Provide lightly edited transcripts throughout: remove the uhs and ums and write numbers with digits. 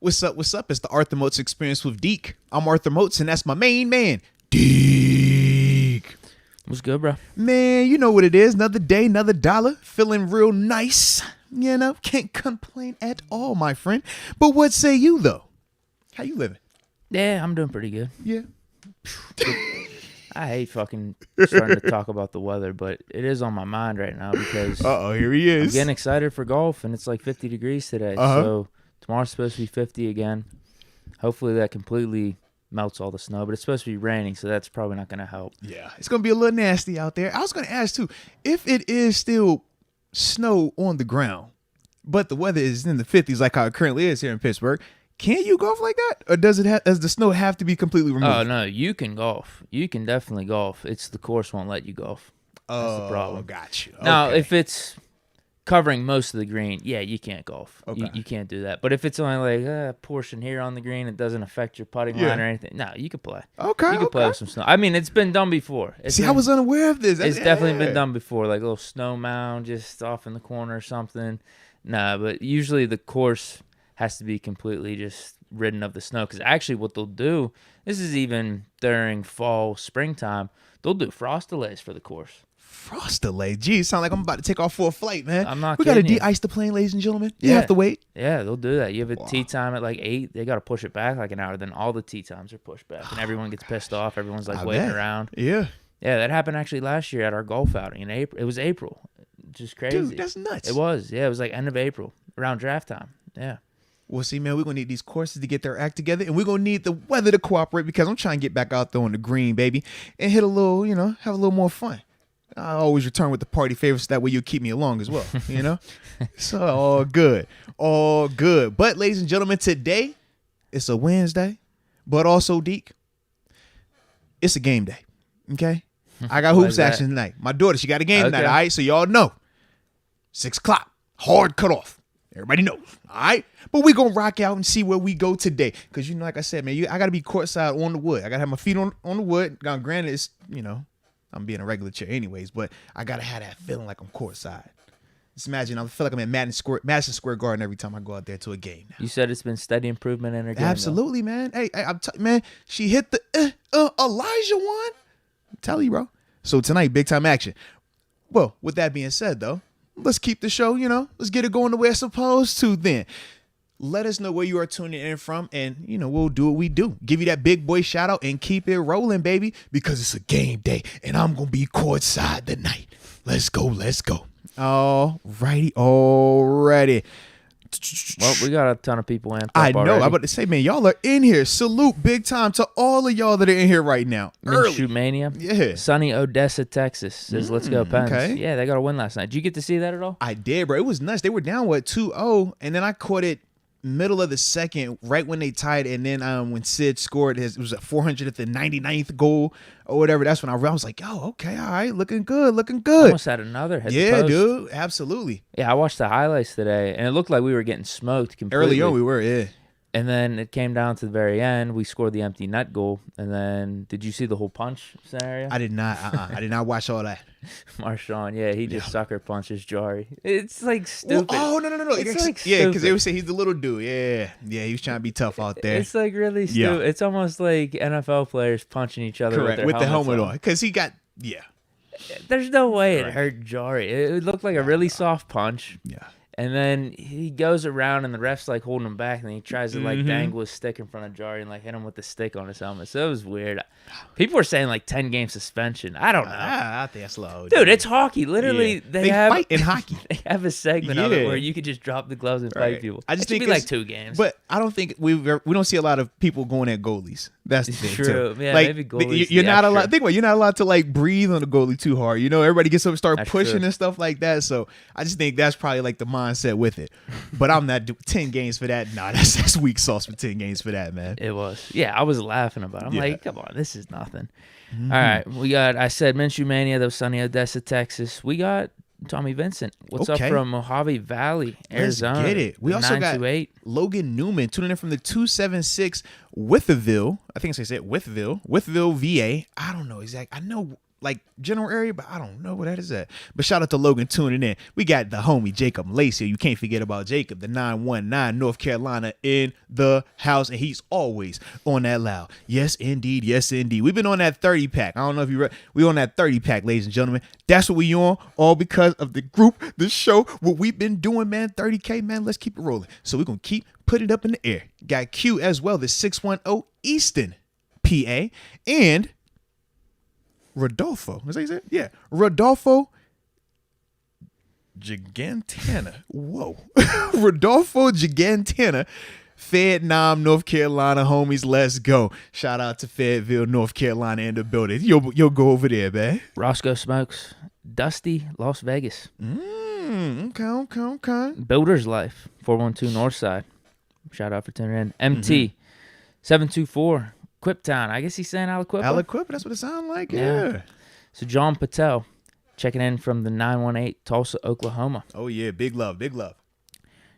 What's up? What's up? It's the Arthur Moats Experience with Deke. I'm Arthur Moats, and that's my main man, Deke. What's good, bro? Man, you know what it is. Another day, another dollar. Feeling real nice. You know, can't complain at all, my friend. But what say you, though? How you living? Yeah, I'm doing pretty good. Yeah. I hate fucking starting to talk about the weather, but it is on my mind right now because here he is. I'm getting excited for golf, and it's like 50 degrees today. So tomorrow's supposed to be 50 again. Hopefully that completely melts all the snow, but it's supposed to be raining, so that's probably not going to help. Yeah, it's going to be a little nasty out there. I was going to ask, too, if it is still snow on the ground, but the weather is in the 50s like how it currently is here in Pittsburgh, can you golf like that? Or does the snow have to be completely removed? Oh, no, you can golf. You can definitely golf. It's the course won't let you golf. That's the problem. Got you. Okay. Now, if it's covering most of the green, yeah, you can't golf. Okay. You can't do that. But if it's only like a portion here on the green, it doesn't affect your putting line or anything. No, you can play. Okay, you can play with some snow. I mean, it's been done before. I was unaware of this. It's definitely been done before, like a little snow mound just off in the corner or something. Nah, but usually the course has to be completely just ridden of the snow, because actually what they'll do, this is even during fall, springtime, they'll do frost delays for the course. Frost delay? Geez, sound like I'm about to take off for a flight, man. I'm not We got to kidding you. de-ice the plane, ladies and gentlemen. You have to wait. Yeah, they'll do that. You have a tee time at like 8. They got to push it back like an hour. Then all the tee times are pushed back, and everyone gets pissed off. Everyone's like waiting around. Yeah. Yeah, that happened actually last year at our golf outing in April. It was April. Just crazy. Dude, that's nuts. It was. Yeah, it was like end of April, around draft time. Yeah. Well, see, man, we're going to need these courses to get their act together, and we're going to need the weather to cooperate, because I'm trying to get back out there on the green, baby, and hit a little, have a little more fun. I always return with the party favorites. That way you'll keep me along as well, So all good. All good. But, ladies and gentlemen, today, it's a Wednesday, but also, Deke, it's a game day, okay? I got hoops action tonight. My daughter, she got a game tonight, all right? So y'all know, 6 o'clock, hard cutoff. Everybody knows, all right? But we're going to rock out and see where we go today. Because, like I said, man, I got to be courtside on the wood. I got to have my feet on the wood. Now, granted, it's, I'm being a regular chair anyways, but I got to have that feeling like I'm courtside. Just imagine, I feel like I'm at Madison Square Garden every time I go out there to a game now. You said it's been steady improvement in her game. Absolutely, man. Hey, man, she hit the Elijah one. I'm telling you, bro. So tonight, big time action. Well, with that being said, though, let's keep the show, let's get it going the way it's supposed to then. Let us know where you are tuning in from, and, we'll do what we do. Give you that big boy shout out and keep it rolling, baby, because it's a game day, and I'm going to be courtside tonight. Let's go. All righty. Well, we got a ton of people amped up I know. already. I'm about to say, man, y'all are in here. Salute big time to all of y'all that are in here right now. Minshew Mania. Yeah. Sunny Odessa, Texas says, let's go Pens. Okay. Yeah, they got a win last night. Did you get to see that at all? I did, bro. It was nuts. They were down, 2-0, and then I caught it middle of the second, right when they tied, and then when Sid scored it was a 499th goal or whatever. That's when I was like, yo, okay, all right, looking good. Almost had another hit the post. Dude, absolutely. Yeah, I watched the highlights today, and it looked like we were getting smoked completely. Early on, we were, yeah. And then it came down to the very end. We scored the empty net goal. And then, did you see the whole punch scenario? I did not. I did not watch all that. Marshawn, yeah, he just sucker punches Jari. It's like stupid. Well, no. It's like yeah, because stupid. they would say he's the little dude. Yeah, he was trying to be tough out there. It's like really stupid. Yeah. It's almost like NFL players punching each other Correct, with the helmet on. Because he got, There's no way it hurt Jari. It looked like a really soft punch. Yeah. And then he goes around and the ref's like holding him back, and he tries to like dangle his stick in front of Jari and like hit him with the stick on his helmet. So it was weird. People were saying like 10-game suspension. I don't know. I think that's low. Dude, it's hockey. Literally, they fight in hockey. They have a segment of it where you could just drop the gloves and fight people. I just think think it should be like 2 games. But I don't think we don't see a lot of people going at goalies. That's the thing. True. Too. Yeah, like, maybe goalies. You're not allowed. Think about it, you're not allowed to like breathe on the goalie too hard. Everybody gets up and start pushing and stuff like that. So I just think that's probably like the mindset with it. But I'm not 10 games for that. Nah, that's weak sauce for 10 games for that, man. It was. Yeah, I was laughing about it. I'm like, come on, this is nothing. All right, I said Minshew Mania, that was Sunny Odessa, Texas. We got Tommy Vincent. What's up from Mojave Valley, Arizona? Let's get it. We also got Logan Newman tuning in from the 276 Withville. I think I said Withville, VA. I don't know exactly. I know like general area, but I don't know where that is at. But shout out to Logan tuning in. We got the homie Jacob Lacey. You can't forget about Jacob, the 919 North Carolina in the house, and he's always on that loud. Yes, indeed. Yes, indeed. We've been on that 30 pack. I don't know if you read. We on that 30 pack, ladies and gentlemen. That's what we on, all because of the group, the show, what we've been doing, man. 30K, man. Let's keep it rolling. So we're gonna keep putting it up in the air. Got Q as well, the 610 Easton, PA, and Rodolfo. Was that you said? Yeah. Rodolfo Gigantana. Whoa. Rodolfo Gigantana. Fayetteville, North Carolina, homies. Let's go. Shout out to Fayetteville, North Carolina in the building. You'll go over there, man. Roscoe Smokes. Dusty, Las Vegas. Okay. Builder's Life. 412 Northside. Shout out for tuning in. MT. 724. Quiptown. I guess he's saying Aliquippa. Aliquippa, that's what it sounds like. Yeah. So John Patel checking in from the 918 Tulsa, Oklahoma. Oh, yeah. Big love.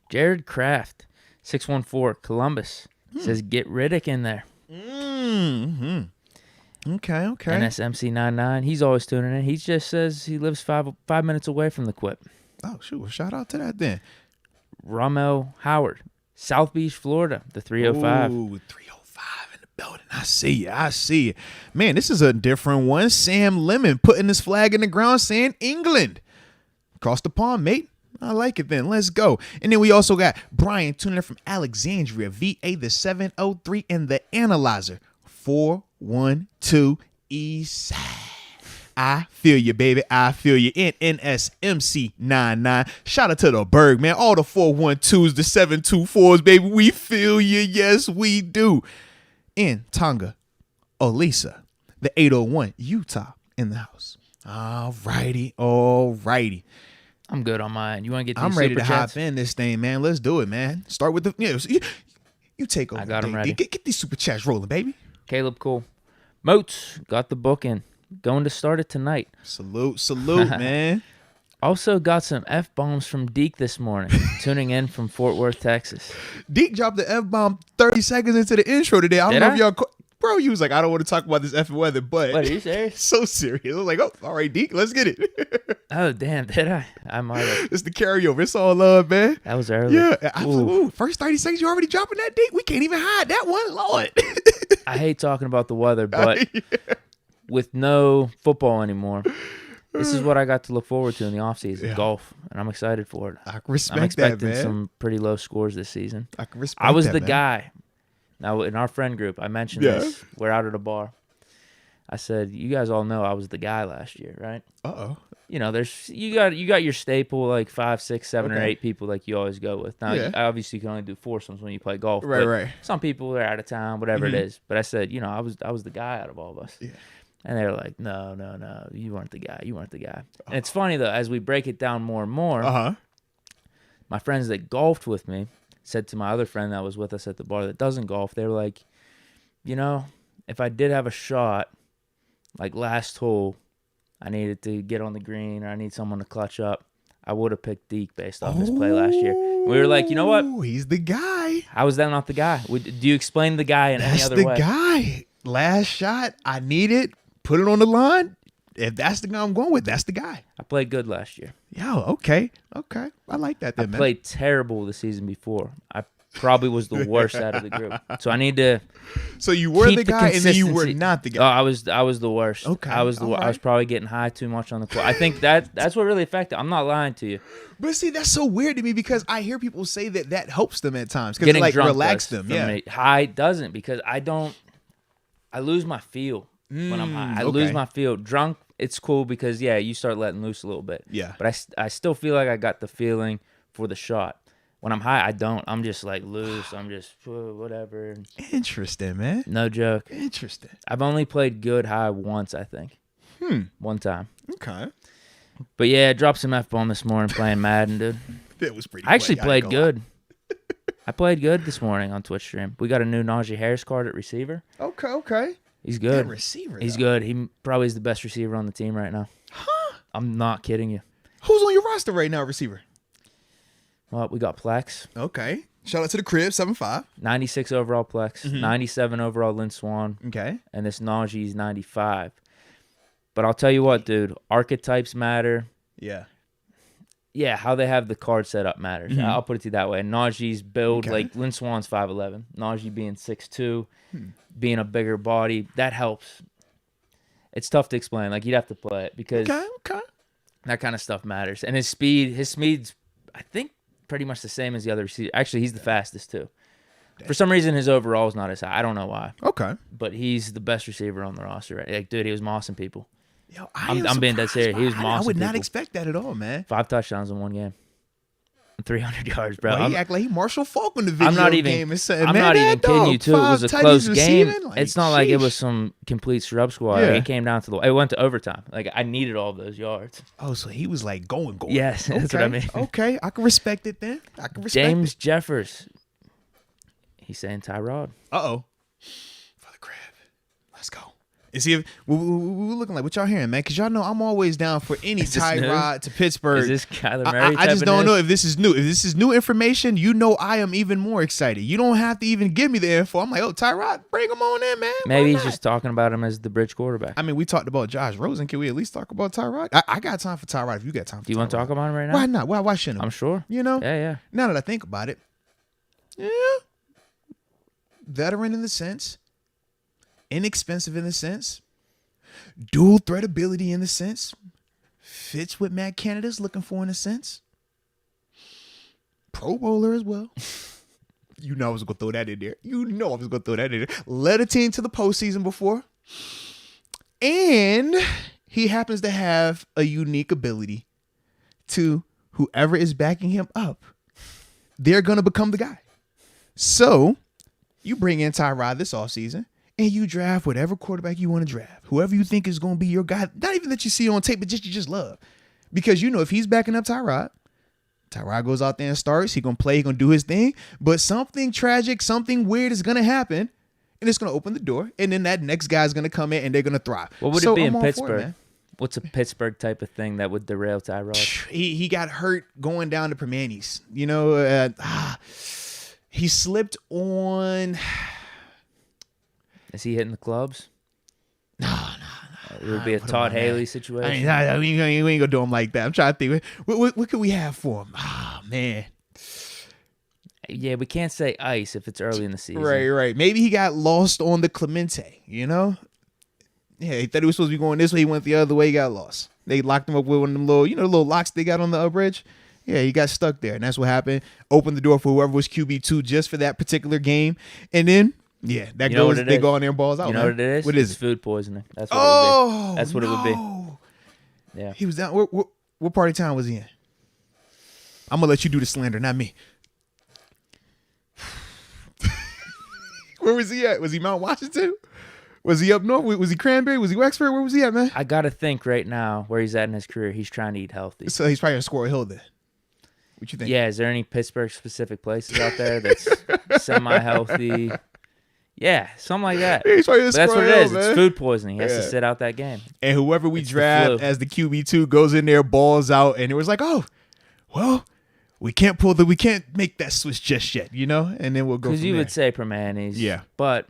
Jared Kraft, 614 Columbus. Says get Riddick in there. Okay. NSMC99. He's always tuning in. He just says he lives five minutes away from the Quip. Oh, shoot. Well, shout out to that then. Rommel Howard, South Beach, Florida, the 305. Ooh, 305 in the building. I see you. Man, this is a different one. Sam Lemon putting his flag in the ground saying England. Across the pond, mate. I like it then. Let's go. And then we also got Brian tuning in from Alexandria, VA the 703 and the Analyzer 412 East Side. I feel you, baby. I feel you. In NSMC99. Shout out to the Berg, man. All the 412s, the 724s, baby. We feel you. Yes, we do. In Tonga, Olisa, the 801, Utah in the house. All righty. I'm good on mine. You want to get these I'm ready super to chats? hop in this thing, man. Let's do it, man. Start with the you take over. I got 'em ready. Get these super chats rolling, baby. Caleb Cool. Moats got the book in. Going to start it tonight. Salute, man. Also got some F-bombs from Deke this morning, tuning in from Fort Worth, Texas. Deke dropped the F-bomb 30 seconds into the intro today. I don't know if y'all... Bro, you was like, I don't want to talk about this effing weather, but... What, are you serious? So serious. I was like, oh, all right, Deke, let's get it. Oh, damn, did I? I might have. It's the carryover. It's all love, man. That was early. Yeah. I was like, ooh, first 30 seconds, you already dropping that, Deke? We can't even hide that one, Lord. I hate talking about the weather, but with no football anymore, this is what I got to look forward to in the offseason, golf, and I'm excited for it. I can respect I'm expecting that, man. some pretty low scores this season. I can respect I was that, the man. guy. Now, in our friend group, I mentioned this. We're out at a bar. I said, you guys all know I was the guy last year, right? Uh-oh. You know, you got your staple, like 5, 6, 7, or 8 people like you always go with. Now, obviously, you can only do foursomes when you play golf. Right. Some people are out of town, whatever it is. But I said, you know, I was the guy out of all of us. Yeah. And they were like, no, you weren't the guy. And it's funny, though, as we break it down more and more, my friends that golfed with me said to my other friend that was with us at the bar that doesn't golf, they were like, you know, if I did have a shot, like last hole, I needed to get on the green or I need someone to clutch up, I would have picked Deke based off his play last year. We were like, you know what? He's the guy. How is that not the guy? Do you explain the guy in any other way? That's the guy. Last shot, I need it. Put it on the line. If that's the guy I'm going with, that's the guy. I played good last year. Yo, okay. I like that then, man. I played terrible the season before. I probably was the worst out of the group. So I need to. So you were the guy and then you were not the guy. Oh, I was the worst. Okay. I was probably getting high too much on the court. I think that's what really affected. I'm not lying to you. But see, that's so weird to me because I hear people say that helps them at times because it like relax them. Yeah. High doesn't because I lose my feel when I'm high. I lose my feel. Drunk, it's cool because you start letting loose a little bit. Yeah. But I still feel like I got the feeling for the shot. When I'm high, I don't. I'm just like loose. I'm just whatever. Interesting, man. No joke. Interesting. I've only played good high once, I think. One time. Okay. But yeah, I dropped some F-bomb this morning playing Madden, dude. That was pretty. I actually played good. I played good this morning on Twitch stream. We got a new Najee Harris card at receiver. Okay. He's good. Receiver. He's good. He probably is the best receiver on the team right now. Huh? I'm not kidding you. Who's on your roster right now, receiver? Well, we got Plex. Okay. Shout out to the crib, 7'5". 96 overall Plex. 97 overall Lynn Swan. Okay. And this Najee's 95. But I'll tell you what, dude, archetypes matter. Yeah. Yeah, how they have the card set up matters. Mhm. I'll put it to you that way. Najee's build, Okay. like Lynn Swan's 5'11". Najee being 6'2", being a bigger body, that helps. It's tough to explain. Like, you'd have to play it because Okay. that kind of stuff matters. And his speed's, I think, pretty much the same as the other receiver. Actually, he's the fastest, too. For some reason, his overall is not as high. I don't know why. Okay. But he's the best receiver on the roster. Right? Like, dude, he was mossing people. Yo, I'm being dead serious. He was mossing I would not people. expect that at all, man. 5 touchdowns in one game. 300 yards, bro. Well, he act like he Marshall Falk in the video I'm not even, game. And saying, I'm man, not even that kidding dog, you, too. It was a 5 close tutties game. receiving? Like, It's not like it sheesh. was some complete scrub squad. Yeah. It came down to it went to overtime. Like, I needed all of those yards. Oh, so he was like going. Yes, that's what I mean. Okay, I can respect it then. I can respect James it. Jeffers. He's saying Tyrod. Uh-oh. For the crab. Let's go. And see, we're looking like, what y'all hearing, man? Because y'all know I'm always down for any Is this Tyrod to Pittsburgh. Is this Kyler Murray I just type of don't news? know if this is new. If this is new information, you know I am even more excited. You don't have to even give me the info. I'm like, oh, Tyrod, bring him on in, man. Maybe Why he's not? just talking about him as the bridge quarterback. I mean, we talked about Josh Rosen. Can we at least talk about Tyrod? I got time for Tyrod if you got time for Tyrod. Do you want to talk about him right now? Why not? Why shouldn't I'm we? sure. You know? Yeah. Now that I think about it, yeah. Veteran in the sense. Inexpensive in the sense. Dual threat ability in the sense. Fits what Matt Canada's looking for in a sense. Pro Bowler as well. You know I was going to throw that in there. Led a team to the postseason before. And he happens to have a unique ability to whoever is backing him up, they're going to become the guy. So you bring in Tyrod this offseason and you draft whatever quarterback you want to draft, whoever you think is going to be your guy, not even that you see on tape, but you just love. Because you know if he's backing up Tyrod goes out there and starts, he's going to play, he's going to do his thing, but something tragic, something weird is going to happen, and it's going to open the door, and then that next guy's going to come in and they're going to thrive. What would So it be I'm in all for it, Pittsburgh? man. What's a Pittsburgh type of thing that would derail Tyrod? He got hurt going down to Permanis. You know, he slipped on. Is he hitting the clubs? No. It would be a Put him Todd on that. Haley I situation. mean, we ain't gonna do him like that. I'm trying to think. What could we have for him? Ah, man. Yeah, we can't say ice if it's early in the season. Right. Maybe he got lost on the Clemente, you know? Yeah, he thought he was supposed to be going this way. He went the other way. He got lost. They locked him up with one of them little, little locks they got on the bridge. Yeah, he got stuck there. And that's what happened. Opened the door for whoever was QB2 just for that particular game. And then, yeah, that You know goes, what it they is? go on there and balls out, You know man. what it is? What is It's it? food poisoning. That's what it would be. Oh, That's what it would be. no. Yeah. He was down. What part of town was he in? I'm going to let you do the slander, not me. Where was he at? Was he Mount Washington? Was he up north? Was he Cranberry? Was he Wexford? Where was he at, man? I got to think right now where he's at in his career. He's trying to eat healthy. So he's probably in Squirrel Hill then. What you think? Yeah, is there any Pittsburgh-specific places out there that's semi-healthy? Yeah, something like that. He's probably in But that's what Squirrel it is. Hill, It's man. food poisoning. He has Yeah. to sit out that game. And whoever we It's the draft flu. as the QB2 goes in there, balls out, and it was like, oh, well, we can't make that switch just yet, you know? And then we'll go from Because you there. would say Permanis. Yeah. But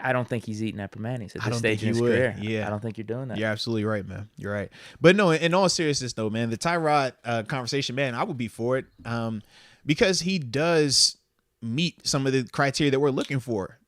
I don't think he's eating at Permanis at I this don't stage think in his he would. career. Yeah. I don't think you're doing that. You're absolutely right, man. You're right. But no, in all seriousness, though, man, the Tyrod conversation, man, I would be for it because he does meet some of the criteria that we're looking for.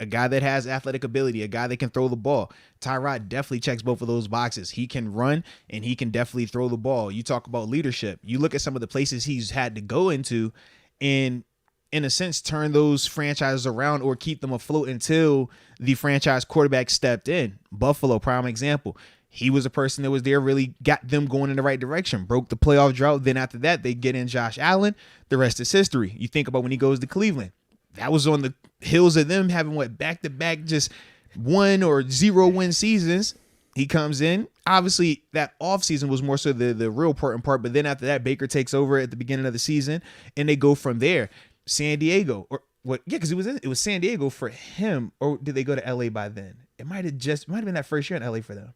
A guy that has athletic ability, a guy that can throw the ball. Tyrod definitely checks both of those boxes. He can run and he can definitely throw the ball. You talk about leadership. You look at some of the places he's had to go into and, in a sense, turn those franchises around or keep them afloat until the franchise quarterback stepped in. Buffalo, prime example. He was a person that was there, really got them going in the right direction, broke the playoff drought. Then after that, they get in Josh Allen. The rest is history. You think about when he goes to Cleveland. That was on the heels of them having back-to-back just 1 or 0 win seasons. He comes in. Obviously, that offseason was more so the real important part. But then after that, Baker takes over at the beginning of the season, and they go from there. San Diego, or what? Yeah, because it was San Diego for him, or did they go to LA by then? It might have been that first year in LA for them.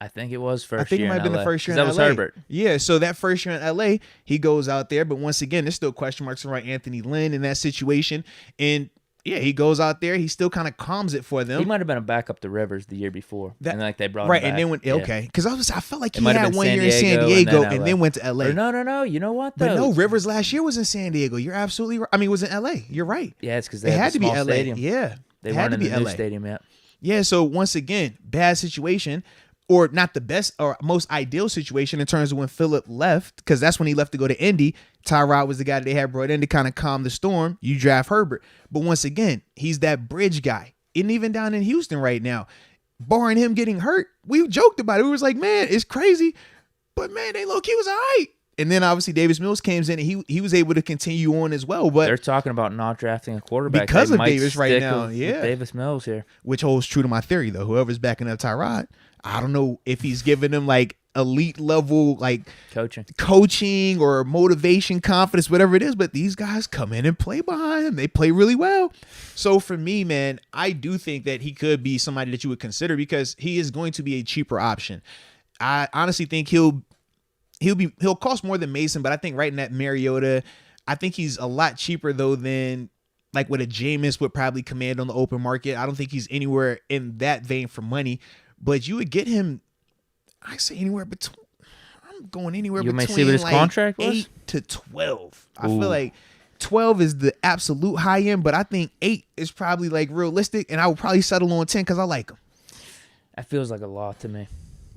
I think it was first I think year it might in have been LA. the first year in That LA. was Herbert. Yeah, so that first year in LA, he goes out there, but once again, there's still question marks around Anthony Lynn in that situation. And Yeah, he goes out there. He still kind of calms it for them. He might have been a backup to Rivers the year before, and like they brought him back. And then okay, because I felt like he might have had been 1 San year in San Diego Diego and and then went to LA. Or no. You know what though? But no, Rivers last year was in San Diego. You're absolutely right. I mean, it was in LA. You're right. Yeah, it's because they had the to be small LA. stadium. Yeah, they had weren't to in be the new LA. stadium yet. Yeah, so once again, bad situation, or not the best or most ideal situation in terms of when Phillip left, because that's when he left to go to Indy. Tyrod was the guy that they had brought in to kind of calm the storm. You draft Herbert. But once again, he's that bridge guy. And even down in Houston right now, barring him getting hurt, we joked about it. We was like, man, it's crazy. But man, they look, he was all right. And then obviously Davis Mills came in and he was able to continue on as well. But they're talking about not drafting a quarterback because they of might Davis right stick now. with Yeah, Davis Mills here, which holds true to my theory though. Whoever's backing up Tyrod, I don't know if he's giving them like elite level like coaching or motivation, confidence, whatever it is. But these guys come in and play behind him. They play really well. So for me, man, I do think that he could be somebody that you would consider because he is going to be a cheaper option. I honestly think he'll cost more than Mason, but I think right in that Mariota, I think he's a lot cheaper though than like what a Jameis would probably command on the open market. I don't think he's anywhere in that vein for money, but you would get him. I say anywhere between. I'm going anywhere between see what his like contract was? 8 to 12. I feel like 12 is the absolute high end, but I think 8 is probably like realistic, and I would probably settle on 10 because I like him. That feels like a lot to me.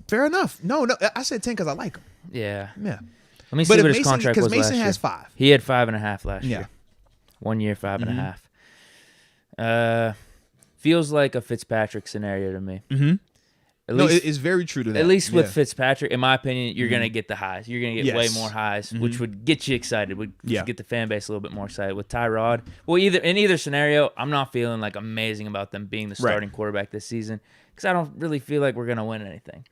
Fair enough. No, I said 10 because I like him. Yeah. Yeah. Let me see what his contract was because Mason last has year. 5. He had 5.5 last Yeah. year. 1 year, 5.5. Feels like a Fitzpatrick scenario to me. Mm-hmm. At least, it's very true to that. At least with Fitzpatrick, in my opinion, you're going to get the highs. You're going to get way Yes. more highs, which would get you excited, would Yeah. get the fan base a little bit more excited. With Tyrod, well, in either scenario, I'm not feeling like amazing about them being the starting quarterback this season because I don't really feel like we're going to win anything.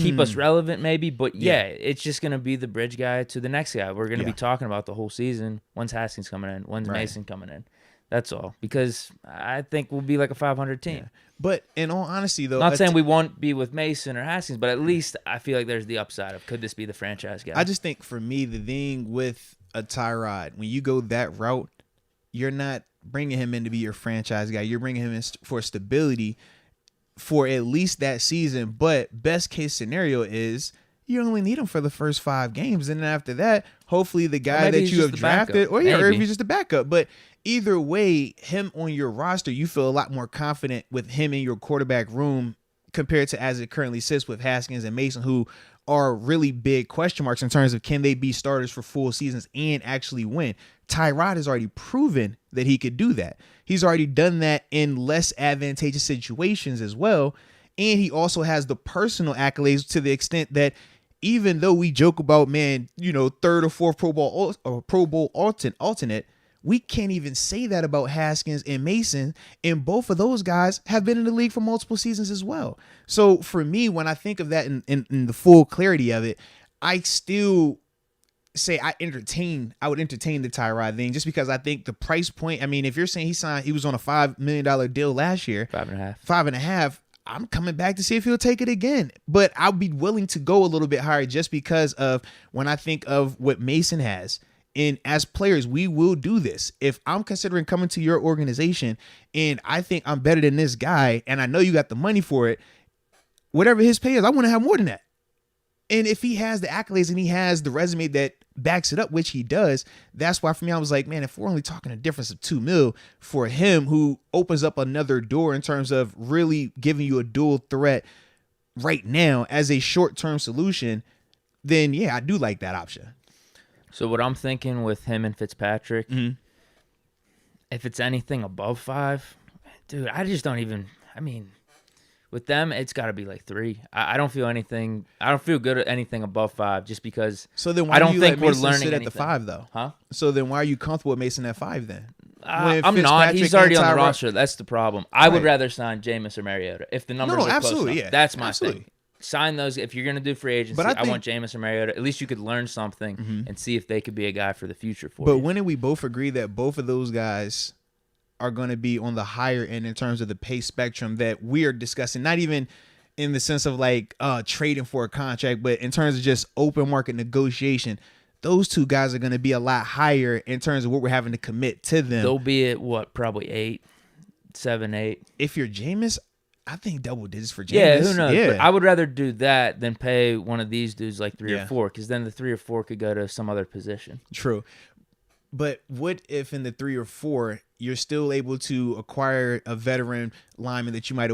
Keep us relevant maybe, but yeah, it's just going to be the bridge guy to the next guy. We're going to be talking about the whole season. When's Haskins coming in? When's Mason coming in? That's all. Because I think we'll be like a 500 team. Yeah. But in all honesty, though, Not saying we won't be with Mason or Haskins, but at least I feel like there's the upside of could this be the franchise guy? I just think for me, the thing with a Tyrod, when you go that route, you're not bringing him in to be your franchise guy. You're bringing him in for stability for at least that season. But best case scenario is you only need him for the first 5 games. And then after that, hopefully the guy that you have drafted, or if he's just a backup. But either way, him on your roster, you feel a lot more confident with him in your quarterback room compared to as it currently sits with Haskins and Mason, who are really big question marks in terms of can they be starters for full seasons and actually win. Tyrod has already proven that he could do that. He's already done that in less advantageous situations as well. And he also has the personal accolades to the extent that even though we joke about, man, 3rd or 4th Pro Bowl alternate, we can't even say that about Haskins and Mason, and both of those guys have been in the league for multiple seasons as well. So for me, when I think of that in the full clarity of it, I still say I would entertain the Tyrod thing just because I think the price point, I mean, if you're saying he was on a $5 million deal last year, 5.5, I'm coming back to see if he'll take it again. But I'll be willing to go a little bit higher just because of when I think of what Mason has. And as players, we will do this. If I'm considering coming to your organization and I think I'm better than this guy and I know you got the money for it, whatever his pay is, I want to have more than that. And if he has the accolades and he has the resume that backs it up, which he does, that's why for me, I was like, man, if we're only talking a difference of $2 million for him, who opens up another door in terms of really giving you a dual threat right now as a short-term solution, then yeah, I do like that option. So what I'm thinking with him and Fitzpatrick, if it's anything above 5, dude, I just don't even, I mean, with them, it's got to be like 3. I don't feel anything. I don't feel good at anything above 5 just because. So then why I don't do you think let Mason we're learning sit at anything. the 5 though? Huh? So then why are you comfortable with Mason at 5 then? I'm not. He's already on the roster. That's the problem. I would rather sign Jameis or Mariota if the numbers are close enough. Yeah. That's my thing. Sign those if you're going to do free agency. But I want Jameis or Mariota. At least you could learn something and see if they could be a guy for the future for you. But when did we both agree that both of those guys are going to be on the higher end in terms of the pay spectrum that we are discussing? Not even in the sense of like trading for a contract, but in terms of just open market negotiation. those two guys are going to be a lot higher in terms of what we're having to commit to them. They'll be at what, probably 8, 7, 8. If you're Jameis, I think double digits for Jameis. Yeah, who knows? Yeah. But I would rather do that than pay one of these dudes like 3 Yeah. or 4, because then the 3 or 4 could go to some other position. True. But what if in the 3 or 4 you're still able to acquire a veteran lineman that you might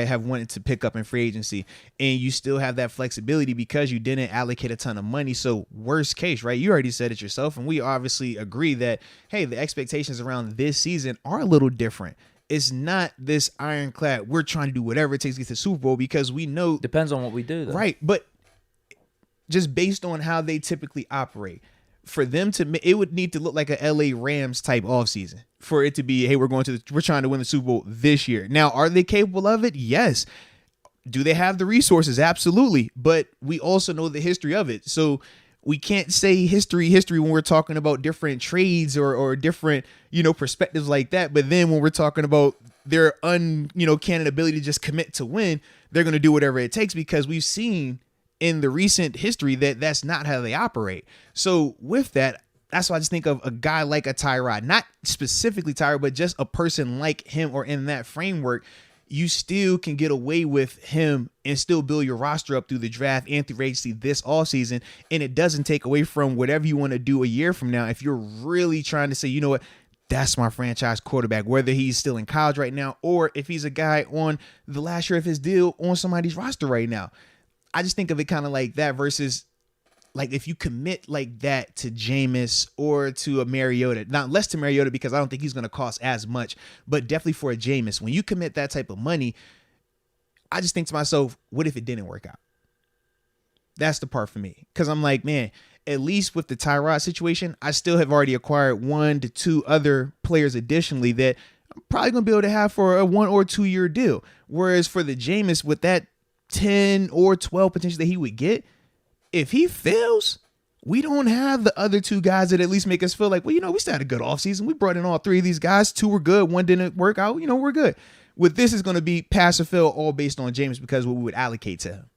have wanted to pick up in free agency, and you still have that flexibility because you didn't allocate a ton of money? So worst case, right? You already said it yourself, and we obviously agree that, hey, the expectations around this season are a little different. It's not this ironclad, we're trying to do whatever it takes to get to the Super Bowl, because we know Depends on what we do, though. right. But just based on how they typically operate, for them to, it would need to look like a LA Rams type offseason for it to be, hey, we're trying to win the Super Bowl this year. Now, are they capable of it? Yes. Do they have the resources? Absolutely. But we also know the history of it. So we can't say history when we're talking about different trades or different, perspectives like that. But then when we're talking about their candid ability to just commit to win, they're going to do whatever it takes, because we've seen in the recent history that that's not how they operate. So with that, that's why I just think of a guy like a Tyrod, not specifically Tyrod, but just a person like him or in that framework. You still can get away with him and still build your roster up through the draft and through agency this offseason. And it doesn't take away from whatever you want to do a year from now. If you're really trying to say, you know what, that's my franchise quarterback, whether he's still in college right now or if he's a guy on the last year of his deal on somebody's roster right now. I just think of it kind of like that versus like if you commit like that to Jameis or to a Mariota, not less to Mariota because I don't think he's going to cost as much, but definitely for a Jameis, when you commit that type of money, I just think to myself, what if it didn't work out? That's the part for me. Because I'm like, man, at least with the Tyrod situation, I still have already acquired 1 to 2 other players additionally that I'm probably going to be able to have for a 1 or 2 year deal. Whereas for the Jameis, with that 10 or 12 potential that he would get, if he fails, we don't have the other 2 guys that at least make us feel like, well, we still had a good offseason. We brought in all 3 of these guys. 2 were good. 1 didn't work out. We're good. With this, is going to be pass or fail all based on Jameis because what we would allocate to him.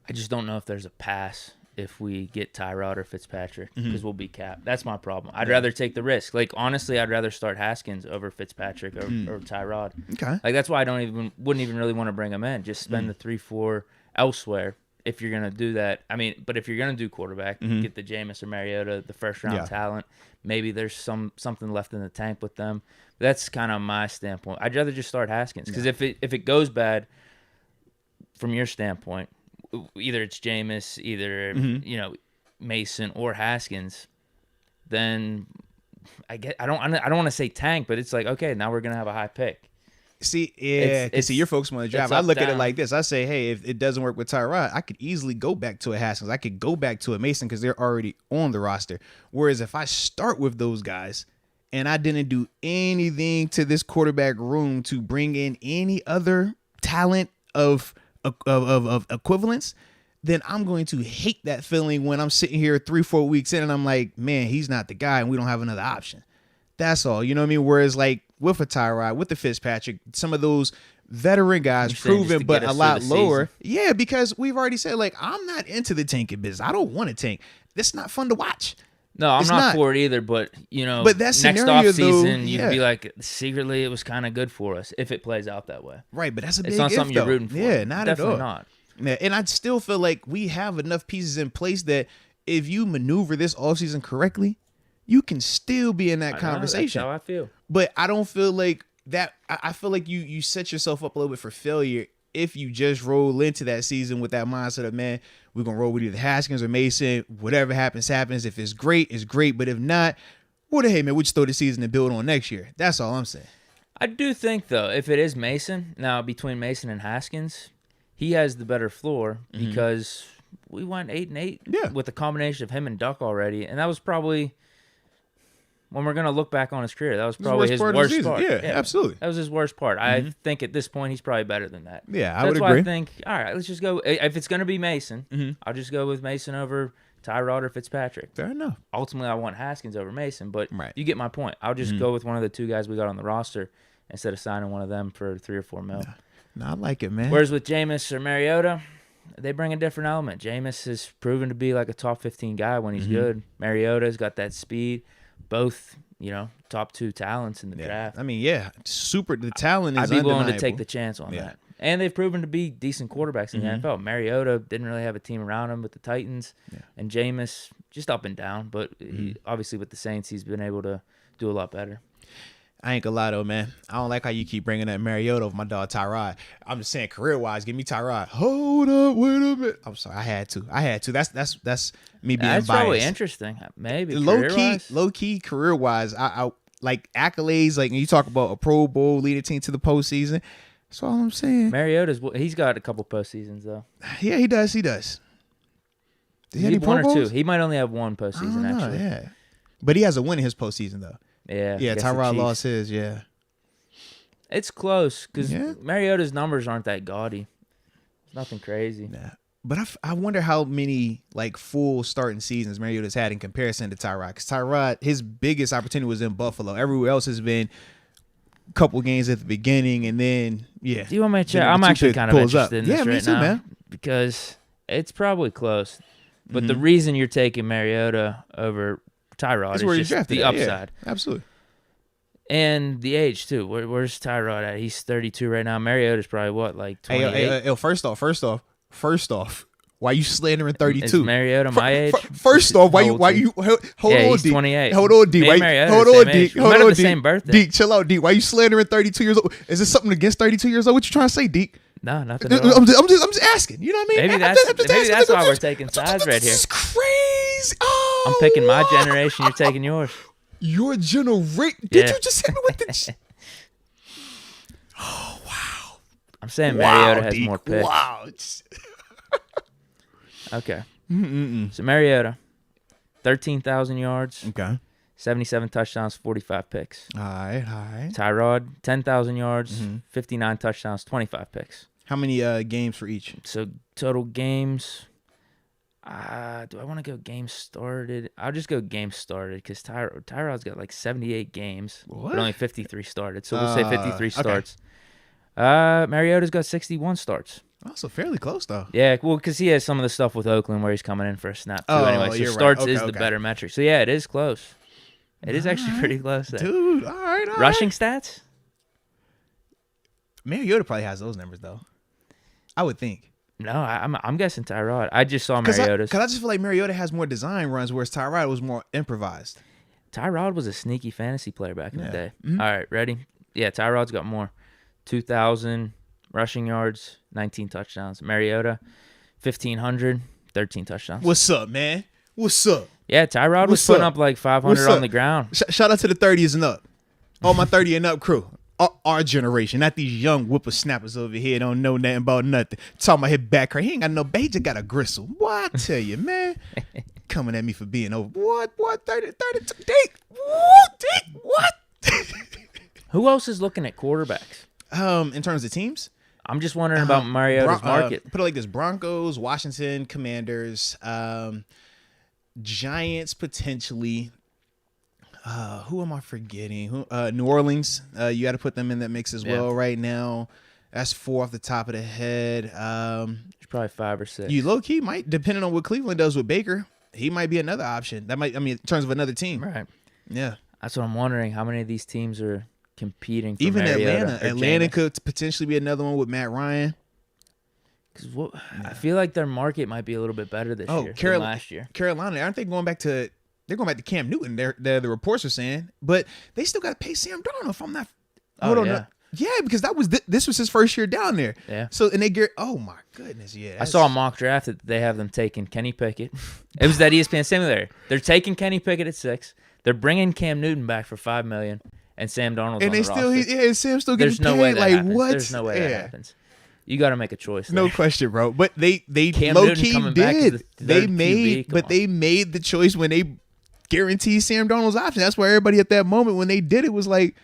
I just don't know if there's a pass if we get Tyrod or Fitzpatrick, because we'll be capped. That's my problem. I'd rather take the risk. Like, honestly, I'd rather start Haskins over Fitzpatrick or Tyrod. Okay. Like, that's why I wouldn't even really want to bring him in. Just spend the 3-4 elsewhere if you're going to do that. I mean, but if you're going to do quarterback, get the Jameis or Mariota, the first-round talent. Maybe there's something left in the tank with them. That's kind of my standpoint. I'd rather just start Haskins, because if it goes bad, from your standpoint, either it's Jameis, either Mason or Haskins, then I don't want to say tank, but it's like, okay, now we're gonna have a high pick. See, see, you're focused on the draft. I look at it like this. I say, hey, if it doesn't work with Tyrod, I could easily go back to a Haskins. I could go back to a Mason because they're already on the roster. Whereas if I start with those guys and I didn't do anything to this quarterback room to bring in any other talent of equivalence, then I'm going to hate that feeling when I'm sitting here 3-4 weeks in and I'm like, man, he's not the guy and we don't have another option. That's all. You know what I mean? Whereas like with a Tyrod, with the Fitzpatrick, some of those veteran guys, proven but a lot lower. Yeah, because we've already said, like, I'm not into the tanking business. I don't want to tank. It's not fun to watch. No, I'm not for it either, but that next scenario, offseason, you'd be like, secretly, it was kind of good for us if it plays out that way. Right, but that's a big It's not something you're rooting for. Yeah, not Definitely at all. not. Yeah, and I still feel like we have enough pieces in place that if you maneuver this offseason correctly, you can still be in that conversation. That's how I feel. But I don't feel like that. I feel like you set yourself up a little bit for failure if you just roll into that season with that mindset of, man, we're going to roll with either Haskins or Mason. Whatever happens, happens. If it's great, it's great. But if not, well, hey, man, we just throw the season and build on next year. That's all I'm saying. I do think, though, if it is Mason, now between Mason and Haskins, he has the better floor because we went 8-8 with a combination of him and Duck already. And that was probably, when we're going to look back on his career, that was probably his worst part. Yeah, absolutely. That was his worst part. I think at this point, he's probably better than that. Yeah, So I would that's agree. why I think, all right, let's just go. If it's going to be Mason, I'll just go with Mason over Tyrod or Fitzpatrick. Fair enough. Ultimately, I want Haskins over Mason, but Right. you get my point. I'll just go with one of the 2 guys we got on the roster instead of signing one of them for $3 or $4 million. No, I like it, man. Whereas with Jameis or Mariota, they bring a different element. Jameis has proven to be like a top 15 guy when he's good. Mariota's got that speed. Both, top 2 talents in the draft. I mean, super. The talent is I'd be willing to undeniable. take the chance on that. And they've proven to be decent quarterbacks in the NFL. Mariota didn't really have a team around him with the Titans. Yeah. And Jameis, just up and down. But he, obviously with the Saints, he's been able to do a lot better. I ain't gonna lie, though, man. I don't like how you keep bringing up Mariota over my dog Tyrod. I'm just saying, career-wise, give me Tyrod. Hold up, wait a minute. I'm sorry, I had to. That's me being biased. That's probably interesting. Maybe low key, career-wise, I like accolades. Like when you talk about a Pro Bowl, lead a team to the postseason. That's all I'm saying. He's got a couple postseasons though. Yeah, he does. Does he have any one Pro or Bowls? two? He might only have one postseason actually. Yeah, but he has a win in his postseason though. Yeah. Tyrod lost his. Yeah, it's close because Mariota's numbers aren't that gaudy. It's nothing crazy. Nah. But I wonder how many like full starting seasons Mariota's had in comparison to Tyrod. Because Tyrod, his biggest opportunity was in Buffalo. Everywhere else has been a couple games at the beginning, and then Do you want me to check? I'm actually kind of interested in this me right too, now, man. Because it's probably close. But the reason you're taking Mariota over Tyrod is just the upside. Yeah, absolutely. And the age too. Where's Tyrod at? He's 32 right now. Mariota's probably what, like 28? Hey, first off, why you slandering 32? Is Mariota my age? First off, why you hold on, he's Deke. 28. Hold on, Deke. Hold on, Deke. We might have the same birthday. Deke, chill out, Deke. Why you slandering 32 years old? Is this something against 32 years old? What you trying to say, Deke? No, nothing at all. I'm just asking. You know what I mean? Maybe that's why we're taking sides right here. This is crazy. Oh, I'm picking my generation. You're taking yours. Your generation? Did you just hit me with the? Oh wow! I'm saying Mariota has more picks. Wow. Okay. So Mariota, 13,000 yards. Okay. 77 touchdowns, 45 picks. All right. Tyrod, 10,000 yards, 59 touchdowns, 25 picks. How many games for each? So total games. Do I want to go games started? I'll just go games started because Tyrod's got like 78 games, but only 53 started. So we'll say 53 starts. Mariota's got 61 starts. Oh, so fairly close though. Yeah, well, because he has some of the stuff with Oakland where he's coming in for a snap too. Anyway, so starts is the better metric. So yeah, it is close. It is actually pretty close there. Dude, all right. Rushing stats? Mariota probably has those numbers though. I would think. No, I'm guessing Tyrod. I just saw Mariota's. Because I just feel like Mariota has more design runs, whereas Tyrod was more improvised. Tyrod was a sneaky fantasy player back in the day. All right, ready? Yeah, Tyrod's got more. 2,000 rushing yards, 19 touchdowns. Mariota, 1,500, 13 touchdowns. What's up, man? What's up? Yeah, Tyrod was putting up like 500 on the ground. Shout out to the 30s and up. All my 30 and up crew. Our generation, not these young whippersnappers over here don't know nothing about nothing. Talking about his back crack. He ain't got no back. He just got a gristle. What I tell you, man? Coming at me for being over. What? 32? Deke? What? Who else is looking at quarterbacks? In terms of teams? I'm just wondering about Mariota's market. Put it like this: Broncos, Washington, Commanders, Giants potentially. Who am I forgetting? New Orleans. You got to put them in that mix as well right now. That's 4 off the top of the head. There's probably 5 or 6. You low key might, depending on what Cleveland does with Baker, he might be another option. In terms of another team. Right. Yeah. That's what I'm wondering. How many of these teams are competing for even Mariota? Atlanta could potentially be another one with Matt Ryan. Because I feel like their market might be a little bit better this year than last year. Carolina, aren't they going back to? They're going back to Cam Newton. The reports are saying, but they still got to pay Sam Darnold. If I'm not, because this was his first year down there. Yeah. So and they get. Oh my goodness, yeah. I saw a mock draft that they have them taking Kenny Pickett. It was that ESPN simulator. They're taking Kenny Pickett at 6. They're bringing Cam Newton back for $5 million, and Sam Darnold's on the roster. Sam's still getting paid. No way that like happens. what? There's no way that happens. You got to make a choice. No question, bro. But they Cam low Newton key coming did. Back They made the choice when they guaranteed Sam Darnold's option. That's why everybody at that moment when they did it was like,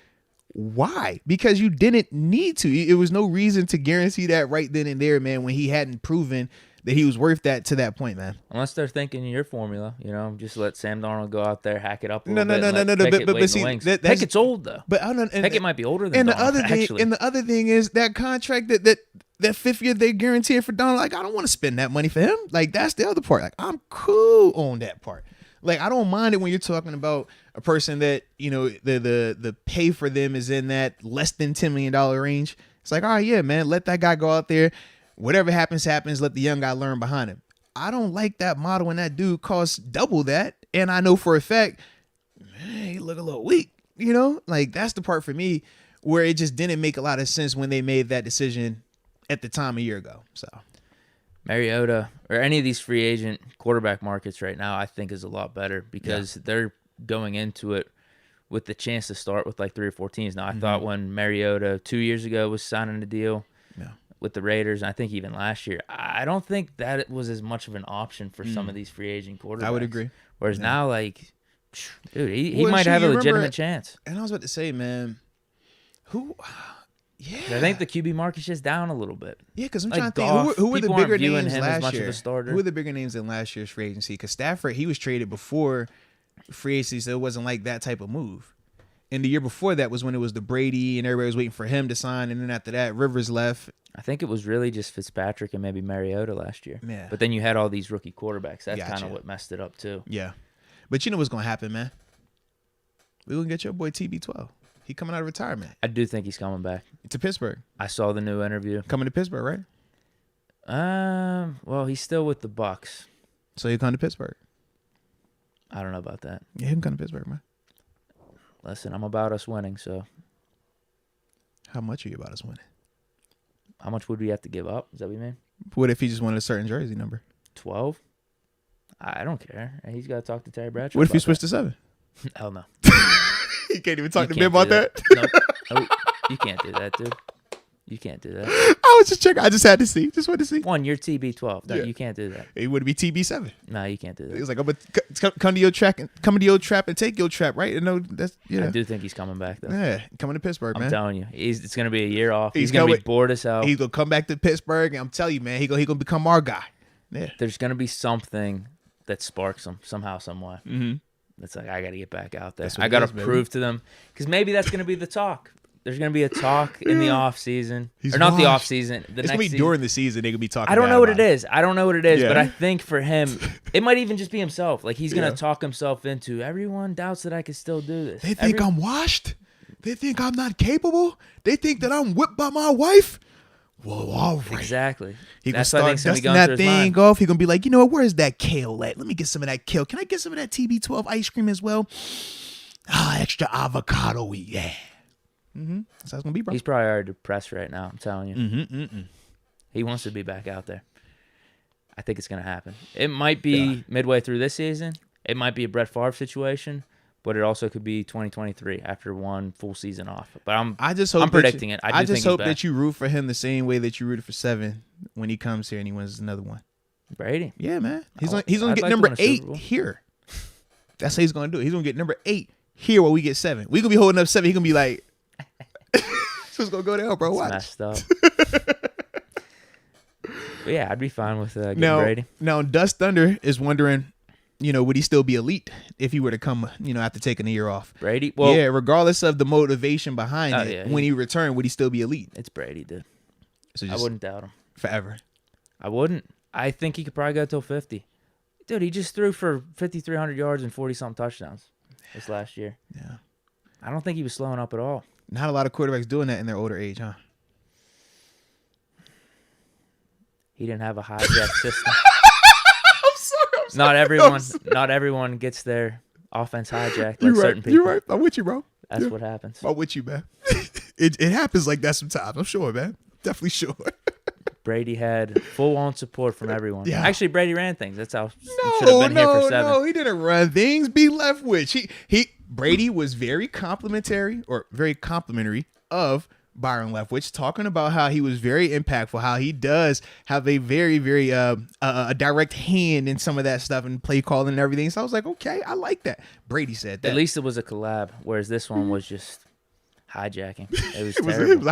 why? Because you didn't need to. It was no reason to guarantee that right then and there, man, when he hadn't proven that he was worth that to that point, man. Unless they're thinking your formula, just let Sam Darnold go out there, hack it up a No. little bit. But see, Pickett's old though. But I don't. Pickett might be older than and Darnold, the other thing, actually. and the other thing is that contract that 5th year they guaranteed for Donald. Like, I don't want to spend that money for him. Like, that's the other part. Like, I'm cool on that part. Like, I don't mind it when you're talking about a person that, the pay for them is in that less than $10 million range. It's like, all right, yeah, man, let that guy go out there. Whatever happens. Let the young guy learn behind him. I don't like that model when that dude costs double that. And I know for a fact, man, he look a little weak. Like, that's the part for me where it just didn't make a lot of sense when they made that decision at the time a year ago. So Mariota or any of these free agent quarterback markets right now, I think is a lot better because they're going into it with the chance to start with like 3 or 4 teams. Now, I thought when Mariota 2 years ago was signing a deal with the Raiders, and I think even last year, I don't think that it was as much of an option for some of these free agent quarterbacks. I would agree. Whereas now, like, dude, he might have a legitimate chance. And I was about to say, man, I think the QB market's just down a little bit. Yeah, because I'm trying to think, who were the bigger names last year? Who were the bigger names in last year's free agency? Because Stafford, he was traded before free agency, so it wasn't like that type of move. And the year before that was when it was the Brady, and everybody was waiting for him to sign. And then after that, Rivers left. I think it was really just Fitzpatrick and maybe Mariota last year. Yeah. But then you had all these rookie quarterbacks. That's kind of what messed it up, too. Yeah. But you know what's going to happen, man? We're going to get your boy TB12. He coming out of retirement. I do think he's coming back. To Pittsburgh. I saw the new interview. Coming to Pittsburgh, right? Well, he's still with the Bucks. So he'll come to Pittsburgh. I don't know about that. Yeah, he can come to Pittsburgh, man. Listen, I'm about us winning, so. How much are you about us winning? How much would we have to give up? Is that what you mean? What if he just wanted a certain jersey number? 12? I don't care. He's got to talk to Terry Bradshaw. What if he switched to 7? Hell no. You can't even talk to me about that? Nope. You can't do that, dude. You can't do that. I was just checking. I just had to see. Just wanted to see. One, you're TB12. No, you can't do that. It would be TB7. No, you can't do that. He was like, come to your trap and take your trap, right? And no, that's I do think he's coming back though. Yeah, coming to Pittsburgh, man. I'm telling you, it's gonna be a year off. He's gonna be bored as hell. He's gonna come back to Pittsburgh, and I'm telling you, man, he gonna become our guy. Yeah. There's gonna be something that sparks him somehow, some way. Mm-hmm. It's like I got to get back out there. I got to prove to them because maybe that's gonna be the talk. There's going to be a talk in the off season, or not the off season. It's going to be during the season. They're going to be talking. I don't know what it is. Yeah. But I think for him, it might even just be himself. Like he's going to talk himself into. Everyone doubts that I can still do this. They think I'm washed. They think I'm not capable. They think that I'm whipped by my wife. Well, all right. Exactly. He gonna start dusting that thing off. He gonna be like, where's that kale at? Let me get some of that kale. Can I get some of that TB12 ice cream as well? Extra avocado, yeah. Mm-hmm. That's how it's gonna be, bro. He's probably already depressed right now. I'm telling you. Mm-hmm. He wants to be back out there. I think it's gonna happen. It might be midway through this season. It might be a Brett Favre situation, but it also could be 2023 after one full season off. But I'm predicting it. I just hope that you root for him the same way that you rooted for 7 when he comes here and he wins another one. Brady. Yeah, man. He's gonna get number 8 here. That's how he's gonna do it. He's gonna get number 8 here while we get 7. We gonna be holding up 7. He's gonna be like. So it's gonna go down, bro. Watch. Messed up. But yeah, I'd be fine with getting Brady. Now, Dust Thunder is wondering, would he still be elite if he were to come, after taking a year off? Brady? Well, yeah, regardless of the motivation behind it, when he returned, would he still be elite? It's Brady, dude. So I wouldn't doubt him. Forever. I wouldn't. I think he could probably go till 50. Dude, he just threw for 5,300 yards and 40-something touchdowns this last year. Yeah. I don't think he was slowing up at all. Not a lot of quarterbacks doing that in their older age, huh? He didn't have a hijack system. I'm sorry. Not everyone gets their offense hijacked like certain people. You're right. I'm with you, bro. That's what happens. I'm with you, man. It happens like that sometimes. I'm sure, man. Definitely sure. Brady had full-on support from everyone. Yeah. Actually, Brady ran things. That's how he should have been here for 7. No, he didn't run things. Be left with. Brady was very complimentary of Byron Leftwich, talking about how he was very impactful, how he does have a very, very a direct hand in some of that stuff and play calling and everything. So I was like, okay, I like that. Brady said that. At least it was a collab, whereas this one was just hijacking. It was terrible. It was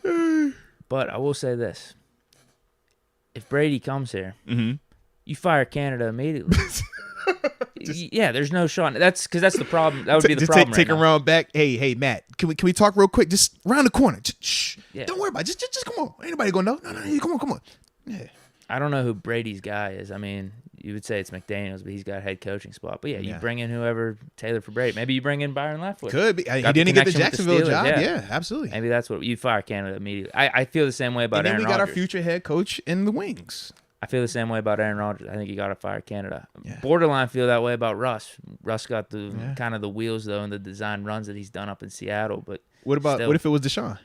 hijacking. But I will say this: if Brady comes here, Mm-hmm. you fire Canada immediately. Yeah, there's no Sean. That's because that's the problem. That would be the Just problem. take right a now. round back. Hey, Matt, can we talk real quick? Just round the corner. Shh. Yeah. Don't worry about it. Just come on. Ain't nobody gonna know. No, come on. Yeah. I don't know who Brady's guy is. I mean, you would say it's McDaniels, but he's got a head coaching spot. But yeah, you bring in whoever tailored for Brady. Maybe you bring in Byron Leftwich. Could be. He Got didn't get the connection with Jacksonville Steelers, job. Yeah, absolutely. Maybe that's what you fire Canada immediately. I feel the same way about And then Aaron we got Rodgers. our future head coach in the wings. I feel the same way about Aaron Rodgers. I think you got to fire Canada. Yeah. Borderline feel that way about Russ. Russ got the kind of the wheels though, and the design runs that he's done up in Seattle. But What if it was Deshaun?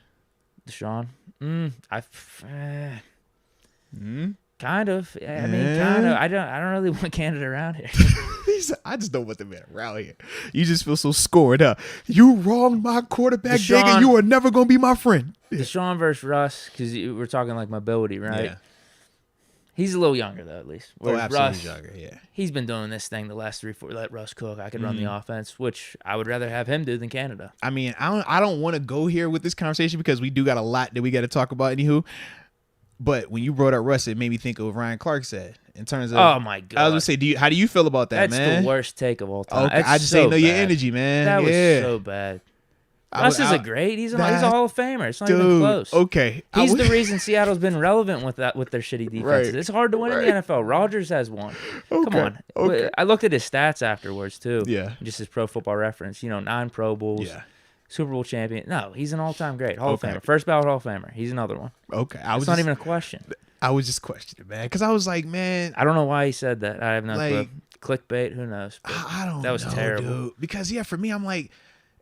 Deshaun? Kind of. I mean, kind of. I don't really want Canada around here. I just don't want the man around here. You just feel so scored, huh? You wronged my quarterback, Deke, and you are never gonna be my friend. Deshaun versus Russ, because we're talking like mobility, right? Yeah. He's a little younger though, at least. Whereas absolutely Russ, younger. Yeah. he's been doing this thing the last 3-4. Let Russ cook. I could run the offense, which I would rather have him do than Canada. I mean, I don't want to go here with this conversation because we do got a lot that we got to talk about. Anywho, but when you brought up Russ, it made me think of what Ryan Clark said in terms of. Oh my god! I was gonna say, how do you feel about that, That's man? the worst take of all time. Okay, That's I just so ain't know your bad. energy, man. That was yeah. so bad. Russ is a great. He's a Hall of Famer. It's not even close. Okay, He's the reason Seattle's been relevant with their shitty defenses. Right. It's hard to win in the NFL. Rodgers has one. Come on. Okay. I looked at his stats afterwards too. Yeah. Just his Pro Football Reference. 9 Pro Bowls. Yeah. Super Bowl champion. No, he's an all-time great. Hall of Okay. Famer. First ballot Hall of Famer. He's another one. Okay, It's not even a question. I was just questioning, man, because I was like, man, I don't know why he said that. I have no Like- clue. Clickbait. Who knows? But I don't know. That was terrible. Dude. Because for me, I'm like,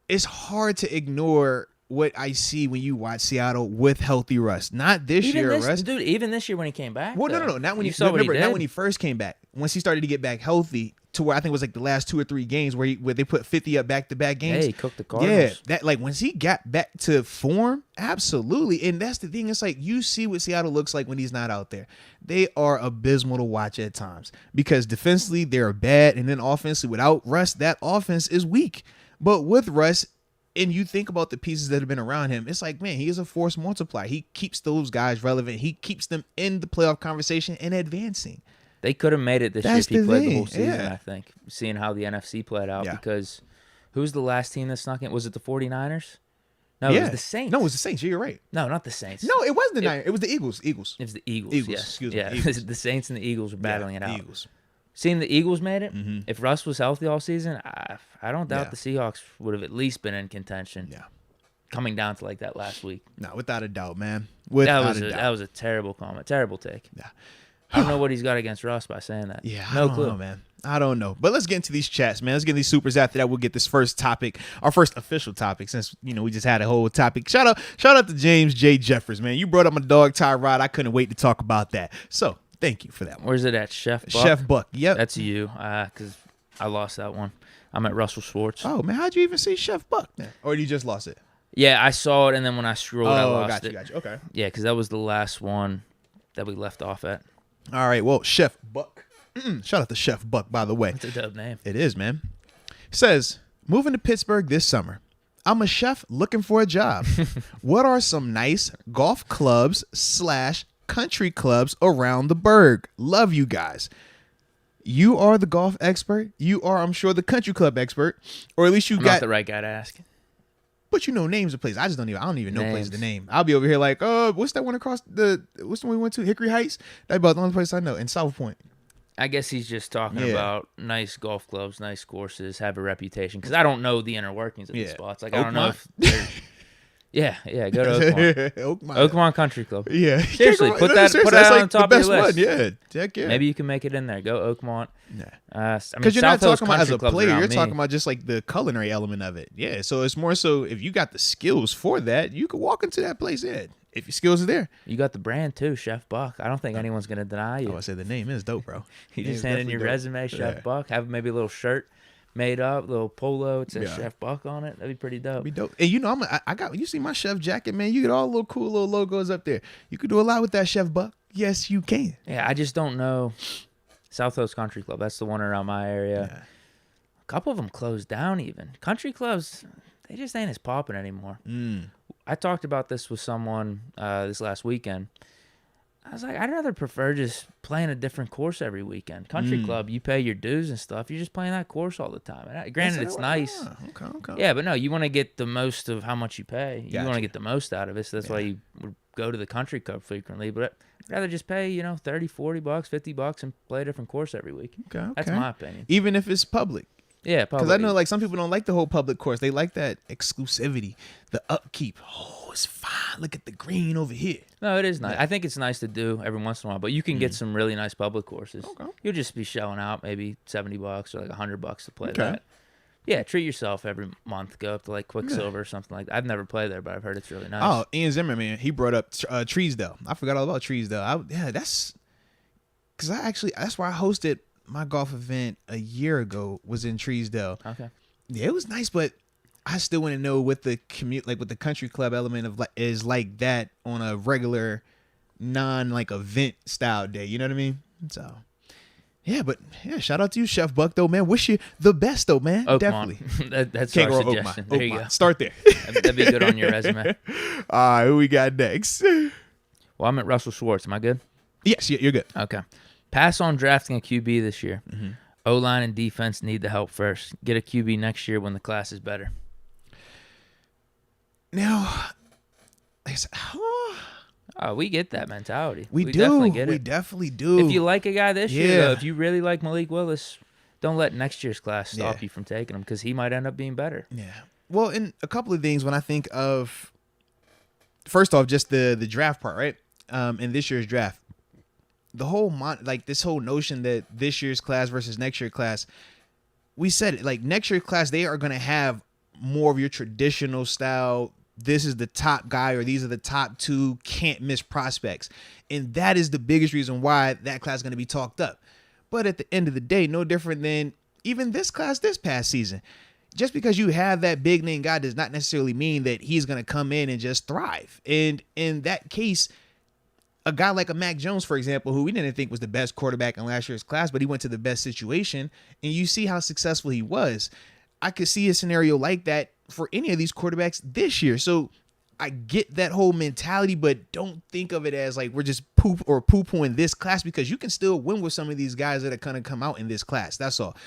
it's hard to ignore what I see when you watch Seattle with healthy Russ. Not this year, Russ. Dude, even this year when he came back. Well, though, no. Not when you he saw what he remember. Not did. when he first came back. Once he started to get back healthy, to where I think it was like the last 2 or 3 games where they put 50 up back-to-back games. Hey, he cooked the Cardinals. Yeah, that once he got back to form, absolutely. And that's the thing. It's like you see what Seattle looks like when he's not out there. They are abysmal to watch at times because defensively they're bad, and then offensively without Russ, that offense is weak. But with Russ, and you think about the pieces that have been around him, it's like, man, he is a force multiplier. He keeps those guys relevant. He keeps them in the playoff conversation and advancing. They could have made it this year That's if he the played the thing, whole season, yeah. I think. Seeing how the NFC played out. Yeah. Because who's the last team that snuck in? Was it the 49ers? No, it was the Saints. No, it was the Saints. You're right. No, not the Saints. No, it wasn't the Niners. It was the Eagles. It was the Eagles. Eagles, Yes. excuse me, Yeah, Eagles. the Saints and the Eagles were battling it out. Eagles. Seeing the Eagles made it, Mm-hmm. if Russ was healthy all season, I don't doubt Yeah. the Seahawks would have at least been in contention. Yeah. Coming down to like that last week. No, without a doubt, man. That Without a doubt. was a terrible comment. Terrible take. Yeah. I don't know what he's got against Russ by saying that. Yeah, no I don't clue. know, man. I don't know. But let's get into these chats, man. Let's get these supers. After that, we'll get this first topic, our first official topic, since we just had a whole topic. Shout out to James J. Jeffers, man. You brought up my dog Tyrod. I couldn't wait to talk about that. So thank you for that one. Where's it at, Chef Buck? Chef Buck. Yep. That's you, because I lost that one. I'm at Russell Schwartz. Oh man, how'd you even see Chef Buck? Man? Or you just lost it? Yeah, I saw it, and then when I scrolled, I lost it. Got you. Okay. Yeah, because that was the last one that we left off at. All right. Well, Chef Buck. Shout out to Chef Buck, by the way. It's a dope name. It is, man. Says, moving to Pittsburgh this summer. I'm a chef looking for a job. What are some nice golf clubs / country clubs around the burg? Love you guys. You are the golf expert. You are, I'm sure, the country club expert. Or at least you I'm got not the right guy to ask. But you know names of places. I don't even know places to Names. name. I'll be over here like, what's that one across what's the one we went to? Hickory Heights? That's about the only place I know. And South Point. I guess he's just talking Yeah. about nice golf clubs, nice courses, have a reputation. Because I don't know the inner workings of these Yeah. spots. Like I don't know Oakmont? if they're... Yeah, go to Oakmont. Oakmont. Oakmont Country Club. Yeah. Seriously, put that Seriously, on that's the like top the of best your list. one. Yeah. Heck yeah. Maybe you can make it in there. Go Oakmont. Yeah. I mean, Because you're not South Hills talking about as Country a Club's player. around You're me. talking about just like the culinary element of it. Yeah. So it's more so if you got the skills for that, you could walk into that place. Yeah. If your skills are there. You got the brand too, Chef Buck. I don't think anyone's gonna deny you. Oh, I said the name is dope, bro. You Name just is hand in definitely your dope. resume, Chef Yeah. Buck. Have maybe a little shirt made up, little polo. It says Yeah. Chef Buck on it. That'd be pretty dope. Be dope. And I got you see my chef jacket, man. You get all little cool little logos up there. You could do a lot with that, Chef Buck. Yes, you can. Yeah, I just don't know. South Hills Country Club. That's the one around my area. Yeah. A couple of them closed down even. Country clubs, they just ain't as popping anymore. I talked about this with someone this last weekend. I was like, I'd rather prefer just playing a different course every weekend. Country club, you pay your dues and stuff. You're just playing that course all the time. And granted, it's nice. Okay. Yeah, but no, you want to get the most of how much you pay. You Gotcha. want to get the most out of it. So that's why you would go to the country club frequently. But I'd rather just pay, $30, $40, $50 and play a different course every week. Okay. That's my opinion. Even if it's public. Yeah, because I know like some people don't like the whole public course. They like that exclusivity, the upkeep. Oh, it's fine. Look at the green over here. No, it is nice. I think it's nice to do every once in a while, but you can get some really nice public courses. Okay. You'll just be shelling out maybe $70 or like $100 to play that. Yeah, treat yourself every month. Go up to like Quicksilver or something like that. I've never played there, but I've heard it's really nice. Oh, Ian Zimmerman, he brought up Treesdale. I forgot all about Treesdale. That's because that's where I hosted my golf event a year ago, was in Treesdale. Okay. Yeah, it was nice, but I still want to know what the what the country club element of is like that on a regular event style day. You know what I mean? So yeah, but shout out to you, Chef Buck, though, man. Wish you the best, though, man. Oakmont. Definitely. That's Can't our go suggestion. Oakmont. There you go. Start there. That'd be good on your resume. All right, who we got next? Well, I'm at Russell Schwartz. Am I good? Yes, you're good. Okay. Pass on drafting a QB this year. O-line and defense need the help first. Get a QB next year when the class is better. Now, we get that mentality. We do. Definitely get it. We definitely do. If you like a guy this year, though, if you really like Malik Willis, don't let next year's class stop you from taking him because he might end up being better. Yeah. Well, and a couple of things when I think of, first off, just the draft part, right? In this year's draft. The whole this whole notion that this year's class versus next year's class, we said it, like next year's class, they are going to have more of your traditional style. This is the top guy, or these are the top two can't miss prospects. And that is the biggest reason why that class is going to be talked up. But at the end of the day, no different than even this class this past season. Just because you have that big name guy does not necessarily mean that he's going to come in and just thrive. And in that case, a guy like a Mac Jones, for example, who we didn't think was the best quarterback in last year's class, but he went to the best situation, and you see how successful he was. I could see a scenario like that for any of these quarterbacks this year. So I get that whole mentality, but don't think of it as like we're just poo-pooing this class, because you can still win with some of these guys that are going to come out in this class. That's all.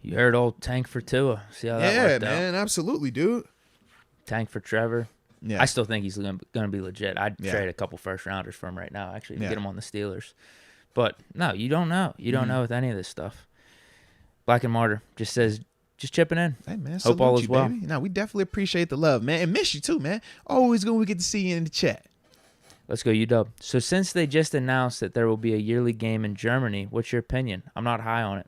You heard old tank for Tua. See how that worked out? Yeah, man, absolutely, dude. Tank for Trevor. Yeah. I still think he's going to be legit. I'd trade a couple first-rounders for him right now, actually, to get him on the Steelers. But, no, you don't know. You don't know with any of this stuff. Black and Martyr just says, just chipping in. Hey, man, hope all is well. Baby. No, we definitely appreciate the love, man, and miss you too, man. Always good we get to see you in the chat. Let's go, UW. So since they just announced that there will be a yearly game in Germany, what's your opinion? I'm not high on it.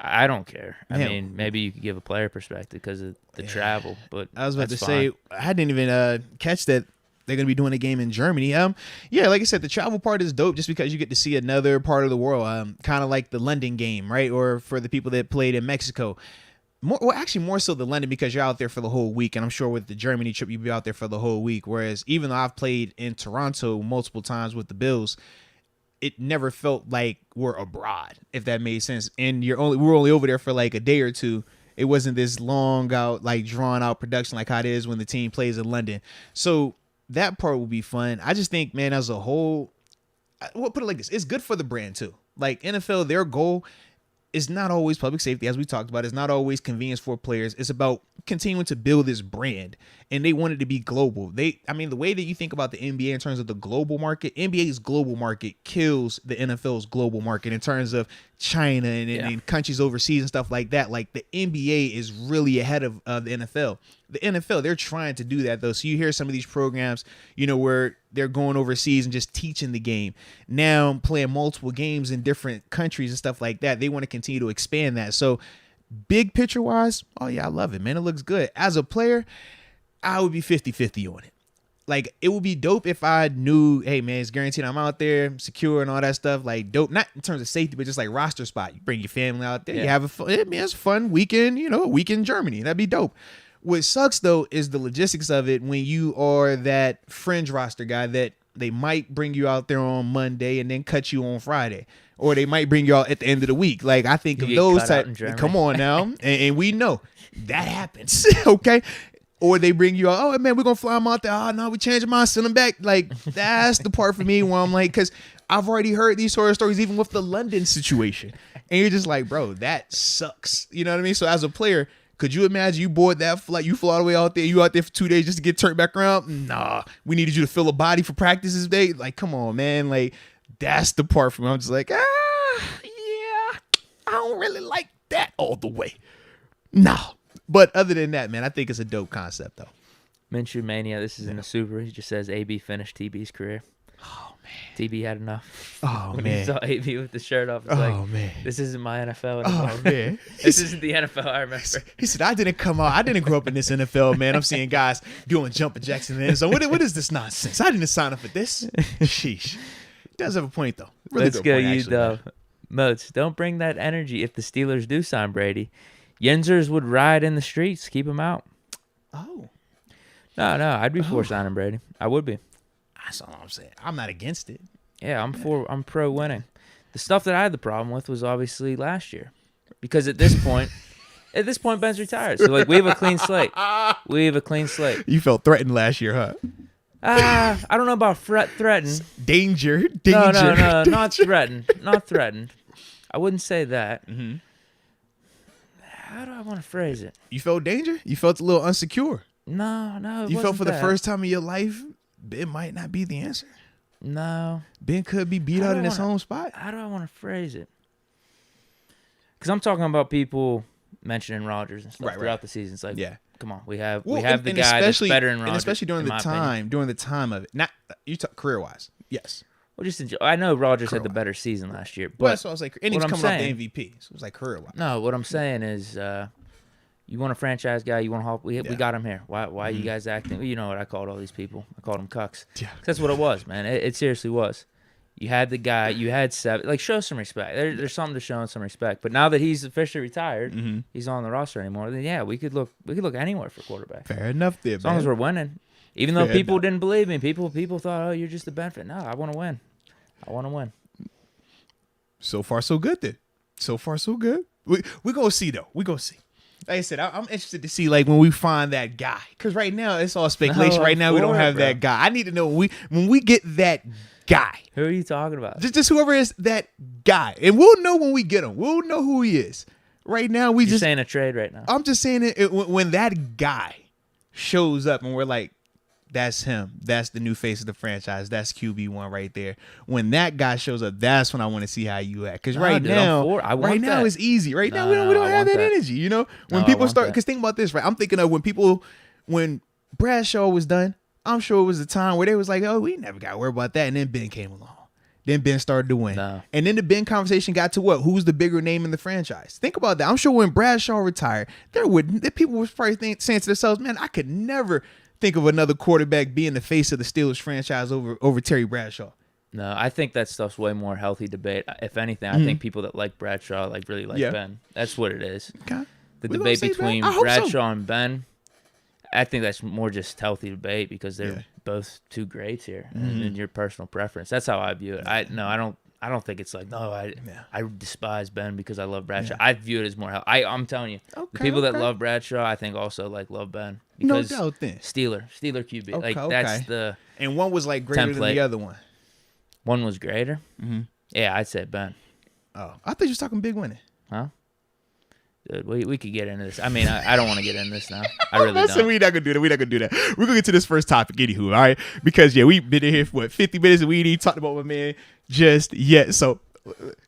I don't care. I mean, maybe you could give a player perspective because of the travel, but I was about to fine. say, I didn't even catch that they're going to be doing a game in Germany. Yeah, like I said, the travel part is dope just because you get to see another part of the world, kind of like the London game, right? Or for the people that played in Mexico. Actually, more so the London, because you're out there for the whole week, and I'm sure with the Germany trip, you'll be out there for the whole week. Whereas even though I've played in Toronto multiple times with the Bills, it never felt like we're abroad, if that made sense. And we're only over there for like a day or two. It wasn't this long out, like drawn out production like how it is when the team plays in London. So that part will be fun. I just think, man, as a whole, we'll put it like this. It's good for the brand too. Like NFL, their goal is not always public safety, as we talked about. It's not always convenience for players. It's about continuing to build this brand, and they want it to be global. The way that you think about the NBA in terms of the global market, NBA's global market kills the NFL's global market in terms of China and countries overseas and stuff like that. Like the NBA is really ahead of the NFL. The NFL, they're trying to do that though. So you hear some of these programs, where they're going overseas and just teaching the game. Now playing multiple games in different countries and stuff like that. They want to continue to expand that. So big picture wise, oh yeah, I love it, man. It looks good. As a player, I would be 50-50 on it. Like, it would be dope if I knew, hey man, it's guaranteed I'm out there, secure and all that stuff. Like, dope, not in terms of safety, but just like roster spot. You bring your family out there, you have it's a fun weekend, a week in Germany. That'd be dope. What sucks though is the logistics of it when you are that fringe roster guy that they might bring you out there on Monday and then cut you on Friday. Or they might bring you out at the end of the week. Like, I think of those type. Come on now. and we know that happens. Okay. Or they bring you out, oh, man, we're going to fly him out there. Oh, no, we changed our mind, send him back. Like, that's the part for me where I'm like, because I've already heard these horror stories, even with the London situation. And you're just like, bro, that sucks. You know what I mean? So as a player, could you imagine you board that flight, you fly all the way out there, you out there for 2 days just to get turned back around? Nah, we needed you to fill a body for practice this day. Like, come on, man. Like, that's the part for me. I'm just like, yeah, I don't really like that all the way. No. But other than that, man, I think it's a dope concept, though. Minshew Mania, this is in the Super. He just says AB finished TB's career. Oh, man. TB had enough. Oh, when man. he saw AB with the shirt off, it's man. This isn't my NFL anymore. Oh, man. This isn't the NFL I remember. He said, I didn't grow up in this NFL, man. I'm seeing guys doing jumping jacks in the end zone. What is this nonsense? I didn't sign up for this. Sheesh. Does have a point, though. Really Let's good go, point, you actually, dub. Moats, don't bring that energy if the Steelers do sign Brady. Yenzers would ride in the streets. Keep him out. Oh. No, I'd be for signing Brady. I would be. That's all I'm saying. I'm not against it. Yeah, I'm pro winning. The stuff that I had the problem with was obviously last year. Because at this point, Ben's retired. So, like, we have a clean slate. You felt threatened last year, huh? I don't know about threatened. Danger. No, not threatened. I wouldn't say that. Mm-hmm. How do I want to phrase it? You felt danger? You felt a little insecure? No. You felt for the first time in your life, Ben might not be the answer? No. Ben could be beat out in his home spot? How do I want to phrase it? Because I'm talking about people mentioning Rodgers and stuff throughout the season. It's like, come on, we have the guy that's better than Rodgers. And especially during the time of it. Not you talk career-wise. Yes. Well, just enjoy. I know Rodgers had the better season last year, but that's what I was like. And he was coming off the MVP, so it was like career-wise. No, what I'm saying is, you want a franchise guy, you want to help. We got him here. Why are you guys acting? You know what I called all these people? I called them cucks. Yeah, that's what it was, man. It seriously was. You had the guy. You had seven. Like, show some respect. There's something to show some respect. But now that he's officially retired, he's not on the roster anymore. Then we could look anywhere for quarterback. Fair enough, there, as long as we're winning. Even though people didn't believe me, people thought, oh, you're just a benefit. No, I want to win. So far, so good, then. So far, so good. We're going to see, though. We're going to see. Like I said, I'm interested to see, like, when we find that guy. Because right now, it's all speculation. Right now, we don't have that guy. I need to know when we get that guy. Who are you talking about? Just whoever is that guy. And we'll know when we get him. We'll know who he is. Right now, You're saying a trade right now. I'm just saying when that guy shows up and we're like, that's him. That's the new face of the franchise. That's QB1 right there. When that guy shows up, that's when I want to see how you act. Because now it's easy. Right now, we don't have that energy. You know, when people start, because think about this, right? I'm thinking of when Bradshaw was done. I'm sure it was a time where they was like, oh, we never got to worry about that. And then Ben came along. Then Ben started to win. No. And then the Ben conversation got to what? Who's the bigger name in the franchise? Think about that. I'm sure when Bradshaw retired, people were probably saying to themselves, man, I could never think of another quarterback being the face of the Steelers franchise over Terry Bradshaw. No, I think that stuff's way more healthy debate. If anything, I think people that like Bradshaw really like Ben. That's what it is. Okay. The debate between Bradshaw and Ben, I think that's more just healthy debate because they're both two greats here and your personal preference. That's how I view it. I don't think it's like, no, I despise Ben because I love Bradshaw. I view it as more healthy. I'm telling you, the people that love Bradshaw, I think also love Ben. Because no doubt then. Steeler QB. That's the and one was like greater than the other one. One was greater? Mm-hmm. Yeah, I'd say Ben. Oh, I thought you was talking big winning. Huh? Dude, we could get into this. I mean, I don't want to get into this now. I really don't. We're not going to do that. We're going to get to this first topic anywho, all right? Because, we've been in here for, 50 minutes and we ain't even talked about my man just yet. So,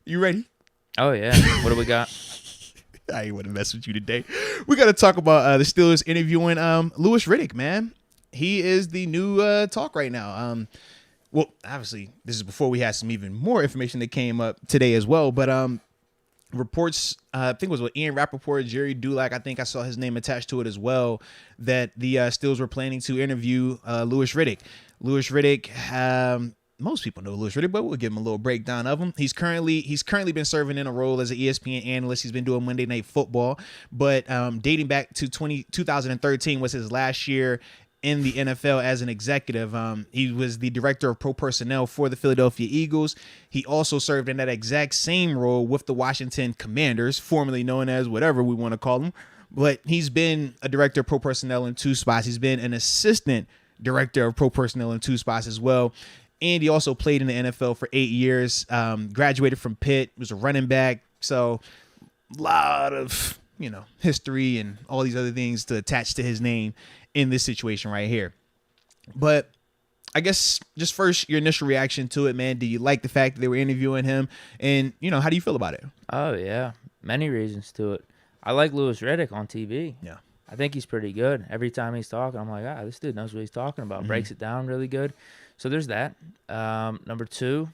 you ready? Oh, yeah. What do we got? I ain't want to mess with you today. We got to talk about the Steelers interviewing Louis Riddick, man. He is the new talk right now. Well, obviously, this is before we had some even more information that came up today as well. But reports, I think it was with Ian Rappaport, Jerry Dulac, I think I saw his name attached to it as well, that the Steelers were planning to interview Louis Riddick. Louis Riddick, most people know Louis Riddick, but we'll give him a little breakdown of him. He's currently been serving in a role as an ESPN analyst. He's been doing Monday Night Football, but dating back to 2013 was his last year in the NFL as an executive. He was the director of pro personnel for the Philadelphia Eagles. He also served in that exact same role with the Washington Commanders, formerly known as whatever we want to call them. But he's been a director of pro personnel in 2 spots. He's been an assistant director of pro personnel in 2 spots as well. And he also played in the NFL for 8 years, graduated from Pitt, was a running back. So a lot of, history and all these other things to attach to his name in this situation right here. But I guess just first, your initial reaction to it, man. Do you like the fact that they were interviewing him? And, how do you feel about it? Oh, yeah. Many reasons to it. I like Louis Riddick on TV. Yeah. I think he's pretty good. Every time he's talking, I'm like, this dude knows what he's talking about. Breaks it down really good. So there's that. Number 2,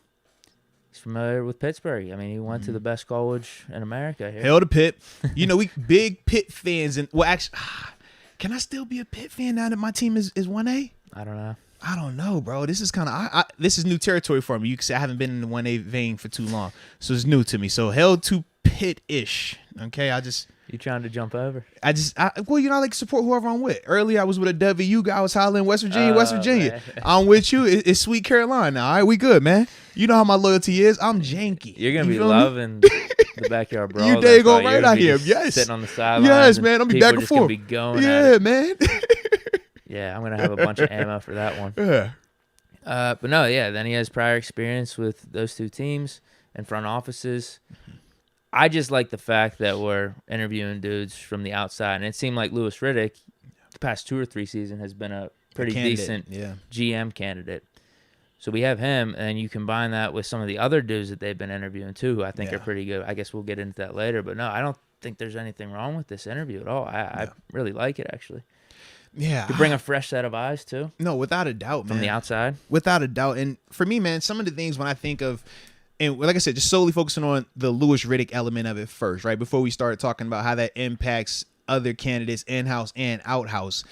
he's familiar with Pittsburgh. I mean, he went to the best college in America here. Hell to Pitt. We big Pitt fans. And well, actually, can I still be a Pitt fan now that my team is 1A? I don't know. I don't know, bro. This is kind of this is new territory for me. You can say I haven't been in the 1A vein for too long, so it's new to me. So hell to Pitt-ish. Okay, You trying to jump over? I like support whoever I'm with. Earlier, I was with a WU guy. I was hollering West Virginia. Man. I'm with you. It's Sweet Carolina now. All right, we good, man. You know how my loyalty is. I'm janky. You're going to be feel me? loving the backyard brawl. You dang go right out here. Yes. Sitting on the sideline. Yes, man. I'll be back and forth. Be going yeah, man. Yeah, I'm going to have a bunch of ammo for that one. Yeah. But no, yeah, then he has prior experience with those 2 teams and front offices. I just like the fact that we're interviewing dudes from the outside. And it seemed like Louis Riddick, the past 2 or 3 seasons, has been a pretty decent GM candidate. So we have him, and you combine that with some of the other dudes that they've been interviewing too, who I think are pretty good. I guess we'll get into that later. But no, I don't think there's anything wrong with this interview at all. I really like it, actually. Yeah. To bring a fresh set of eyes, too. No, without a doubt, man. From the outside. Without a doubt. And for me, man, some of the things when I think of, and like I said, just solely focusing on the Louis Riddick element of it first, right? Before we start talking about how that impacts other candidates in-house and out-house,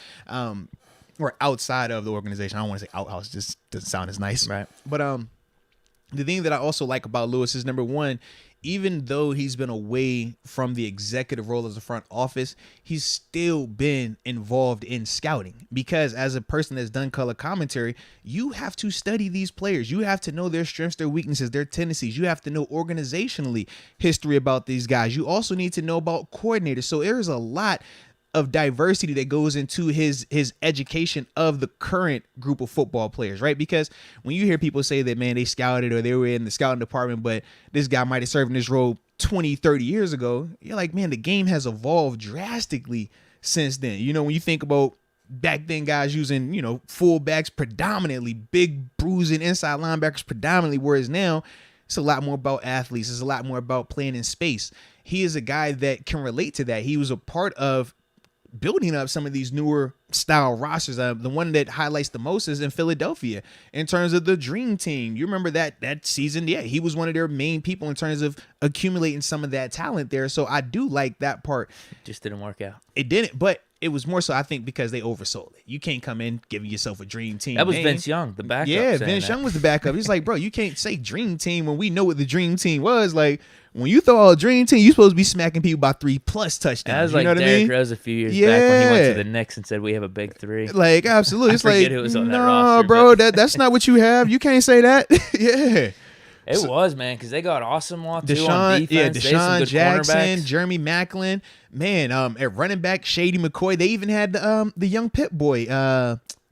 or outside of the organization. I don't want to say out-house. Just doesn't sound as nice. Right. But the thing that I also like about Louis is, number one, even though he's been away from the executive role as the front office, he's still been involved in scouting, because as a person that's done color commentary, you have to study these players. You have to know their strengths, their weaknesses, their tendencies. You have to know organizationally history about these guys. You also need to know about coordinators. So there's a lot of diversity that goes into his education of the current group of football players, right? Because when you hear people say that, man, they scouted or they were in the scouting department, but this guy might have served in this role 20, 30 years ago, you're like, man, the game has evolved drastically since then. When you think about back then, guys using, fullbacks predominantly, big bruising inside linebackers predominantly, whereas now it's a lot more about athletes. It's a lot more about playing in space. He is a guy that can relate to that. He was a part of building up some of these newer style rosters. The one that highlights the most is in Philadelphia in terms of the dream team. You remember that season? Yeah, he was one of their main people in terms of accumulating some of that talent there. So I do like that part. It just didn't work out. It didn't, but it was more so, I think, because they oversold it. You can't come in giving yourself a dream team. That was Vince Young, the backup. Yeah, Vince Young was the backup. He's like, bro, you can't say dream team when we know what the dream team was. Like, when you throw out a dream team, you're supposed to be smacking people by 3+ touchdowns. That was you know like what Derrick I mean? Rose a few years back when he went to the Knicks and said, we have a big 3. Like, absolutely. It's like, who was on that no, roster, bro, that's not what you have. You can't say that. Yeah. It was, man, because they got awesome too on defense. Yeah, They had some Deshaun good Jackson, cornerbacks. Jeremy Maclin. Man, at running back, Shady McCoy. They even had the young Pit boy,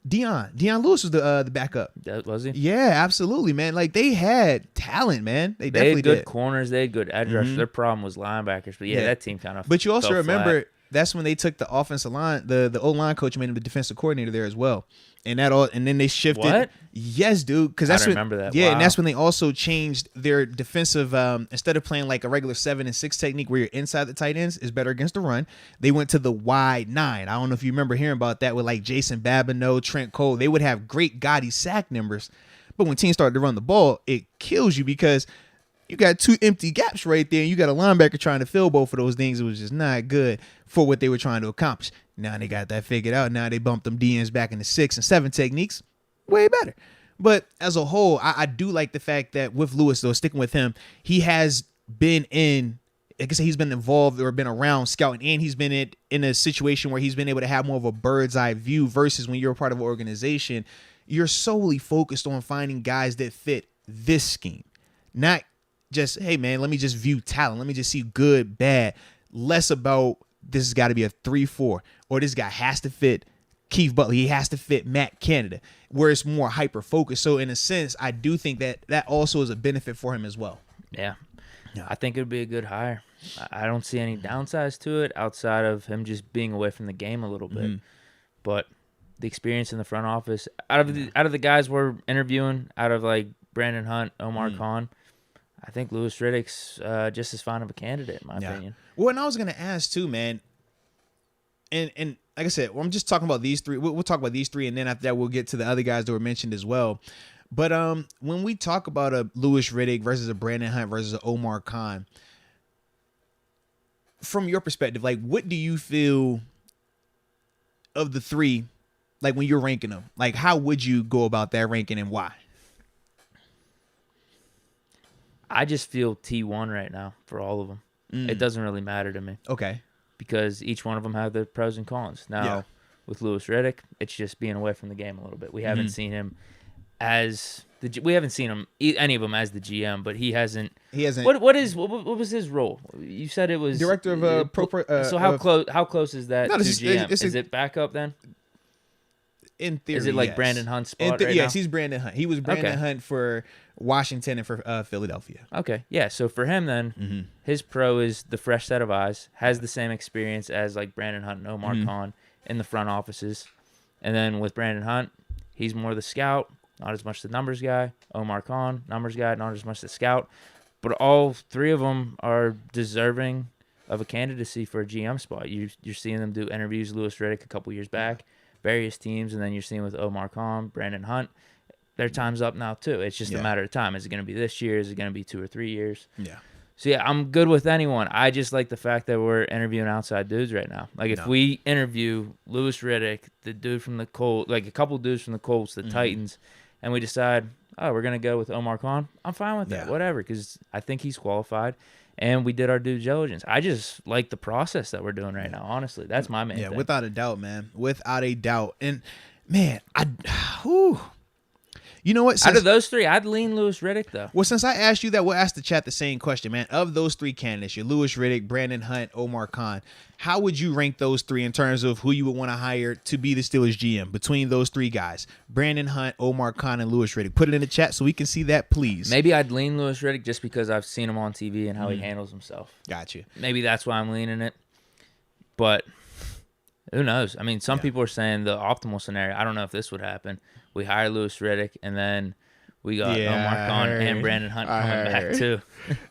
Dion Lewis was the backup. That was he? Yeah, absolutely, man. Like, they had talent, man. They They definitely had good did. corners. They had good edge rushers. Their problem was linebackers. But, yeah, that team kind of But you also fell remember flat. that's when they took the offensive line, the O-line coach made him the defensive coordinator there as well. And then they shifted. What? Yes, dude. Because that's I remember that. Yeah, Wow. and that's when they also changed their defensive. Instead of playing like a regular 7 and 6 technique where you're inside the tight ends is better against the run, they went to the wide 9. I don't know if you remember hearing about that with like Jason Babineau, Trent Cole. They would have great gaudy sack numbers, but when teams started to run the ball, it kills you because you got 2 empty gaps right there, and you got a linebacker trying to fill both of those things. It was just not good for what they were trying to accomplish. Now they got that figured out. Now they bumped them DNs back into 6 and 7 techniques. Way better. But as a whole, I do like the fact that with Louis, though, sticking with him, he has been in, like I said, he's been involved or been around scouting, and he's been in a situation where he's been able to have more of a bird's eye view versus when you're a part of an organization, you're solely focused on finding guys that fit this scheme. Not just, hey, man, let me just view talent. Let me just see good, bad. Less about this has got to be a 3-4, or this guy has to fit Keith Butler. He has to fit Matt Canada, where it's more hyper focused. So in a sense, I do think that also is a benefit for him as well. Yeah. I think it would be a good hire. I don't see any downsides to it outside of him just being away from the game a little bit. But the experience in the front office, out of the guys we're interviewing, out of like Brandon Hunt, Omar Khan, I think Louis Riddick's just as fine of a candidate, in my opinion. Well, and I was going to ask too, man, and like I said, I'm just talking about these three. We'll talk about these three, and then after that, we'll get to the other guys that were mentioned as well. But when we talk about a Louis Riddick versus a Brandon Hunt versus a Omar Khan, from your perspective, like, what do you feel of the three, like, when you're ranking them? Like, how would you go about that ranking and why? I just feel T1 right now for all of them. It doesn't really matter to me. Okay. Because each one of them have their pros and cons. Now, with Louis Riddick, it's just being away from the game a little bit. We haven't seen him we haven't seen him any of them as the GM, but he hasn't. What was his role? You said it was director of so how close is that to GM? Is it backup then? In theory, is it like yes. Brandon Hunt's spot right yes, now? he's Brandon Hunt. He was Brandon Hunt for Washington and for Philadelphia. Okay, yeah. So for him then, his pro is the fresh set of eyes, has the same experience as like Brandon Hunt and Omar Khan in the front offices, and then with Brandon Hunt, he's more the scout. Not as much the numbers guy. Omar Khan, numbers guy, not as much the scout. But all three of them are deserving of a candidacy for a GM spot. You're seeing them do interviews. Louis Riddick a couple years back, various teams, and then you're seeing with Omar Khan, Brandon Hunt. Their time's up now too. It's just a matter of time. Is it going to be this year? Is it going to be 2 or 3 years? Yeah. So, yeah, I'm good with anyone. I just like the fact that we're interviewing outside dudes right now. Like, if we interview Louis Riddick, the dude from the Colts, like a couple dudes from the Colts, the Titans, and we decide, we're going to go with Omar Khan, I'm fine with that, whatever, because I think he's qualified, and we did our due diligence. I just like the process that we're doing right now, honestly. That's my main thing. Yeah, without a doubt, man. Without a doubt. And, man, you know what? Out of those three, I'd lean Louis Riddick, though. Well, since I asked you that, we'll ask the chat the same question, man. Of those three candidates, you're Louis Riddick, Brandon Hunt, Omar Khan, how would you rank those three in terms of who you would want to hire to be the Steelers GM between those three guys? Brandon Hunt, Omar Khan, and Louis Riddick. Put it in the chat so we can see that, please. Maybe I'd lean Louis Riddick just because I've seen him on TV and how he handles himself. Got you. Maybe that's why I'm leaning it. But who knows? I mean, some people are saying the optimal scenario. I don't know if this would happen. We hire Louis Riddick, and then we got Omar Khan and Brandon Hunt coming back too.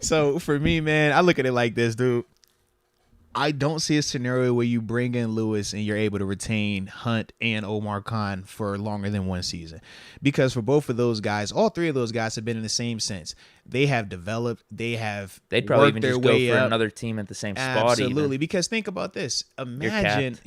So for me, man, I look at it like this, dude. I don't see a scenario where you bring in Lewis and you're able to retain Hunt and Omar Khan for longer than one season. Because for both of those guys, all three of those guys have been in the same sense. They have developed. They'd probably even just go for another team at the same spot. Absolutely. Because think about this. Imagine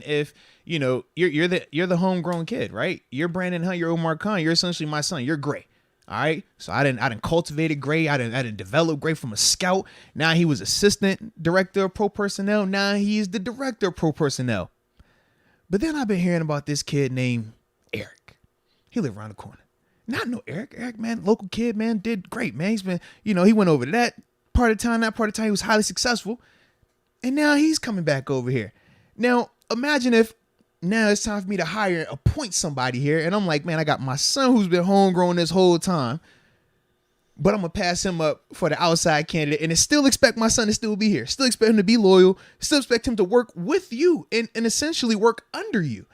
if, you're the homegrown kid, right? You're Brandon Hunt, you're Omar Khan, you're essentially my son. You're Gray. All right, so I didn't cultivate Gray. I didn't develop Gray from a scout. Now he was assistant director of pro personnel. Now he's the director of pro personnel. But then I've been hearing about this kid named Eric. He lived around the corner. Not no Eric. Eric, man, local kid, man, did great, man. He's been, he went over to that part of town. That part of town, he was highly successful, and now he's coming back over here. Now imagine if. Now it's time for me to hire and appoint somebody here. And I'm like, man, I got my son who's been homegrown this whole time, but I'm going to pass him up for the outside candidate and still expect my son to still be here. Still expect him to be loyal. Still expect him to work with you and essentially work under you.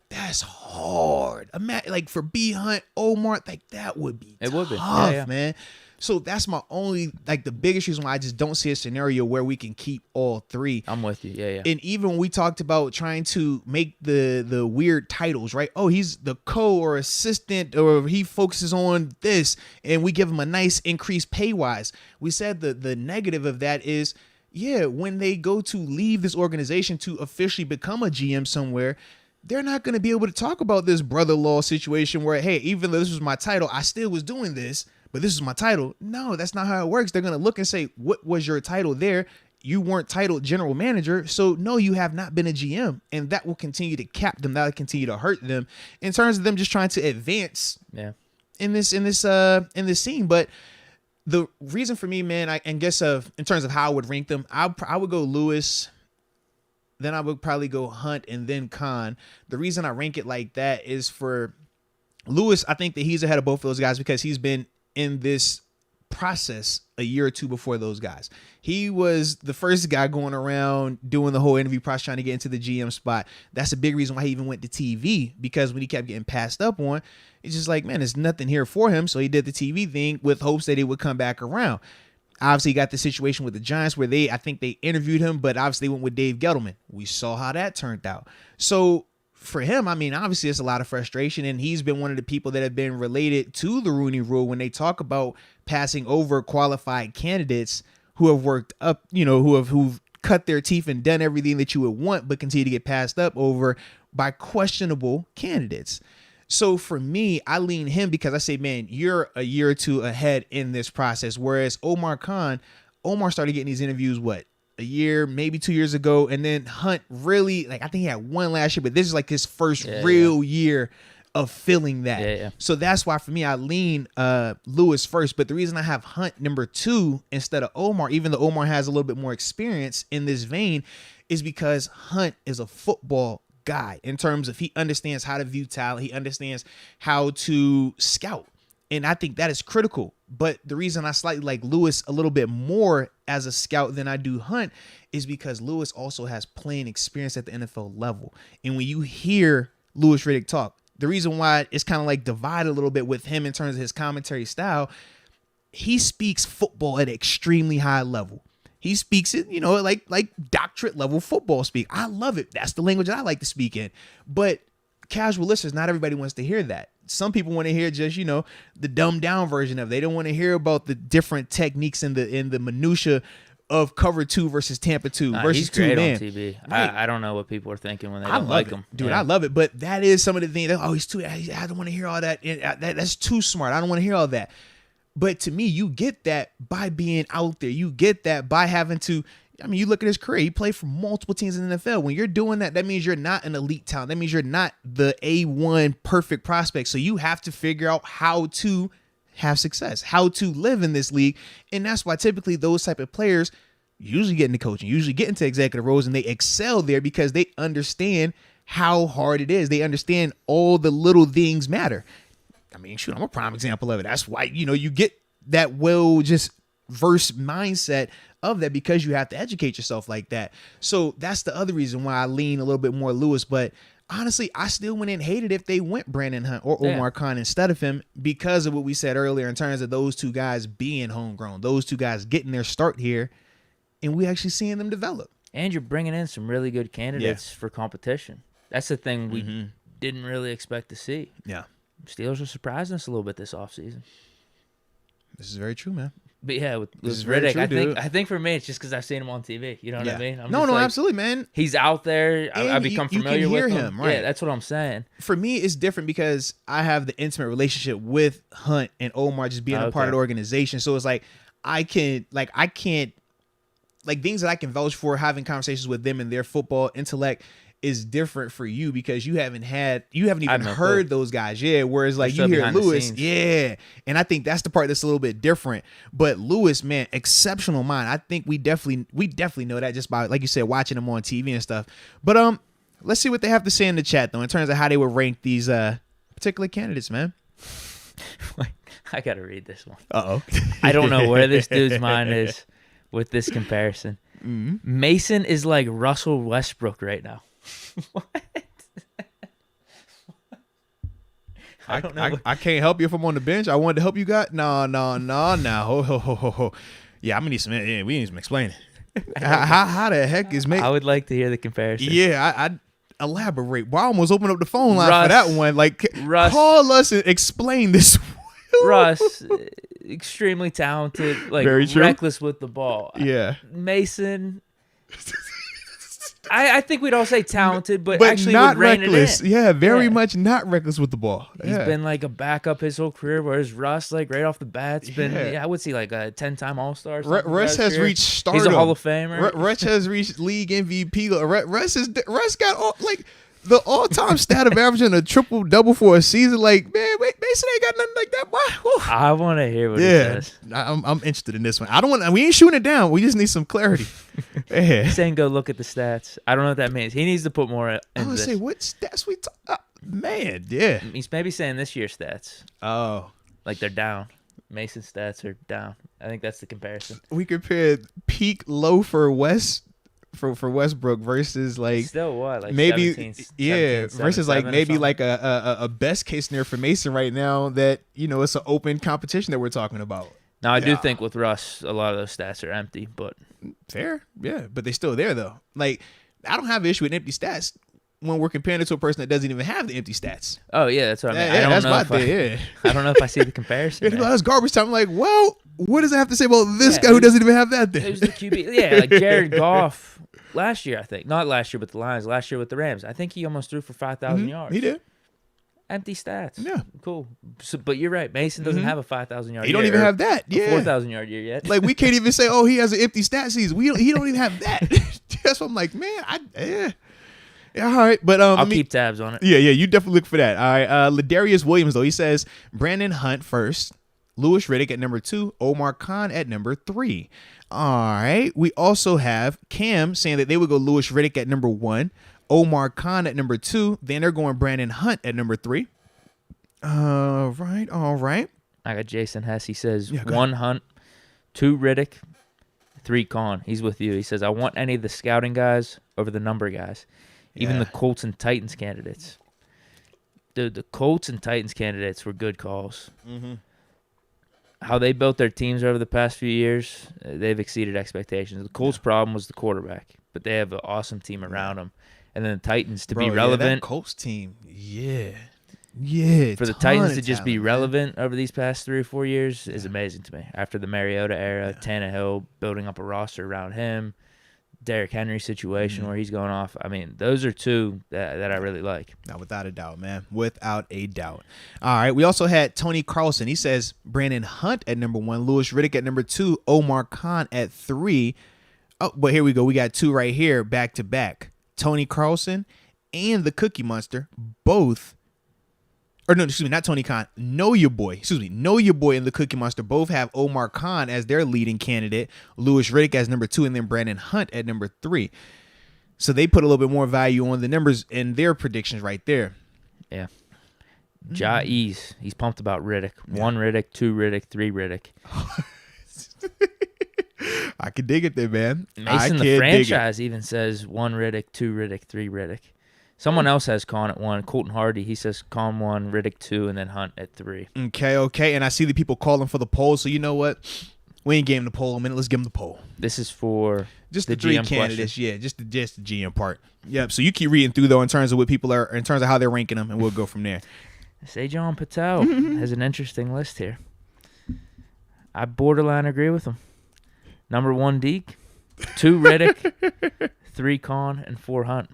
That's hard. Imagine, like, for B Hunt, Omar, like, that would be tough, man. So that's my only, like, the biggest reason why I just don't see a scenario where we can keep all three. I'm with you. Yeah. And even when we talked about trying to make the weird titles, right? Oh, he's the or assistant, or he focuses on this, and we give him a nice increase pay-wise. We said the negative of that is, when they go to leave this organization to officially become a GM somewhere, they're not going to be able to talk about this brother-in-law situation where, hey, even though this was my title, I still was doing this, but this is my title. No, that's not how it works. They're going to look and say, what was your title there? You weren't titled general manager. So no, you have not been a GM, and that will continue to cap them. That will continue to hurt them in terms of them just trying to advance in this scene. But the reason for me, man, in terms of how I would rank them, I would go Lewis, then I would probably go Hunt and then Khan. The reason I rank it like that is for Lewis. I think that he's ahead of both of those guys because he's been in this process a year or two before those guys. He was the first guy going around doing the whole interview process, trying to get into the GM spot. That's a big reason why he even went to TV, because when he kept getting passed up on, it's just like, man, there's nothing here for him. So he did the TV thing with hopes that it would come back around. Obviously, he got the situation with the Giants where I think they interviewed him, but obviously they went with Dave Gettleman. We saw how that turned out. So for him, I mean, obviously it's a lot of frustration, and he's been one of the people that have been related to the Rooney Rule when they talk about passing over qualified candidates who have worked up, who've cut their teeth and done everything that you would want, but continue to get passed up over by questionable candidates. So for me, I lean him because I say, man, you're a year or two ahead in this process. Whereas Omar started getting these interviews, a year, maybe 2 years ago. And then Hunt really, I think he had one last year, but this is like his first real year of feeling that. Yeah. So that's why for me, I lean Lewis first. But the reason I have Hunt number 2 instead of Omar, even though Omar has a little bit more experience in this vein, is because Hunt is a football guy in terms of he understands how to view talent. He understands how to scout. And I think that is critical. But the reason I slightly like Lewis a little bit more as a scout than I do Hunt is because Lewis also has playing experience at the NFL level. And when you hear Louis Riddick talk, the reason why it's kind of like divided a little bit with him in terms of his commentary style, he speaks football at an extremely high level. He speaks it, like doctorate level football speak. I love it. That's the language that I like to speak in. But casual listeners, not everybody wants to hear that. Some people want to hear just, the dumbed down version of it. They don't want to hear about the different techniques in the minutia of cover 2 versus Tampa 2 versus he's great 2-man. on TV. Right. I don't know what people are thinking when they I don't love like it. him. Dude, Yeah. I love it. But that is some of the things. He's too. I don't want to hear all that. That's too smart. I don't want to hear all that. But to me, you get that by being out there. You get that by having to. I mean, you look at his career. He played for multiple teams in the NFL. When you're doing that, that means you're not an elite talent. That means you're not the A1 perfect prospect. So you have to figure out how to have success, how to live in this league. And that's why typically those type of players usually get into coaching, usually get into executive roles, and they excel there because they understand how hard it is. They understand all the little things matter. I mean, shoot, I'm a prime example of it. That's why, you get that just versed mindset of that because you have to educate yourself like that. So that's the other reason why I lean a little bit more Lewis. But honestly, I still wouldn't and hated if they went Brandon Hunt or Omar Khan instead of him because of what we said earlier in terms of those two guys being homegrown, those two guys getting their start here, and we actually seeing them develop. And you're bringing in some really good candidates for competition. That's the thing we didn't really expect to see. Yeah. Steelers are surprising us a little bit this offseason. This is very true, man. But yeah, with This is very Riddick, true, I think for me it's just because I've seen him on TV. You know what I mean? I'm No, just like, absolutely, man. He's out there. I And become you can familiar hear with him, right. Yeah, that's what I'm saying. For me, it's different because I have the intimate relationship with Hunt and Omar just being a part of the organization. So it's like I can't things that I can vouch for, having conversations with them and their football intellect is different for you because you haven't even heard those guys. Yeah. Whereas like you hear Lewis. Yeah. And I think that's the part that's a little bit different. But Lewis, man, exceptional mind. I think we definitely know that just by, like you said, watching him on TV and stuff. But let's see what they have to say in the chat though, in terms of how they would rank these particular candidates, man. I gotta read this one. Uh-oh. I don't know where this dude's mind is with this comparison. Mm-hmm. Mason is like Russell Westbrook right now. What? I don't know. I can't help you if I'm on the bench. I wanted to help you guys. No. Ho. Yeah, I'm gonna need some. Yeah, we need some explaining. How the heck is Mason? I would like to hear the comparison. Yeah, I elaborate. Well, I almost opened up the phone line for that one. Like, Russ, call us and explain this. Russ, extremely talented, like reckless with the ball. Yeah. Mason, I think we'd all say talented, but actually not would rein reckless. it in. Yeah, very much not reckless with the ball. He's been like a backup his whole career, whereas Russ, like right off the bat, has been I would say like a 10-time All-Star. Russ has reached stardom. He's a Hall of Famer. Russ has reached league MVP. Russ got all like the all-time stat of averaging a triple-double for a season, like, man, wait, Mason ain't got nothing like that, boy. Woo. I want to hear what he says. I'm interested in this one. I don't want. We ain't shooting it down. We just need some clarity. Yeah. He's saying go look at the stats. I don't know what that means. He needs to put more into I'm gonna this. say what stats we talk. Man, yeah. He's maybe saying this year's stats. Oh, Like they're down. Mason's stats are down. I think that's the comparison. we compared peak low for Westbrook versus like Still what? Like maybe 17, versus like 7 or maybe something? like a best case scenario for Mason right now that it's an open competition that we're talking about. Now I do think with Russ, a lot of those stats are empty, but Fair, yeah, but they're still there though. Like I don't have an issue with empty stats when we're comparing it to a person that doesn't even have the empty stats. oh yeah, that's what I mean. Yeah, I don't that's know my if thing. Yeah. I don't know if I see the comparison. Yeah, there. that's garbage time. I'm like, well, what does it have to say about this Yeah, guy who doesn't even have that then? Who's the QB? Yeah, like Jared Goff last year, I think. Not last year with the Lions, last year with the Rams. I think he almost threw for 5,000 yards. He did. Empty stats. Yeah. Cool. So, but you're right. Mason doesn't have a 5,000 yard He year. don't even or have that. a Yeah. 4,000 yard year yet. Like we can't even say, oh, he has an empty stat season. He don't even have that. That's what I'm like, man. Yeah, all right, but I'll keep tabs on it. Yeah, you definitely look for that. All right, Ladarius Williams though, he says Brandon Hunt first, Louis Riddick at number 2, Omar Khan at number 3. All right, we also have Cam saying that they would go Louis Riddick at number 1, Omar Khan at number 2. Then they're going Brandon Hunt at number 3. All right. I got Jason Hess. He says Yeah, go 1 Hunt, 2 Riddick, 3 Khan. He's with you. He says, I want any of the scouting guys over the number guys. Even Yeah. the Colts and Titans candidates. Dude, the Colts and Titans candidates were good calls. Mm-hmm. How they built their teams over the past few years, they've exceeded expectations. The Colts' problem was the quarterback, but they have an awesome team around them. And then the Titans to be relevant. that Colts team, yeah, For the Titans to just be relevant over these past 3 or 4 years is amazing to me. After the Mariota era, Tannehill building up a roster around him, Derrick Henry situation where he's going off. I mean, those are 2 that I really like. Now, without a doubt, man. Without a doubt. All right. We also had Tony Carlson. He says Brandon Hunt at number 1, Louis Riddick at number 2, Omar Khan at 3. Oh, but here we go. We got 2 right here back to back. Tony Carlson and the Cookie Monster both. Or no, excuse me, not Tony Khan. Know Your Boy and the Cookie Monster both have Omar Khan as their leading candidate, Louis Riddick as number 2, and then Brandon Hunt at number 3. So they put a little bit more value on the numbers in their predictions right there. Yeah. He's pumped about Riddick. 1 Riddick, 2 Riddick, 3 Riddick. I can dig it there, man. Mason, the franchise, even says 1 Riddick, 2 Riddick, 3 Riddick. Someone else has Khan at 1. Colton Hardy, he says Khan 1, Riddick 2, and then Hunt at 3. Okay. And I see the people calling for the poll. So you know what? We ain't gave them the poll a minute. Let's give them the poll. This is for Just the the 3 GM candidates. question. Yeah, just the GM part. Yep. So you keep reading through though in terms of what people are, in terms of how they're ranking them, and we'll go from there. Sajon Patel has an interesting list here. I borderline agree with him. Number 1, Deke. 2, Riddick. 3, Khan. And 4, Hunt.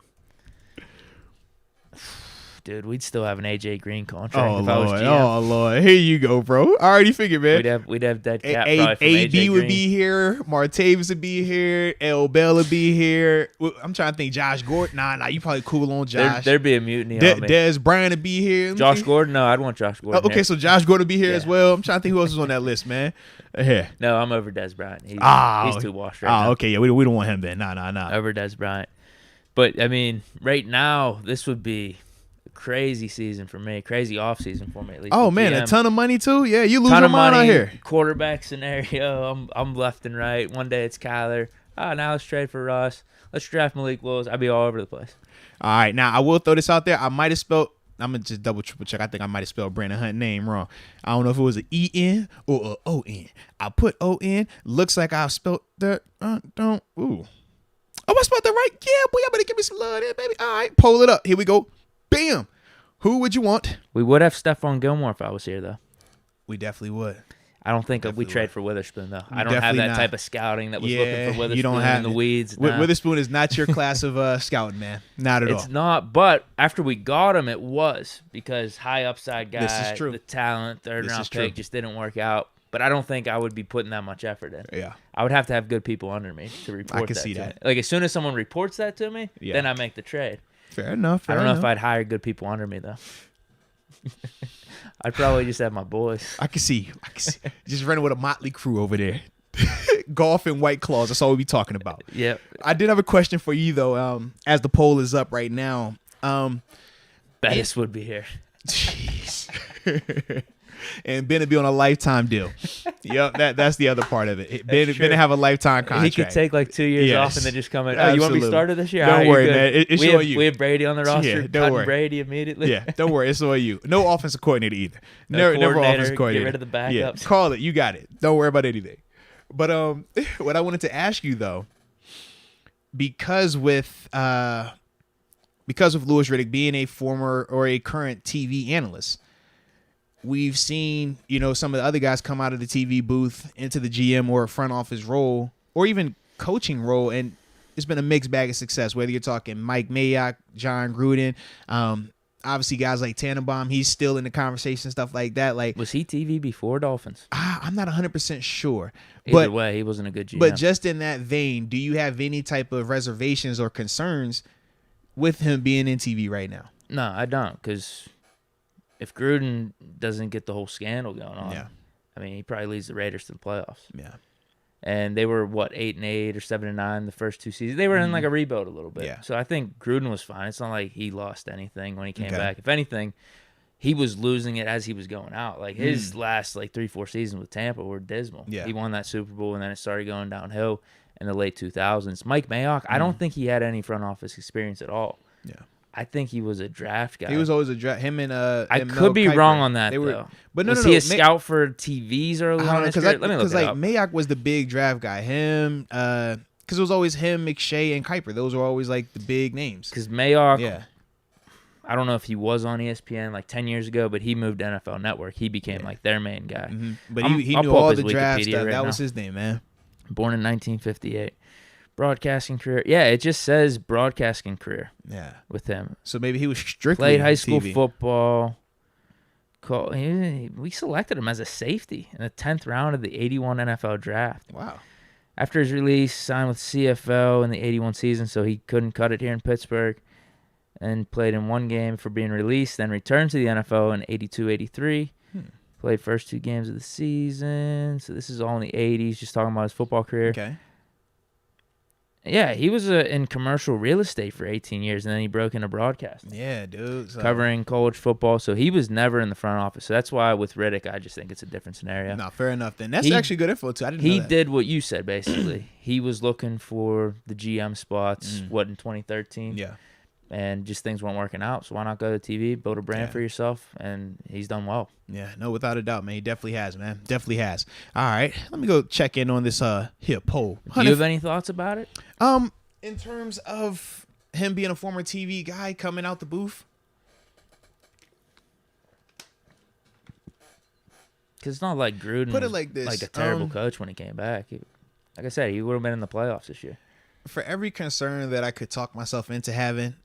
Dude, we'd still have an AJ Green contract if I was GM. Oh Lord, here you go, bro. I already figured, man. We'd have dead cap probably from AD AJ would Green. be here. Martavis would be here. L. Bell would be here. I'm trying to think. Josh Gordon. Nah. You probably cool on Josh. There'd be a mutiny on me. Dez Bryant would be here. Josh Gordon? No, I'd want Josh Gordon. Okay, here. so Josh Gordon would be here Yeah. as well. I'm trying to think who else is on that list, man. Yeah. No, I'm over Dez Bryant. He's too washed right now. Okay. Yeah, we don't want him then. Nah. Over Dez Bryant. But, I mean, right now, this would be a crazy season for me. Crazy offseason for me, at least. Oh, with man, GM. a ton of money, too? Yeah, you lose Ton your of mind money, out here. Quarterback scenario. I'm left and right. One day it's Kyler. Now let's trade for Russ. Let's draft Malik Willis. I'd be all over the place. All right, now I will throw this out there. I might have spelled. I'm gonna just triple check. I think I might have spelled Brandon Hunt name wrong. I don't know if it was an E-N or an O-N. I put O-N. Looks like I spelled that. Don't. Ooh. Oh, I spelled that right? Yeah, boy. I better give me some love there, baby. All right, pull it up. Here we go. Bam. Who would you want? We would have Stephon Gilmore if I was here, though. We definitely would. I don't think Definitely we trade would. for Witherspoon, though. I don't have Definitely that not. type of scouting that was Yeah, looking for Witherspoon you don't have in the it. weeds. Nah. Witherspoon is not your class of scouting, man. Not at all. It's not, but after we got him, it was because high upside guy, This is true. the talent, third This round is true. pick just didn't work out. But I don't think I would be putting that much effort in. Yeah. I would have to have good people under me to report can that see to that. me. Like as soon as someone reports that to me, Yeah. then I make the trade. Fair enough. I don't know if I'd hire good people under me though. I'd probably just have my boys. I can see you. Just running with a motley crew over there. Golf and White Claws. That's all we be talking about. Yep. I did have a question for you though. As the poll is up right now. Bettis would be here. Jeez. And Ben would be on a lifetime deal. Yep, that's the other part of it. Ben have a lifetime contract. He could take like 2 years off and then just come in. Oh, you want to be starter this year? Don't worry, man. It's on you. We have Brady on the roster. Yeah, don't worry. Brady immediately. Yeah, don't worry. It's on you. No offensive coordinator either. Never offensive coordinator. Get rid of the backups. Yeah, call it. You got it. Don't worry about anything. But what I wanted to ask you though, because with Louis Riddick being a former or a current TV analyst, we've seen, some of the other guys come out of the TV booth into the GM or front office role or even coaching role, and it's been a mixed bag of success, whether you're talking Mike Mayock, John Gruden, obviously guys like Tannenbaum, he's still in the conversation, stuff like that. Like, was he TV before Dolphins? I'm not 100% sure. Either way, he wasn't a good GM. But just in that vein, do you have any type of reservations or concerns with him being in TV right now? No, I don't, because if Gruden doesn't get the whole scandal going on, I mean, he probably leads the Raiders to the playoffs. Yeah. And they were, 8-8 or 7-9 the first two seasons. They were in like a rebuild a little bit. Yeah. So I think Gruden was fine. It's not like he lost anything when he came back. If anything, he was losing it as he was going out. Like his last 3-4 seasons with Tampa were dismal. Yeah. He won that Super Bowl and then it started going downhill in the late 2000s. Mike Mayock, I don't think he had any front office experience at all. Yeah. I think he was a draft guy. He was always a draft. Him and I could be wrong on that though. But was he a scout for TVs early on? Let me look it up. Mayock was the big draft guy. Him, because it was always him, McShay, and Kuiper. Those were always like the big names. Because Mayock, I don't know if he was on ESPN 10 years ago, but he moved to NFL Network. He became their main guy. Mm-hmm. But he knew all the draft stuff. That was his name, man. Born in 1958. Broadcasting career. Yeah, it just says broadcasting career. Yeah. With him. So maybe he was strictly played high school football. We selected him as a safety in the 10th round of the 81 NFL draft. Wow. After his release, signed with CFL in the 81 season, so he couldn't cut it here in Pittsburgh, and played in one game for being released, then returned to the NFL in 82-83. Played first 2 games of the season. So this is all in the 80s, just talking about his football career. Okay. Yeah, he was in commercial real estate for 18 years, and then he broke into broadcasting. Yeah, dude. Covering college football, so he was never in the front office. So that's why with Riddick, I just think it's a different scenario. No, fair enough then. That's actually good info, too. I didn't know that. He did what you said, basically. He was looking for the GM spots, in 2013? Yeah. And just things weren't working out, so why not go to TV, build a brand for yourself, and he's done well. Yeah, no, without a doubt, man. He definitely has, man. Definitely has. All right, let me go check in on this here poll. Do you have any thoughts about it? In terms of him being a former TV guy coming out the booth? Because it's not like Gruden Put it like this. Like a terrible coach when he came back. Like I said, he would have been in the playoffs this year. For every concern that I could talk myself into having,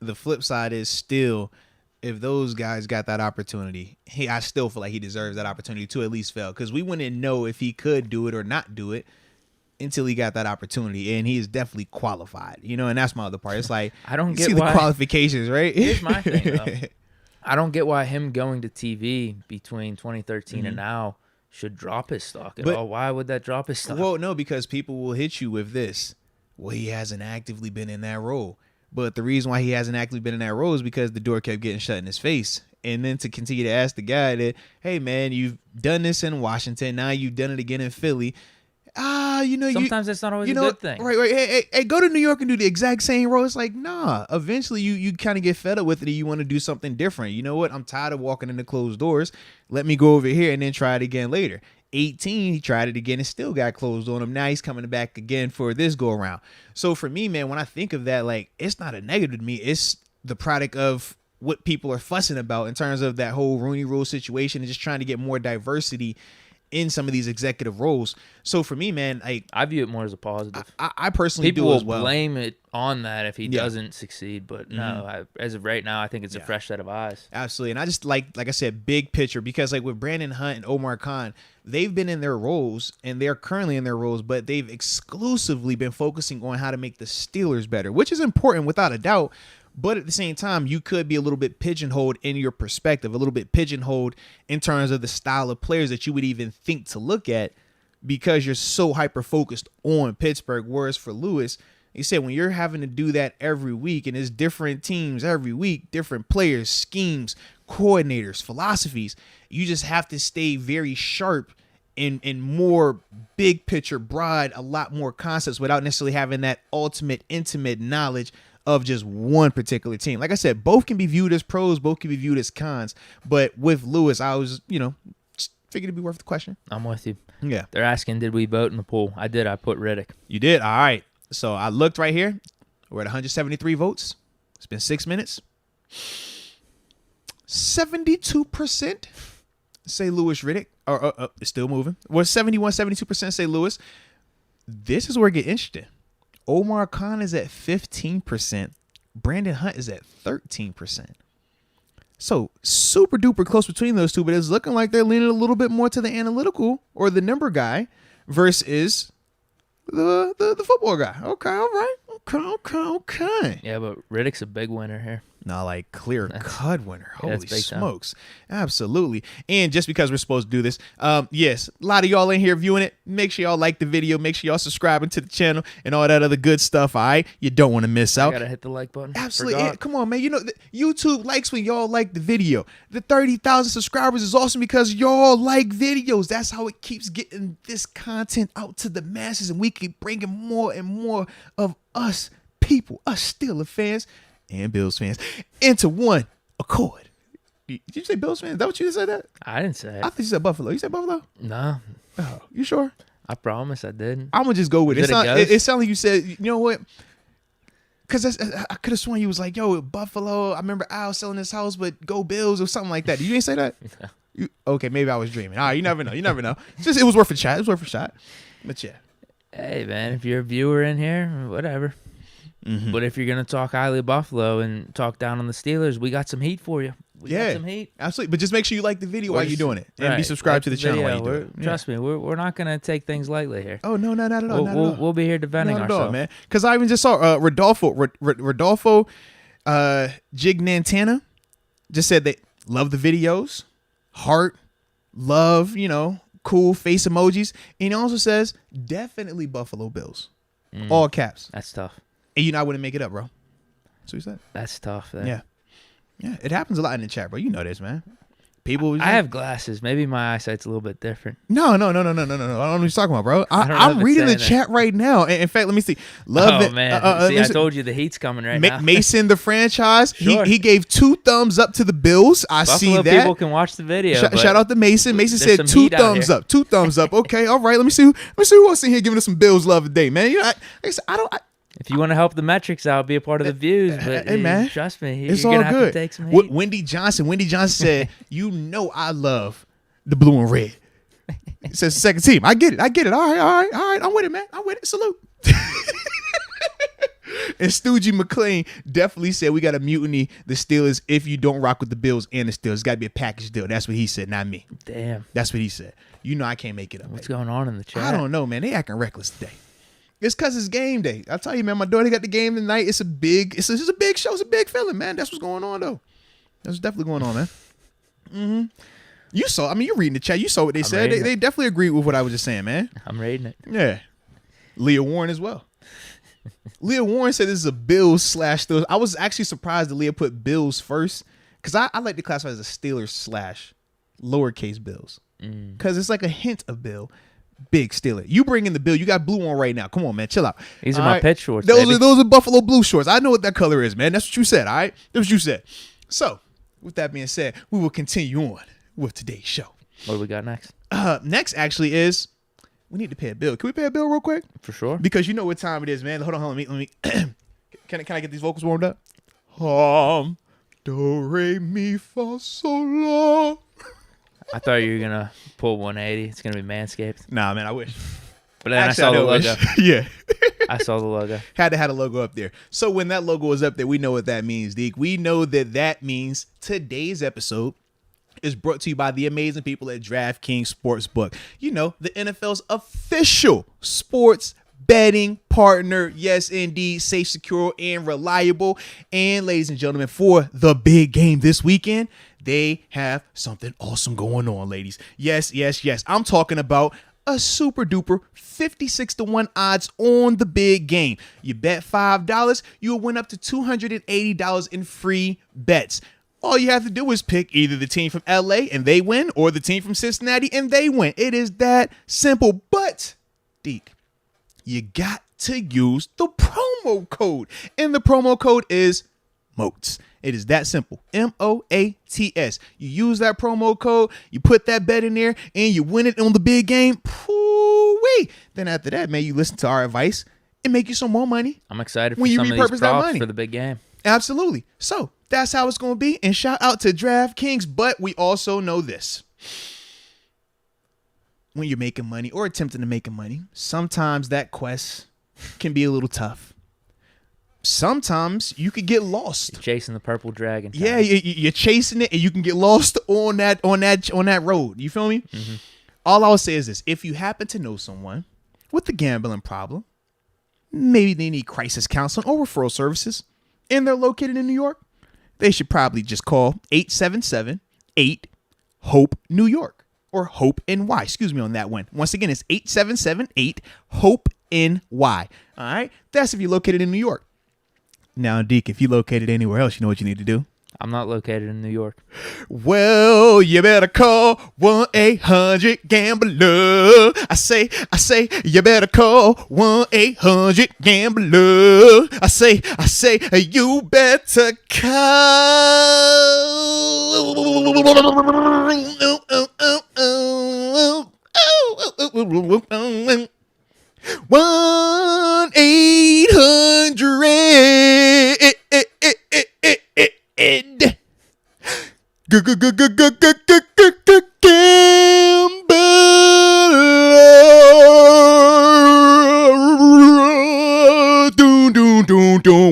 the flip side is still, if those guys got that opportunity, I still feel like he deserves that opportunity to at least fail, because we wouldn't know if he could do it or not do it until he got that opportunity, and he is definitely qualified, and that's my other part. It's like, I don't get see why, the qualifications, right? Here's my thing, though. I don't get why him going to TV between 2013 and now should drop his stock at all. Why would that drop his stock? Well, no, because people will hit you with this. Well, he hasn't actively been in that role. But the reason why he hasn't actively been in that role is because the door kept getting shut in his face. And then to continue to ask the guy that, hey, man, you've done this in Washington. Now you've done it again in Philly. Sometimes that's not always a good thing. Right. Hey, go to New York and do the exact same role. It's like, nah. Eventually, you kind of get fed up with it and you want to do something different. You know what? I'm tired of walking into closed doors. Let me go over here and then try it again later. 18, he tried it again and still got closed on him. Now he's coming back again for this go around. So for me, man, when I think of that, like, it's not a negative to me. It's the product of what people are fussing about in terms of that whole Rooney Rule situation and just trying to get more diversity in some of these executive roles. So for me, man, I view it more as a positive. I personally people do as well. People will blame it on that if he doesn't succeed, but no, as of right now, I think it's a fresh set of eyes. Absolutely. And I just like I said, big picture, because like with Brandon Hunt and Omar Khan, they've been in their roles and they're currently in their roles, but they've exclusively been focusing on how to make the Steelers better, which is important without a doubt. But at the same time, you could be a little bit pigeonholed in your perspective, a little bit pigeonholed in terms of the style of players that you would even think to look at because you're so hyper-focused on Pittsburgh. Whereas for Louis, he said when you're having to do that every week and it's different teams every week, different players, schemes, coordinators, philosophies, you just have to stay very sharp in more big picture, broad, a lot more concepts without necessarily having that ultimate, intimate knowledge of just one particular team. Like I said, both can be viewed as pros, both can be viewed as cons. But with Louis, I was, just figured it'd be worth the question. I'm with you. Yeah. They're asking, did we vote in the poll? I did. I put Riddick. You did? All right. So I looked right here. We're at 173 votes. It's been 6 minutes. 72% say Louis Riddick. It's still moving. Well, 72% say Louis. This is where it gets interesting. Omar Khan is at 15%. Brandon Hunt is at 13%. So super duper close between those two, but it's looking like they're leaning a little bit more to the analytical or the number guy versus the football guy. Okay, all right. Okay. Yeah, but Riddick's a big winner here. No, like clear cut winner. Yeah, Holy big smokes. Absolutely. And just because we're supposed to do this, yes, a lot of y'all in here viewing it. Make sure y'all like the video. Make sure y'all subscribing to the channel and all that other good stuff, all right? You don't want to miss out. Gotta hit the like button. Absolutely. Yeah, come on, man. YouTube likes when y'all like the video. The 30,000 subscribers is awesome because y'all like videos. That's how it keeps getting this content out to the masses, and we keep bringing more and more of us people, us Steelers fans and Bills fans into one accord. Did you say Bills fans? Is that what you said that? I didn't say it. I think you said Buffalo. You said Buffalo? No. Oh, you sure? I promise I didn't. I'm going to just go with it. It It sounded like you said, you know what? Because I could have sworn you was like, yo, Buffalo, I remember Al selling his house, but go Bills or something like that. You didn't say that? No. Okay, maybe I was dreaming. All right, you never know. You never know. It was worth a shot. It was worth a shot. But yeah. Hey, man, if you're a viewer in here, whatever. Mm-hmm. But if you're going to talk highly of Buffalo and talk down on the Steelers, we got some heat for you. We got some heat. Absolutely. But just make sure you like the video while you're doing it. And be subscribed to the channel while you do it. Trust me, we're not going to take things lightly here. Oh, no, not at all. We'll be here defending ourselves. Man. Because I even just saw Rodolfo Gignantana just said they love the videos, heart, love, cool face emojis. And he also says, definitely Buffalo Bills. All caps. That's tough. And I wouldn't make it up, bro. That's what he said. That's tough. There. Yeah. Yeah, it happens a lot in the chat, bro. You know this, man. People. I have glasses. Maybe my eyesight's a little bit different. No. I don't know what you're talking about, bro. I'm reading the chat right now. In fact, let me see. Love it. Man. I told you the heat's coming right now. Mason, the franchise, sure. he gave 2 thumbs up to the Bills. Buffalo see that. People can watch the video. Shout out to Mason. Mason said 2 thumbs up. 2 thumbs up. Okay, all right. Let me see who else in here giving us some Bills love today, man. If you want to help the metrics out, be a part of the views. But hey, man, trust me, it's you're all gonna good. have to take some heat. Wendy Johnson said, I love the blue and red. It says second team. I get it. All right. I'm with it, man. I'm with it. Salute. And Stoogie McLean definitely said we got to mutiny the Steelers if you don't rock with the Bills and the Steelers. It's got to be a package deal. That's what he said, not me. Damn. That's what he said. I can't make it up. What's going on in the chat? I don't know, man. They acting reckless today. It's because it's game day. I'll tell you, man, my daughter got the game tonight. It's a big show. It's a big feeling, man. That's what's going on, though. That's definitely going on, man. Mm-hmm. You saw, you're reading the chat. You saw what they said. They definitely agreed with what I was just saying, man. I'm reading it. Yeah. Leah Warren as well. Leah Warren said this is a Bills / Steelers. I was actually surprised that Leah put Bills first because I like to classify as a Steelers / lowercase Bills because it's like a hint of Bill. Big Steeler. You bring in the Bill. You got blue on right now. Come on, man. Chill out. These are my pitch shorts. Those are Buffalo blue shorts. I know what that color is, man. That's what you said, all right? That's what you said. So, with that being said, we will continue on with today's show. What do we got next? Next, actually, is we need to pay a bill. Can we pay a bill real quick? For sure. Because you know what time it is, man. Hold on. Let me. Can I get these vocals warmed up? Do, re, mi, fa, sol, la. I thought you were going to pull 180. It's going to be Manscaped. Nah, man, I wish. But then actually, I saw the logo. Yeah. I saw the logo. Had to have a logo up there. So when that logo is up there, we know what that means, Deke. We know that means today's episode is brought to you by the amazing people at DraftKings Sportsbook. The NFL's official sports betting partner. Yes, indeed. Safe, secure, and reliable. And ladies and gentlemen, for the big game this weekend, they have something awesome going on, ladies. Yes. I'm talking about a super duper 56-1 odds on the big game. You bet $5, you'll win up to $280 in free bets. All you have to do is pick either the team from LA and they win, or the team from Cincinnati and they win. It is that simple. But, Deke, you got to use the promo code. And the promo code is Moats. It is that simple. MOATS. You use that promo code, you put that bet in there, and you win it on the big game. Poo-wee. Then after that, man, you listen to our advice and make you some more money. I'm excited for when you some of repurpose these that props money for the big game. Absolutely. So that's how it's going to be. And shout out to DraftKings. But we also know this. When you're making money or attempting to make money, sometimes that quest can be a little tough. Sometimes you could get lost. You're chasing the purple dragon. Yeah, you're chasing it and you can get lost on that road. You feel me? Mm-hmm. All I will say is this. If you happen to know someone with a gambling problem, maybe they need crisis counseling or referral services, and they're located in New York, they should probably just call 877-8-HOPE-NEW YORK or HOPE-NY. Excuse me on that one. Once again, it's 877-8-HOPE-NY. All right? That's if you're located in New York. Now, Deke, if you're located anywhere else, you know what you need to do? I'm not located in New York. Well, you better call 1-800-GAMBLER. I say, you better call 1-800-GAMBLER. I say, you better call 1-800 Gambler.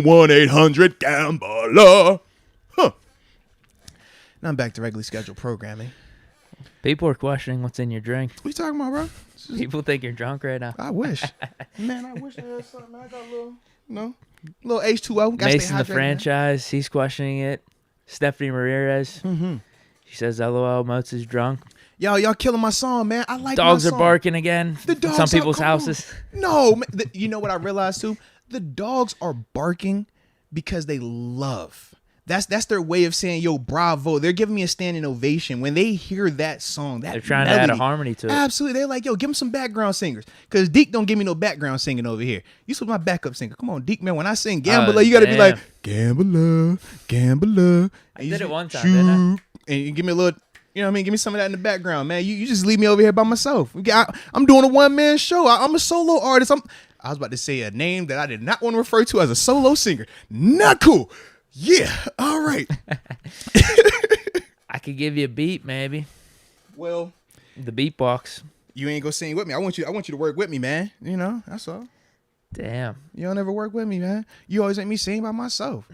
1-800-GAMBLER. Huh. Now I'm back to regularly scheduled programming. People are questioning what's in your drink. What you talking about, bro? People think you're drunk right now. I wish. Man, I wish I had something. I got a little H2O. Mason the franchise, he's questioning it. Stephanie Ramirez, she says, LOL, Moats is drunk. Y'all killing my song, man. I like dogs my are song. Barking again. The dogs some people's come houses. On. No, man, you know what I realized too? The dogs are barking because they love. That's their way of saying, yo, bravo. They're giving me a standing ovation when they hear that song. They're trying to add a harmony to it. Absolutely. They're like, yo, give them some background singers. Because Deke don't give me no background singing over here. You supposed my backup singer. Come on, Deke, man. When I sing Gambler, you got to be like, Gambler. I did it one time, didn't I? And you give me a little, you know what I mean? Give me some of that in the background, man. You just leave me over here by myself. I'm doing a one-man show. I'm a solo artist. I was about to say a name that I did not want to refer to as a solo singer. Not cool. Yeah, all right. I could give you a beat, maybe. Well, the beatbox. You ain't gonna sing with me. I want you to work with me, man. You know, that's all. Damn. You don't ever work with me, man. You always make me sing by myself.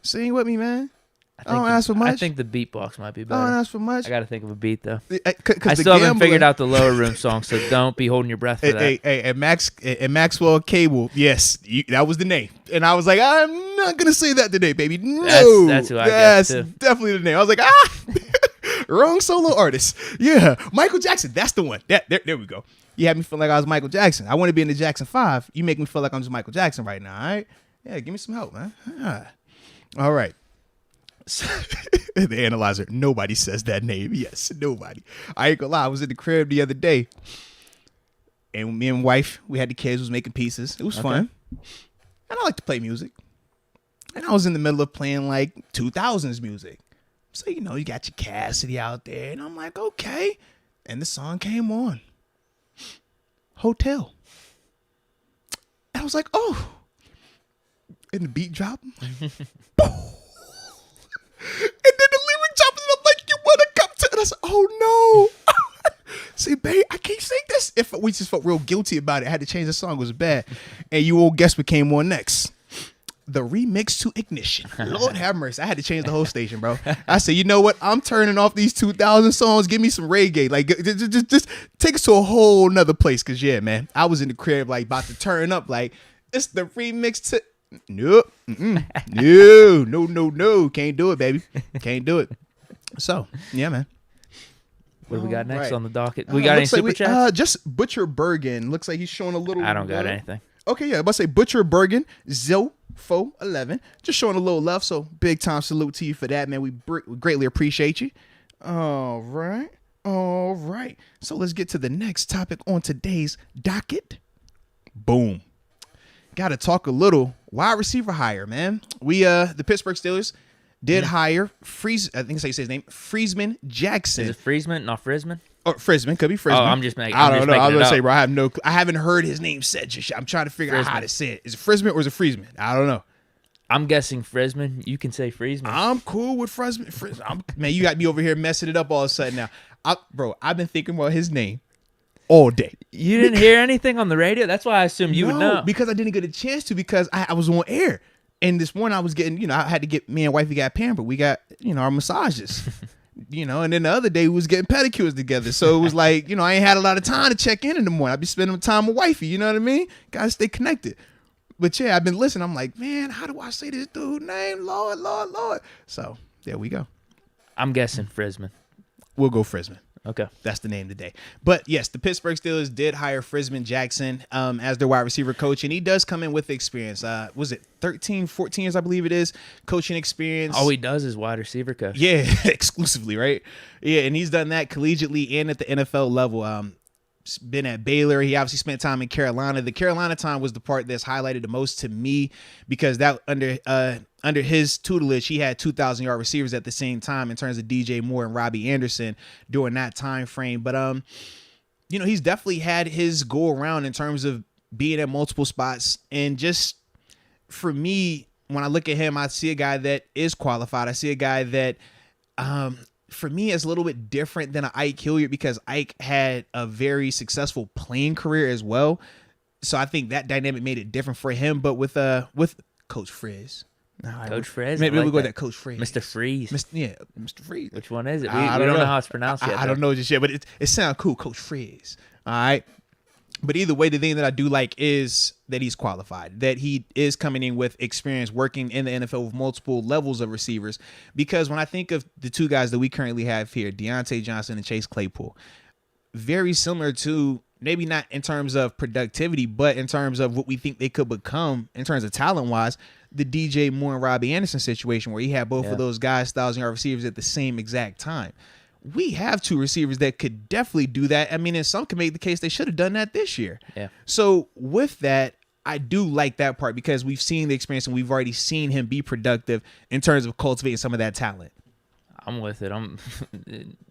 Sing with me, man. I don't ask for much. I think the beatbox might be better. I don't ask for much. I got to think of a beat, though. I still haven't figured out the lower room song, so don't be holding your breath for that. Hey, Maxwell Cable, yes, that was the name. And I was like, I'm not going to say that today, baby. No. That's who I guess, too. Definitely the name. I was like, wrong solo artist. Yeah, Michael Jackson, that's the one. There we go. You had me feel like I was Michael Jackson. I want to be in the Jackson 5. You make me feel like I'm just Michael Jackson right now, all right? Yeah, give me some help, man. All right. The analyzer. Nobody says that name. Yes, nobody. I ain't gonna lie. I was in the crib the other day, and me and wife, we had the kids, was making pieces. It was fun, and I like to play music. And I was in the middle of playing like 2000s music. So you got your Cassidy out there, and I'm like, okay. And the song came on, Hotel. And I was like, oh. And the beat dropped. And then the lyric dropped, and I'm like, you want to come to? And I said, oh no. See, babe, I can't sing this. We just felt real guilty about it. I had to change the song. It was bad. And you all guess what came on next. the remix to Ignition. Lord have mercy. I had to change the whole station, bro. I said, you know what? I'm turning off these 2000 songs. Give me some reggae. Like, just take us to a whole nother place. Because, yeah, man, I was in the crib, like, about to turn up. Like, it's the remix to... Nope. No. Can't do it, baby. Can't do it. So, yeah, man. What do we got next right. on the docket? We got any super chats? Just Butcher Bergen. Looks like he's showing a little... I don't got anything. Okay, yeah. I'm about to say Butcher Bergen, Zofo11. Just showing a little love. So, big time salute to you for that, man. We greatly appreciate you. All right. So, let's get to the next topic on today's docket. Boom. Got to talk a little wide receiver hire, man. We, the Pittsburgh Steelers did hire I think that's how you say his name, Frisman Jackson. Is it Frisman, not Frisman? Or Frisman, could be Frisman. Oh, I'm just making. I don't know. I was gonna say, say, bro, I haven't heard his name said. I'm trying to figure out how to say it. Is it Frisman or is it Frisman? I don't know. I'm guessing Frisman. You can say Frisman. I'm cool with Frisman. Man, you got me over here messing it up all of a sudden now. I've been thinking about his name all day. You didn't hear anything on the radio? That's why I assumed you would know. Because I didn't get a chance to because I was on air. And this morning I was getting, I had to get, me and wifey got pampered. We got, our massages, and then the other day we was getting pedicures together. So it was like, I ain't had a lot of time to check in the morning. I'd be spending time with wifey, you know what I mean? Gotta stay connected. But yeah, I've been listening. I'm like, man, how do I say this dude's name? Lord. So there we go. I'm guessing Frisman. We'll go Frisman. Okay. That's the name today. But yes, the Pittsburgh Steelers did hire Frisman Jackson as their wide receiver coach, and he does come in with experience. Was it 13, 14 years, I believe it is, coaching experience. All he does is wide receiver coach. Yeah, exclusively, right? Yeah, and he's done that collegiately and at the NFL level. Been at Baylor. He obviously spent time in Carolina. The Carolina time was the part that's highlighted the most to me because that under his tutelage, he had 2,000-yard receivers at the same time in terms of DJ Moore and Robbie Anderson during that time frame. But he's definitely had his go around in terms of being at multiple spots. And just for me, when I look at him, I see a guy that is qualified. I see a guy that for me, it's a little bit different than an Ike Hilliard because Ike had a very successful playing career as well. So I think that dynamic made it different for him. But with Coach Frizz. Coach Frizz? Maybe we'll go with that Coach Frizz. Mr. Freeze. Mr. Freeze. Which one is it? We don't don't know how it's pronounced yet. I don't know just yet, but it sounds cool. Coach Frizz. All right. But either way, the thing that I do like is that he's qualified, that he is coming in with experience working in the NFL with multiple levels of receivers. Because when I think of the two guys that we currently have here, Diontae Johnson and Chase Claypool, very similar to, maybe not in terms of productivity, but in terms of what we think they could become in terms of talent-wise, the DJ Moore and Robbie Anderson situation where he had both of those guys, 1,000-yard receivers at the same exact time. We have two receivers that could definitely do that. I mean, and some can make the case they should have done that this year. Yeah. So with that, I do like that part because we've seen the experience and we've already seen him be productive in terms of cultivating some of that talent. I'm with it. I'm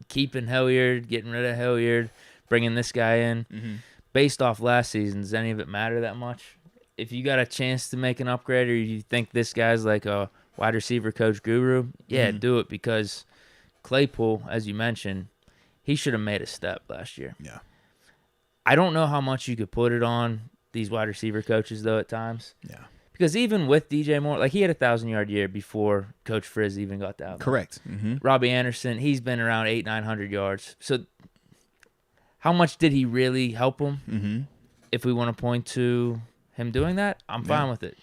keeping Hilliard, getting rid of Hilliard, bringing this guy in. Mm-hmm. Based off last season, does any of it matter that much? If you got a chance to make an upgrade or you think this guy's like a wide receiver coach guru, do it because Claypool, as you mentioned, he should have made a step last year. Yeah. I don't know how much you could put it on these wide receiver coaches, though, at times. Yeah. Because even with DJ Moore, like he had a 1,000-yard year before Coach Frizz even got down. Correct. Mm-hmm. Robbie Anderson, he's been around 800-900 yards. So how much did he really help him? Mm-hmm. If we want to point to him doing that, I'm fine with it.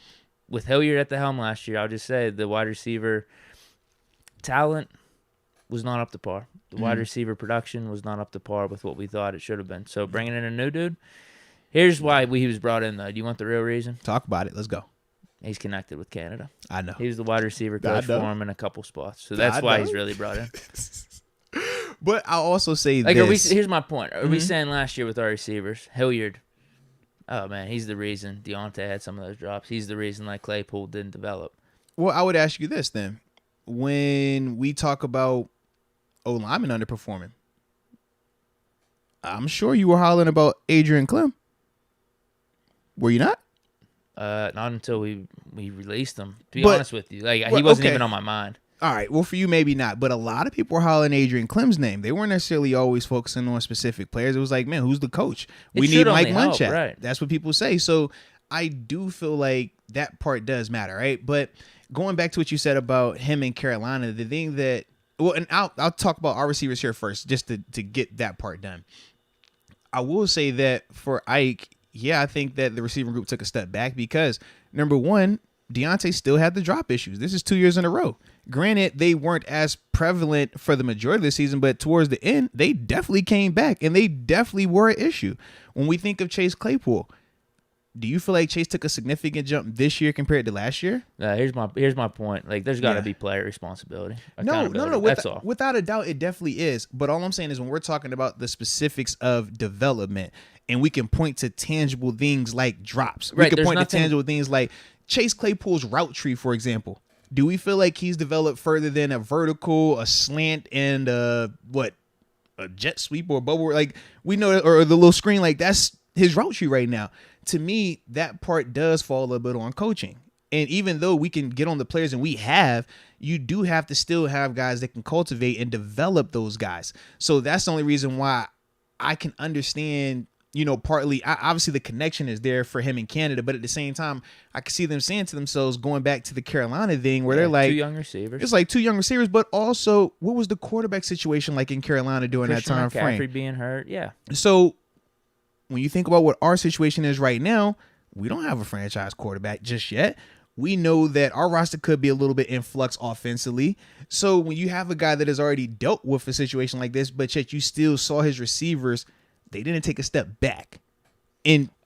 With Hilliard at the helm last year, I'll just say the wide receiver talent was not up to par. The wide receiver production was not up to par with what we thought it should have been. So bringing in a new dude, here's why he was brought in, though. Do you want the real reason? Talk about it. Let's go. He's connected with Canada. I know. He was the wide receiver coach for him in a couple spots. So that's why he's really brought in. But I'll also say this. Here's my point. Are we saying last year with our receivers, Hilliard, oh, man, he's the reason Diontae had some of those drops. He's the reason like Claypool didn't develop. Well, I would ask you this then. When we talk about O-lineman underperforming, I'm sure you were hollering about Adrian Clem. Were you not? Not until we released him. To be honest with you, like he wasn't even on my mind. All right, well, for you, maybe not. But a lot of people were hollering Adrian Clem's name. They weren't necessarily always focusing on specific players. It was like, man, whoth the coach? We need Mike Munchak. Right. That's what people say. So I do feel like that part does matter, right? But going back to what you said about him in Carolina, the thing that, well, and I'll talk about our receivers here first, just to get that part done. I will say that for Ike, yeah, I think that the receiving group took a step back because, number one, Diontae still had the drop issues. This is 2 years in a row. Granted, they weren't as prevalent for the majority of the season, but towards the end, they definitely came back, and they definitely were an issue. When we think of Chase Claypool, do you feel like Chase took a significant jump this year compared to last year? Here's my point. Like, there's got to be player responsibility. No. That's all. Without a doubt, it definitely is. But all I'm saying is when we're talking about the specifics of development, and we can point to tangible things like drops. Right, we can point to tangible things like Chase Claypool's route tree, for example. Do we feel like he's developed further than a vertical, a slant, and a jet sweep or a bubble? Like, we know, or the little screen, like that's his route tree right now. To me, that part does fall a little bit on coaching. And even though we can get on the players, and we have, you do have to still have guys that can cultivate and develop those guys. So that's the only reason why I can understand, partly, obviously the connection is there for him in Canada, but at the same time, I can see them saying to themselves, going back to the Carolina thing, where they're like, 2 young receivers. It's like 2 young receivers, but also, what was the quarterback situation like in Carolina during Christian that time frame? McCaffrey being hurt, yeah. So when you think about what our situation is right now, we don't have a franchise quarterback just yet. We know that our roster could be a little bit in flux offensively. So when you have a guy that has already dealt with a situation like this, but yet you still saw his receivers, they didn't take a step back.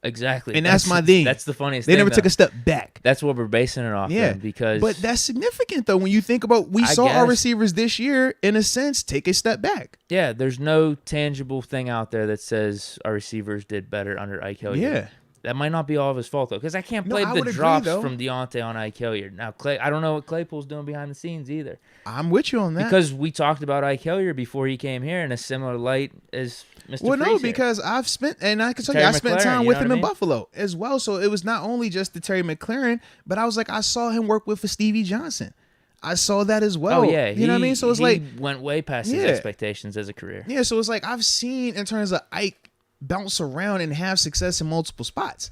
Exactly. And that's my thing. That's the funniest thing. They never took a step back. That's what we're basing it off of, because... But that's significant, though, when you think about, we saw our receivers this year, in a sense, take a step back. Yeah, there's no tangible thing out there that says our receivers did better under Ike Hilliard. Yeah. That might not be all of his fault, though, because I can't blame the drops from Diontae on Ike Hilliard. Now, I don't know what Claypool's doing behind the scenes either. I'm with you on that. Because we talked about Ike Hilliard before he came here in a similar light as Mr. Well, no, Freeze because I've spent, and I can tell you, I spent time with him in Buffalo as well. So it was not only just the Terry McLaurin, but I was like, I saw him work with Stevie Johnson. I saw that as well. Oh, yeah. You know what I mean? So it's he went way past his expectations as a career. Yeah, so it's like I've seen, in terms of Ike, bounce around and have success in multiple spots.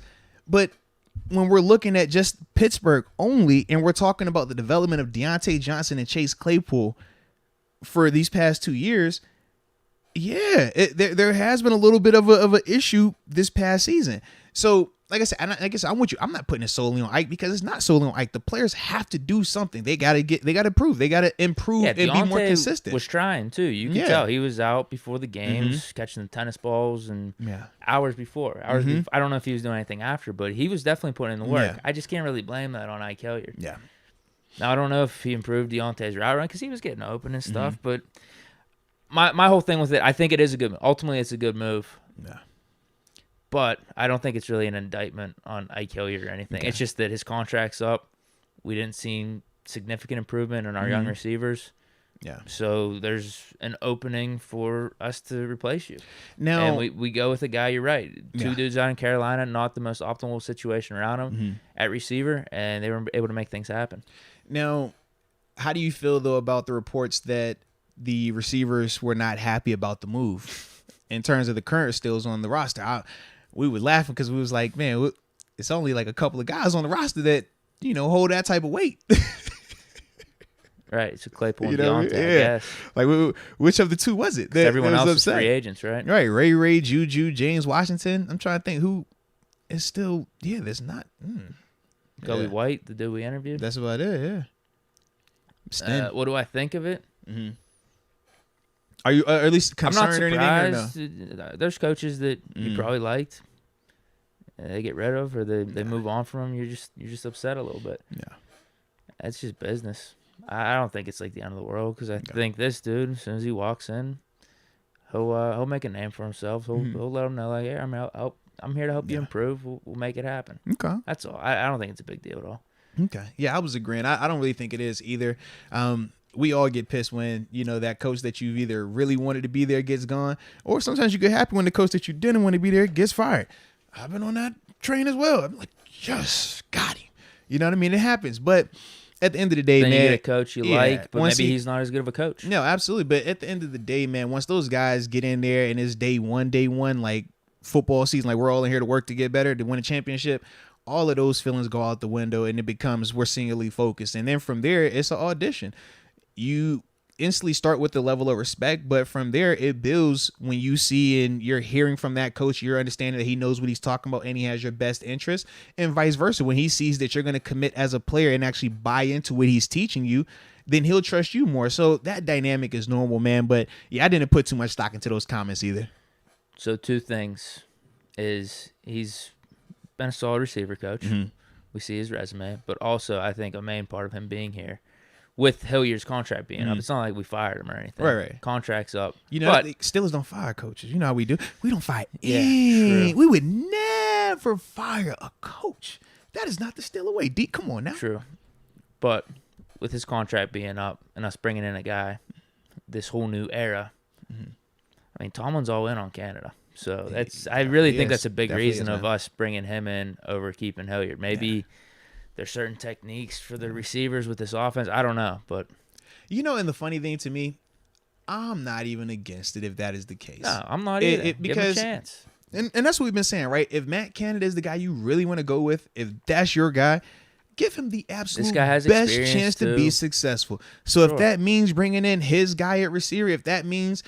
But when we're looking at just Pittsburgh only, and we're talking about the development of Diontae Johnson and Chase Claypool for these past 2 years, yeah, there has been a little bit of an issue this past season. So, like I said, I'm with you. I'm not putting it solely on Ike, because it's not solely on Ike. The players have to do something. They got to improve. They got to improve and be more consistent. Was trying too. You can tell he was out before the games, catching the tennis balls, and hours before. I don't know if he was doing anything after, but he was definitely putting in the work. I just can't really blame that on Ike Hilliard. Yeah. Now, I don't know if he improved Deontay's route run, because he was getting open and stuff, but my whole thing with it, I think it is a good move. Ultimately, it's a good move. Yeah. But I don't think it's really an indictment on Ike Hilliard or anything. Okay. It's just that his contract's up. We didn't see significant improvement in our young receivers. Yeah. So there's an opening for us to replace you. Now, and we go with a guy, you're right. 2 dudes out in Carolina, not the most optimal situation around him at receiver, and they were able to make things happen. Now, how do you feel, though, about the reports that the receivers were not happy about the move in terms of the current stills on the roster? We were laughing because we was like, man, it's only like a couple of guys on the roster that, hold that type of weight. Right. So Claypool and Diontae, I guess. Like, which of the two was it? Everyone else is free agents, right? Right. Ray, Juju, James Washington. I'm trying to think who is still, there's not. Kobe White, the dude we interviewed. That's about it, yeah. What do I think of it? Are you at least concerned? I'm not surprised. Or anything, or no? There's coaches that you probably liked. They get rid of, or they move on from them. You're just upset a little bit. Yeah, that's just business. I don't think it's like the end of the world, because I think this dude, as soon as he walks in, he'll make a name for himself. He'll let them know, like, hey, I'm here to help you improve. We'll make it happen. Okay, that's all. I don't think it's a big deal at all. Okay, yeah, I was agreeing. I don't really think it is either. We all get pissed when, that coach that you either really wanted to be there gets gone, or sometimes you get happy when the coach that you didn't want to be there gets fired. I've been on that train as well. I'm like, yes, got him. You know what I mean? It happens. But at the end of the day, then man, you get a coach you like, but maybe he's not as good of a coach. No, absolutely. But at the end of the day, man, once those guys get in there and it's day one, like football season, like we're all in here to work to get better, to win a championship, all of those feelings go out the window, and it becomes we're singularly focused. And then from there, it's an audition. You instantly start with the level of respect, but from there it builds when you see and you're hearing from that coach, you're understanding that he knows what he's talking about and he has your best interest, and vice versa. When he sees that you're going to commit as a player and actually buy into what he's teaching you, then he'll trust you more. So that dynamic is normal, man. But yeah, I didn't put too much stock into those comments either. So two things is he's been a solid receiver coach. Mm-hmm. We see his resume, but also I think a main part of him being here with Hilliard's contract being up. It's not like we fired him or anything. Right. Contract's up. You know, but Steelers don't fire coaches. You know how we do. We don't fire true. We would never fire a coach. That is not the Steeler way. Deke, come on now. True. But with his contract being up and us bringing in a guy, this whole new era, I mean, Tomlin's all in on Canada. So I really think that's a big reason of us bringing him in over keeping Hilliard. Maybe there's certain techniques for the receivers with this offense. I don't know, but you know, and the funny thing to me, I'm not even against it if that is the case. No, I'm not either. Give him a chance. And that's what we've been saying, right? If Matt Canada is the guy you really want to go with, if that's your guy, give him the absolute best chance to be successful. So if that means bringing in his guy at receiver, if that means,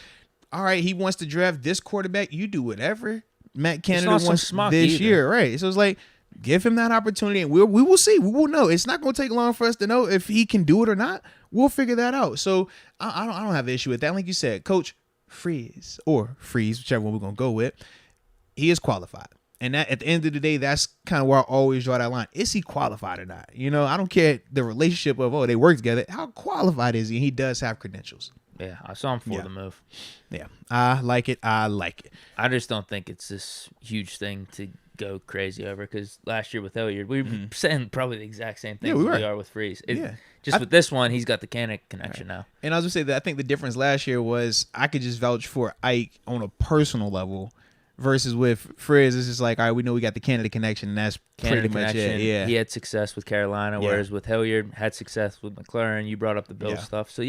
all right, he wants to draft this quarterback, you do whatever Matt Canada wants this year, right? So it's like, give him that opportunity, and we will see. We will know. It's not going to take long for us to know if he can do it or not. We'll figure that out. So I don't have an issue with that. Like you said, Coach Freeze, whichever one we're going to go with, he is qualified. And that, at the end of the day, that's kind of where I always draw that line. Is he qualified or not? You know, I don't care the relationship of, they work together. How qualified is he? He does have credentials. Yeah, I saw him for the move. Yeah, I like it. I just don't think it's this huge thing to go crazy over, because last year with Hilliard, we were saying probably the exact same thing we are with Freeze. With this one, he's got the Canada connection now. And I was going to say that I think the difference last year was I could just vouch for Ike on a personal level versus with Frizz. It's just like, all right, we know we got the Canada connection, and that's pretty much it. Yeah. He had success with Carolina, whereas with Hilliard, had success with McLaren. You brought up the Bills stuff. So,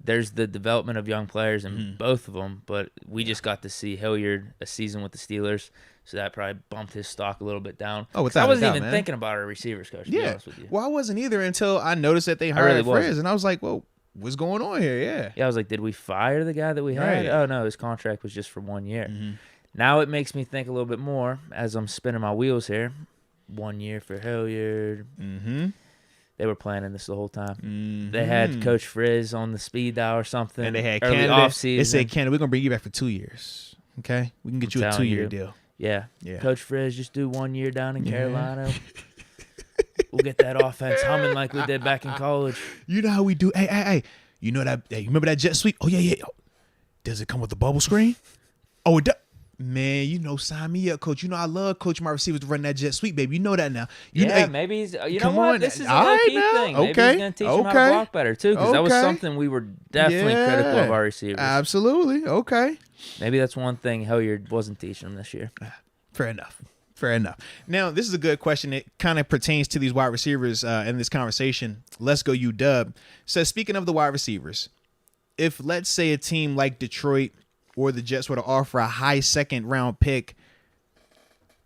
there's the development of young players in both of them, but we just got to see Hilliard a season with the Steelers, so that probably bumped his stock a little bit down. Oh, without I wasn't a doubt, even thinking about our receivers coach, to be honest with you. Well, I wasn't either until I noticed that they hired Frizz, and I was like, well, what's going on here? Yeah, I was like, did we fire the guy that we had? Oh, no, his contract was just for 1 year. Now it makes me think a little bit more as I'm spinning my wheels here. 1 year for Hilliard. They were planning this the whole time. They had Coach Frizz on the speed dial or something. And they had early Canada. Off-season. They said, Canada, we're going to bring you back for 2 years. Okay? We can get you a 2-year deal. Yeah. Coach Frizz, just do 1 year down in Carolina. We'll get that offense humming like we did back in college. You know how we do. Hey. You know that? Hey, you remember that jet sweep? Oh, yeah. Does it come with the bubble screen? Oh, it does. Man, sign me up, Coach. I love coaching my receivers to run that jet sweep, baby. You know that now. Maybe he's. You know what? This is a low-key thing. Maybe he's going to teach him how to block better, too, because that was something we were definitely critical of our receivers. Absolutely. Okay. Maybe that's one thing Hilliard wasn't teaching him this year. Fair enough. Now, this is a good question. It kind of pertains to these wide receivers in this conversation. Let's go, UW. So, speaking of the wide receivers, if, let's say, a team like Detroit or the Jets were to offer a high second-round pick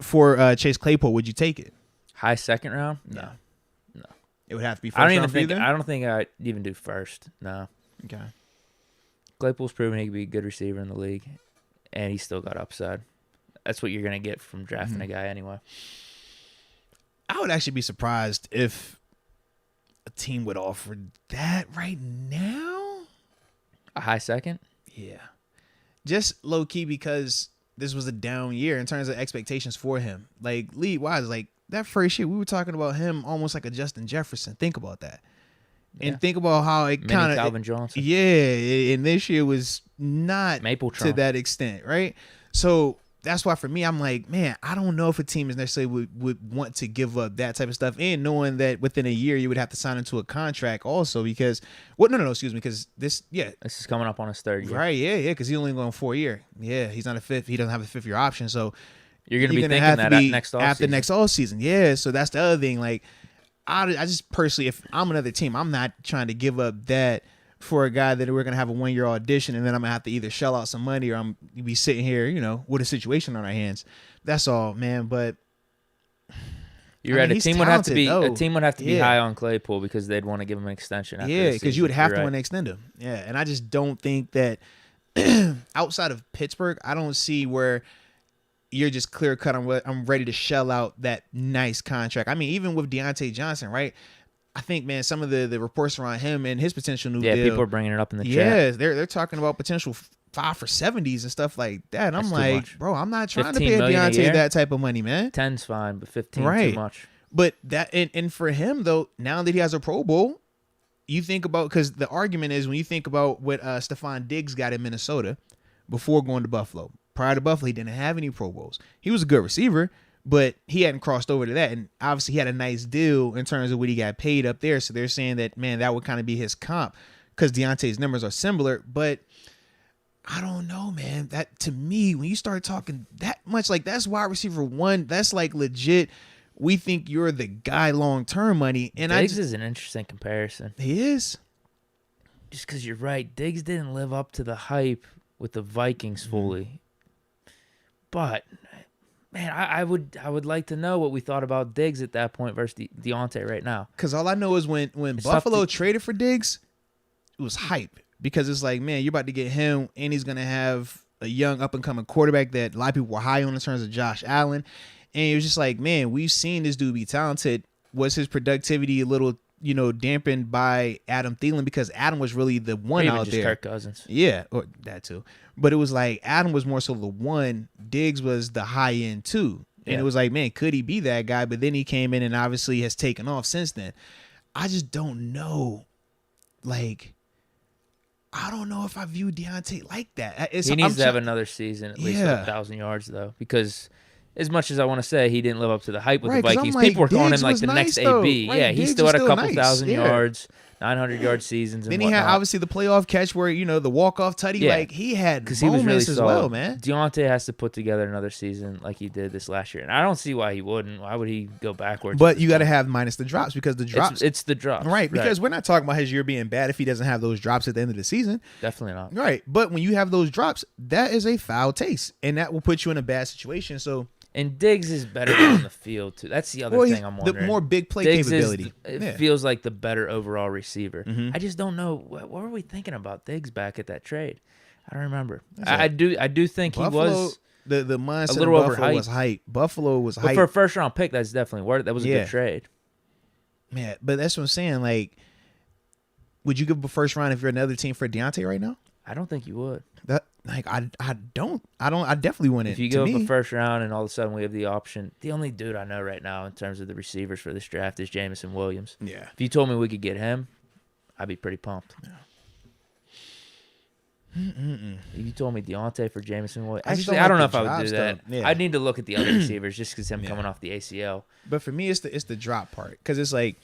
for Chase Claypool, would you take it? High second round? No. It would have to be first round for you then? I don't think I'd even do first. No. Okay. Claypool's proven he could be a good receiver in the league, and he's still got upside. That's what you're going to get from drafting a guy anyway. I would actually be surprised if a team would offer that right now. A high second? Yeah. Just low-key because this was a down year in terms of expectations for him. Like, league-wise, like, that first year, we were talking about him almost like a Justin Jefferson. Think about that. And think about how it kind of... Calvin Johnson. Yeah, and this year was not to that extent, right? So that's why for me, I'm like, man, I don't know if a team is necessarily would want to give up that type of stuff, and knowing that within a year you would have to sign into a contract also because, because this is coming up on his third year. Right, because he's only going 4 year. Yeah, he's not a fifth. He doesn't have a 5th year option, so you're going to be thinking that after next off season. Yeah, so that's the other thing. Like, I just personally, if I'm another team, I'm not trying to give up that for a guy that we're going to have a 1 year audition and then I'm going to have to either shell out some money or I'm be sitting here, with a situation on our hands. That's all, man. But You're right. He's A team would have to be Yeah. high on Claypool because they'd want to give him an extension. After Yeah, because you would have to want to extend him. Yeah, and I just don't think that outside of Pittsburgh, I don't see where you're just clear cut on what I'm ready to shell out that nice contract. I mean, even with Diontae Johnson, right? I think, man, some of the reports around him and his potential new deal. Yeah, people are bringing it up in the chat. Yeah, they're talking about potential 5 for 70s and stuff like that. And I'm like, bro, I'm not trying to pay Diontae that type of money, man. 10's fine, but 15 right. too much. But that and for him though, now that he has a Pro Bowl, you think about, because the argument is when you think about what Stephon Diggs got in Minnesota before going to Buffalo. Prior to Buffalo, he didn't have any Pro Bowls. He was a good receiver, but he hadn't crossed over to that. And obviously he had a nice deal in terms of what he got paid up there. So they're saying that, man, that would kind of be his comp because Deontay's numbers are similar. But I don't know, man. That, to me, when you start talking that much, like that's wide receiver 1, that's like legit. We think you're the guy long-term money. And Diggs is an interesting comparison. He is. Just because you're right. Diggs didn't live up to the hype with the Vikings fully. But, man, I would like to know what we thought about Diggs at that point versus Diontae right now. Because all I know is when Buffalo traded for Diggs, it was hype. Because it's like, man, you're about to get him, and he's going to have a young up-and-coming quarterback that a lot of people were high on in terms of Josh Allen. And it was just like, man, we've seen this dude be talented. Was his productivity a little, dampened by Adam Thielen? Because Adam was really the one out there. Kirk Cousins. Yeah, or that too. But it was like Adam was more so the one. Diggs was the high end too. And it was like, man, could he be that guy? But then he came in and obviously has taken off since then. I just don't know. Like, I don't know if I view Diontae like that. He needs to have anher season, at least 1,000 yards, though, because as much as I want to say he didn't live up to the hype with the Vikings, people were calling him like the next AB. Right, yeah, he Diggs still had a couple nice. thousand yards, 900-yard seasons. Then and he had whatnot. obviously the playoff catch where the walk-off tutty. Yeah. Like he had moments he was really as solid. well, man. Diontae has to put together another season like he did this last year, and I don't see why he wouldn't. Why would he go backwards? But you got to have minus the drops because the drops. It's the drops, right? Because we're not talking about his year being bad if he doesn't have those drops at the end of the season. Definitely not. Right, but when you have those drops, that is a foul taste, and that will put you in a bad situation. So. And Diggs is better on the field, too. That's the other thing I'm wondering. The more big play Diggs capability. Feels like the better overall receiver. Mm-hmm. I just don't know. What were we thinking about Diggs back at that trade? I don't remember. I do think Buffalo, he was the mindset a little of Buffalo overhyped. was hype. Buffalo was hype. But for a first-round pick, that's definitely worth it. That was a good trade. Man, but that's what I'm saying. Like, would you give up a first round if you're another team for Diontae right now? I don't think you would. I definitely wouldn't. If you go up a first round and all of a sudden we have the option, the only dude I know right now in terms of the receivers for this draft is Jamison Williams. Yeah. If you told me we could get him, I'd be pretty pumped. Yeah. If you told me Diontae for Jamison Williams, actually, I don't know if I would do that. Yeah. I'd need to look at the other receivers just because him coming off the ACL. But for me, it's the drop part because it's like,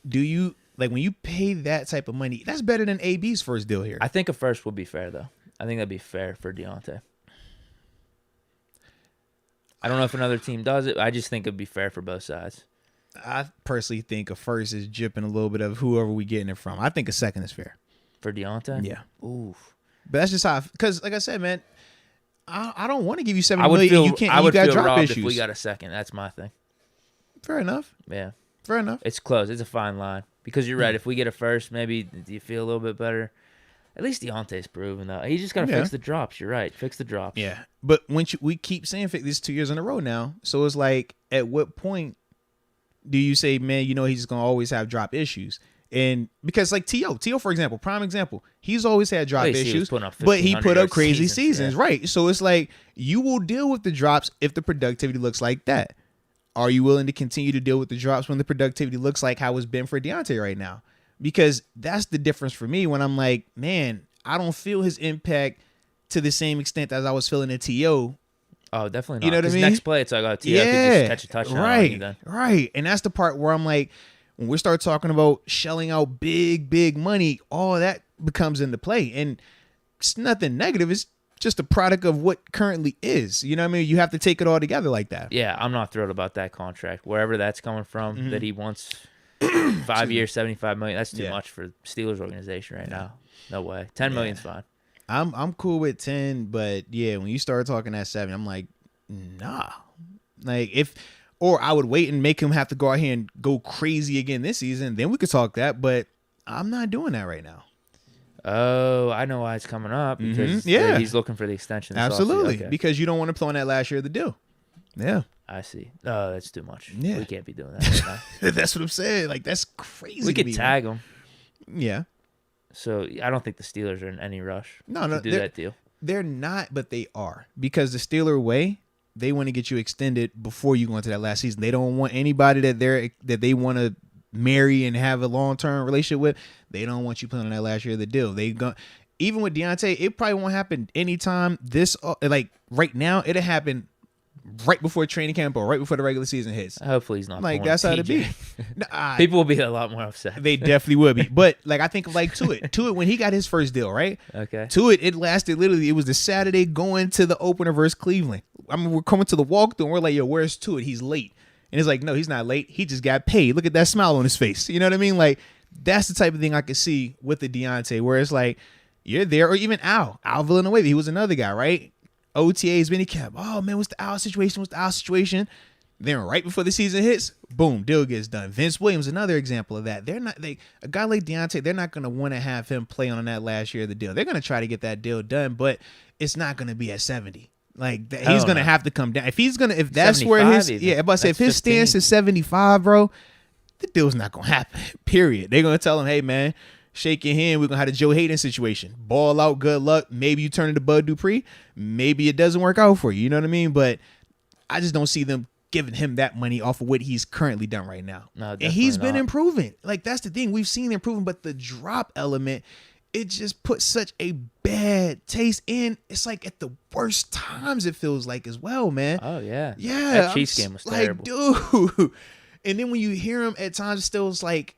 do you like when you pay that type of money? That's better than AB's first deal here. I think a first would be fair though. I think that'd be fair for Diontae. I don't know if another team does it. I just think it'd be fair for both sides. I personally think a first is jipping a little bit of whoever we getting it from. I think a second is fair. For Diontae? Yeah. Oof. But that's just how, because like I said, man, I don't want to give you $7 million. You can't. I would you got feel drop robbed issues. if we got a second. That's my thing. Fair enough. Yeah. Fair enough. It's close. It's a fine line. Because you're right. If we get a first, maybe do you feel a little bit better? At least Deontay's proven though. He's just got to fix the drops. You're right. Fix the drops. Yeah. But we keep saying fix this 2 years in a row now. So it's like, at what point do you say, man, he's just going to always have drop issues? And because like T.O., for example, prime example, he's always had drop issues, but he put up crazy seasons. Yeah. Right. So it's like, you will deal with the drops if the productivity looks like that. Are you willing to continue to deal with the drops when the productivity looks like how it's been for Diontae right now? Because that's the difference for me when I'm like, man, I don't feel his impact to the same extent as I was feeling in T.O. Oh, definitely not. You know what I mean? Next play, it's like, oh, T.O. could just catch a touchdown. Right, right. And that's the part where I'm like, when we start talking about shelling out big money, all that becomes into play. And it's nothing negative. It's just a product of what currently is. You know what I mean? You have to take it all together like that. Yeah, I'm not thrilled about that contract. Wherever that's coming from, that he wants 5 years, $75 million. That's too much for Steelers organization right now. No way. $10 million's fine. I'm cool with 10, but yeah, when you start talking at 7, I'm like, nah. Like Or I would wait and make him have to go out here and go crazy again this season. Then we could talk that. But I'm not doing that right now. Oh, I know why it's coming up because he's looking for the extension. Absolutely, because you don't want to play on that last year of the deal. Yeah, I see. Oh, that's too much. Yeah. We can't be doing that right now. That's what I'm saying. Like, that's crazy. We could tag him. Yeah. So I don't think the Steelers are in any rush to do that deal. They're not, but they are, because the Steeler way, they want to get you extended before you go into that last season. They don't want anybody that they want to marry and have a long-term relationship with. They don't want you playing on that last year of the deal. Even with Diontae, it probably won't happen anytime like right now. It'll happen right before training camp or right before the regular season hits. Hopefully he's not like that's how it be. People will be a lot more upset. They definitely would be. But like I think of like Tuitt when he got his first deal, right? Okay. Tuitt, it lasted literally. It was the Saturday going to the opener versus Cleveland. I mean, we're coming to the walkthrough and we're like, yo, where's Tuitt? He's late. And it's like, no, he's not late. He just got paid. Look at that smile on his face. You know what I mean? Like, that's the type of thing I could see with the Diontae, where it's like, you're there, or even Al Villanueva. He was another guy, right? OTAs, minicamp. Oh, man, what's the Al situation? Then right before the season hits, boom, deal gets done. Vince Williams, another example of that. A guy like Diontae, they're not going to want to have him play on that last year of the deal. They're going to try to get that deal done, but it's not going to be at 70. Like he's gonna have to come down. If that's where his if his stance is 75, bro, the deal's not gonna happen. Period. They're gonna tell him, hey man, shake your hand. We're gonna have the Joe Hayden situation. Ball out, good luck. Maybe you turn into Bud Dupree. Maybe it doesn't work out for you. You know what I mean? But I just don't see them giving him that money off of what he's currently done right now. No, and he's been improving. Like that's the thing. We've seen improving, but the drop element, it just puts such a bad taste in. It's like at the worst times it feels like as well, man. Oh, yeah. Yeah. That Chiefs game was terrible. Dude. And then when you hear him at times, it still is like,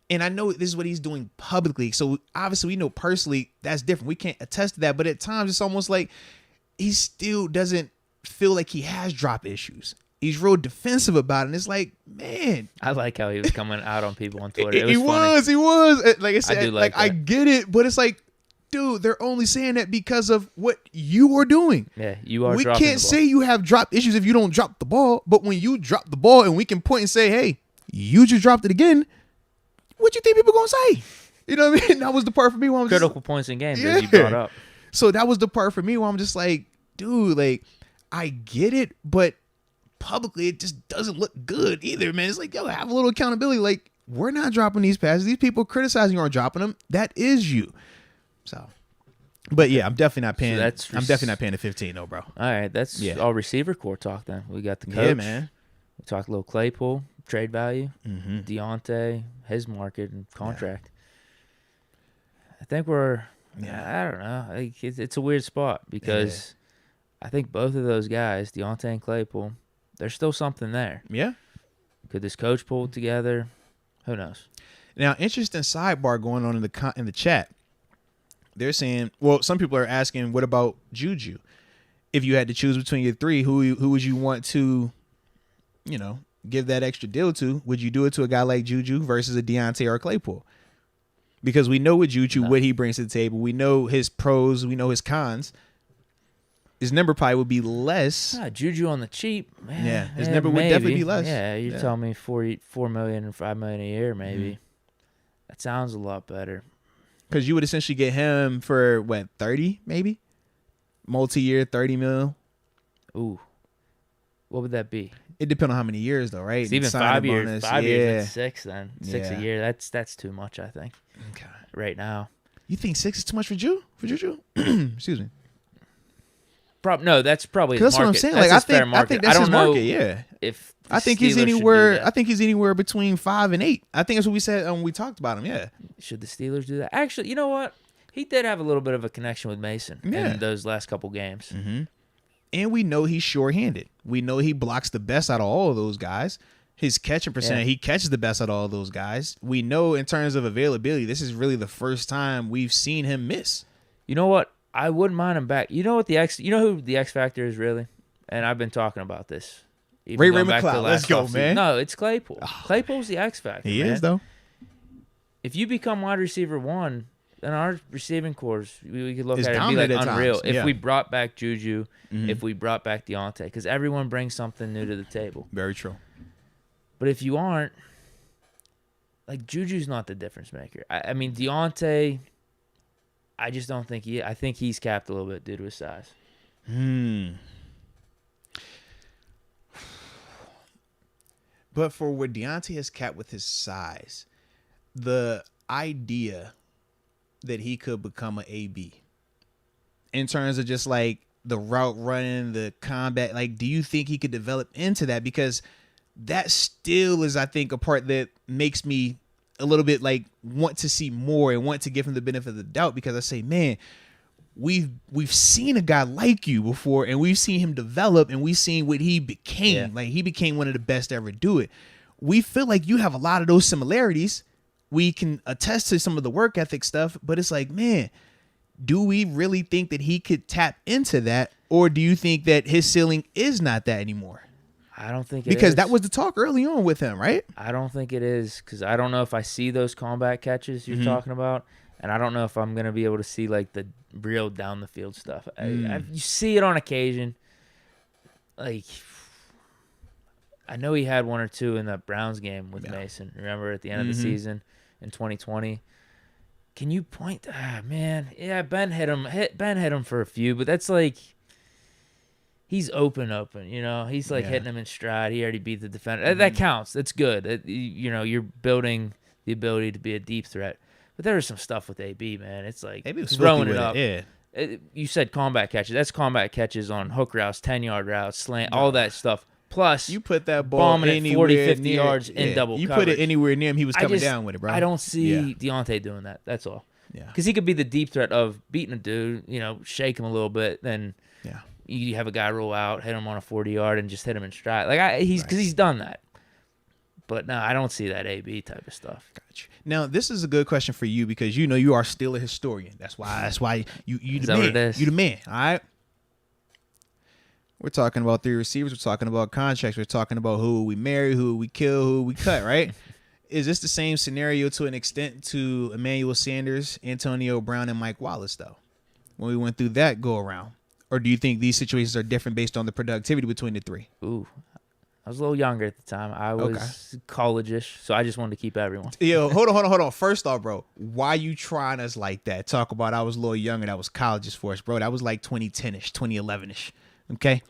and I know this is what he's doing publicly. So obviously we know personally that's different. We can't attest to that. But at times it's almost like he still doesn't feel like he has drop issues. He's real defensive about it. And it's like, man. I like how he was coming out on people on Twitter. He was. Like I said, I get it, but it's like, dude, they're only saying that because of what you are doing. Yeah, you are. We can't say you have drop issues if you don't drop the ball, but when you drop the ball and we can point and say, hey, you just dropped it again, what you think people gonna say? You know what I mean? That was the part for me where I'm critical points in games that you brought up. So that was the part for me where I'm just like, dude, like I get it, but publicly it just doesn't look good either, man. It's like, yo, have a little accountability. Like, we're not dropping these passes. These people criticizing you aren't dropping them. That is you. So, but yeah, I'm definitely not paying. I'm definitely not paying the 15 though, bro. All right, that's all receiver core talk then. We got the coach. Yeah, man. We talked a little Claypool, trade value, Diontae, his market and contract. Yeah. I think we're. I don't know. Like, it's a weird spot because I think both of those guys, Diontae and Claypool, there's still something there. Yeah. Could this coach pull it together? Who knows? Now, interesting sidebar going on in the chat. They're saying, well, some people are asking, what about Juju? If you had to choose between your three, who would you want to, give that extra deal to? Would you do it to a guy like Juju versus a Diontae or a Claypool? Because we know with Juju what he brings to the table. We know his pros. We know his cons. His number probably would be less. Juju on the cheap, man. Yeah, his number would definitely be less. Yeah, you're telling me $4 million and $5 million a year, maybe. That sounds a lot better. Because you would essentially get him for what, 30 maybe, multi-year, 30 mil. Ooh, what would that be? It depends on how many years though, right? It's even 5 years. Bonus. 5 years, that's 6 then. 6 a year. That's too much, I think. Okay. Right now. You think 6 is too much for Juju? Excuse me. No, that's probably his that's market. what I'm saying. That's like I think that's his market. Yeah. If I think he's anywhere between 5 and 8. I think that's what we said when we talked about him. Yeah. Should the Steelers do that? Actually, you know what? He did have a little bit of a connection with Mason in those last couple games. Mm-hmm. And we know he's sure-handed. We know he blocks the best out of all of those guys. His catching percentage, he catches the best out of all of those guys. We know in terms of availability, this is really the first time we've seen him miss. You know what? I wouldn't mind him back. You know what who the X factor is really? And I've been talking about this. Ray McCloud. Let's go, man. No, it's Claypool. Claypool's the X factor. He is though. If you become wide receiver 1, our receiving corps, we could look It's at it and be like dominant at unreal. times, If yeah. we brought back Juju, Mhm. if we brought back Diontae, because everyone brings something new to the table. Very true. But if you aren't, like Juju's not the difference maker. I mean, Diontae, I just don't think I think he's capped a little bit due to his size. But for what Diontae has capped with his size, the idea that he could become an AB in terms of just like the route running, the combat, like, do you think he could develop into that? Because that still is, I think, a part that makes me a little bit like want to see more and want to give him the benefit of the doubt, because I say, man, we've seen a guy like you before, and we've seen him develop, and we've seen what he became. Yeah. Like, he became one of the best to ever do it. We feel like you have a lot of those similarities. We can attest to some of the work ethic stuff, but it's like, man, do we really think that he could tap into that, or do you think that his ceiling is not that anymore? I don't think it Because is. that was the talk early on with him, right? I don't think it is, because I don't know if I see those combat catches you're talking about, and I don't know if I'm going to be able to see like the real down the field stuff. You see it on occasion. Like, I know he had one or two in the Browns game with Mason. Remember at the end of the season in 2020? Can you point? Man, yeah, Ben hit him for a few, but that's like, he's open, you know. He's like hitting him in stride. He already beat the defender. That counts. That's good. You know, you're building the ability to be a deep threat. But there was some stuff with AB, man. It's like AB was throwing filthy it with up. it, yeah. You said combat catches. That's combat catches on hook routes, 10-yard routes, slant, all that stuff. Plus, You put that ball bombing at anywhere 40, 50 near, yards in double You coverage. put it anywhere near him, he was coming down with it, bro. I don't see Diontae doing that. That's all. Yeah. Because he could be the deep threat of beating a dude, you know, shake him a little bit, then you have a guy roll out, hit him on a 40-yard, and just hit him in stride. Like because he's done that. But no, I don't see that AB type of stuff. Gotcha. Now, this is a good question for you, because you know you are still a historian. That's why you Is the that what man. it is? You the man. All right. We're talking about 3 receivers. We're talking about contracts. We're talking about who we marry, who we kill, who we cut. Right? Is this the same scenario to an extent to Emmanuel Sanders, Antonio Brown, and Mike Wallace though? When we went through that go around, or do you think these situations are different based on the productivity between the three? Ooh. I was a little younger at the time. I was college-ish, so I just wanted to keep everyone. Yo, hold on. First off, bro, why you trying us like that? Talk about I was a little younger. That was colleges for us, bro. That was like 2010-ish, 2011-ish. Okay?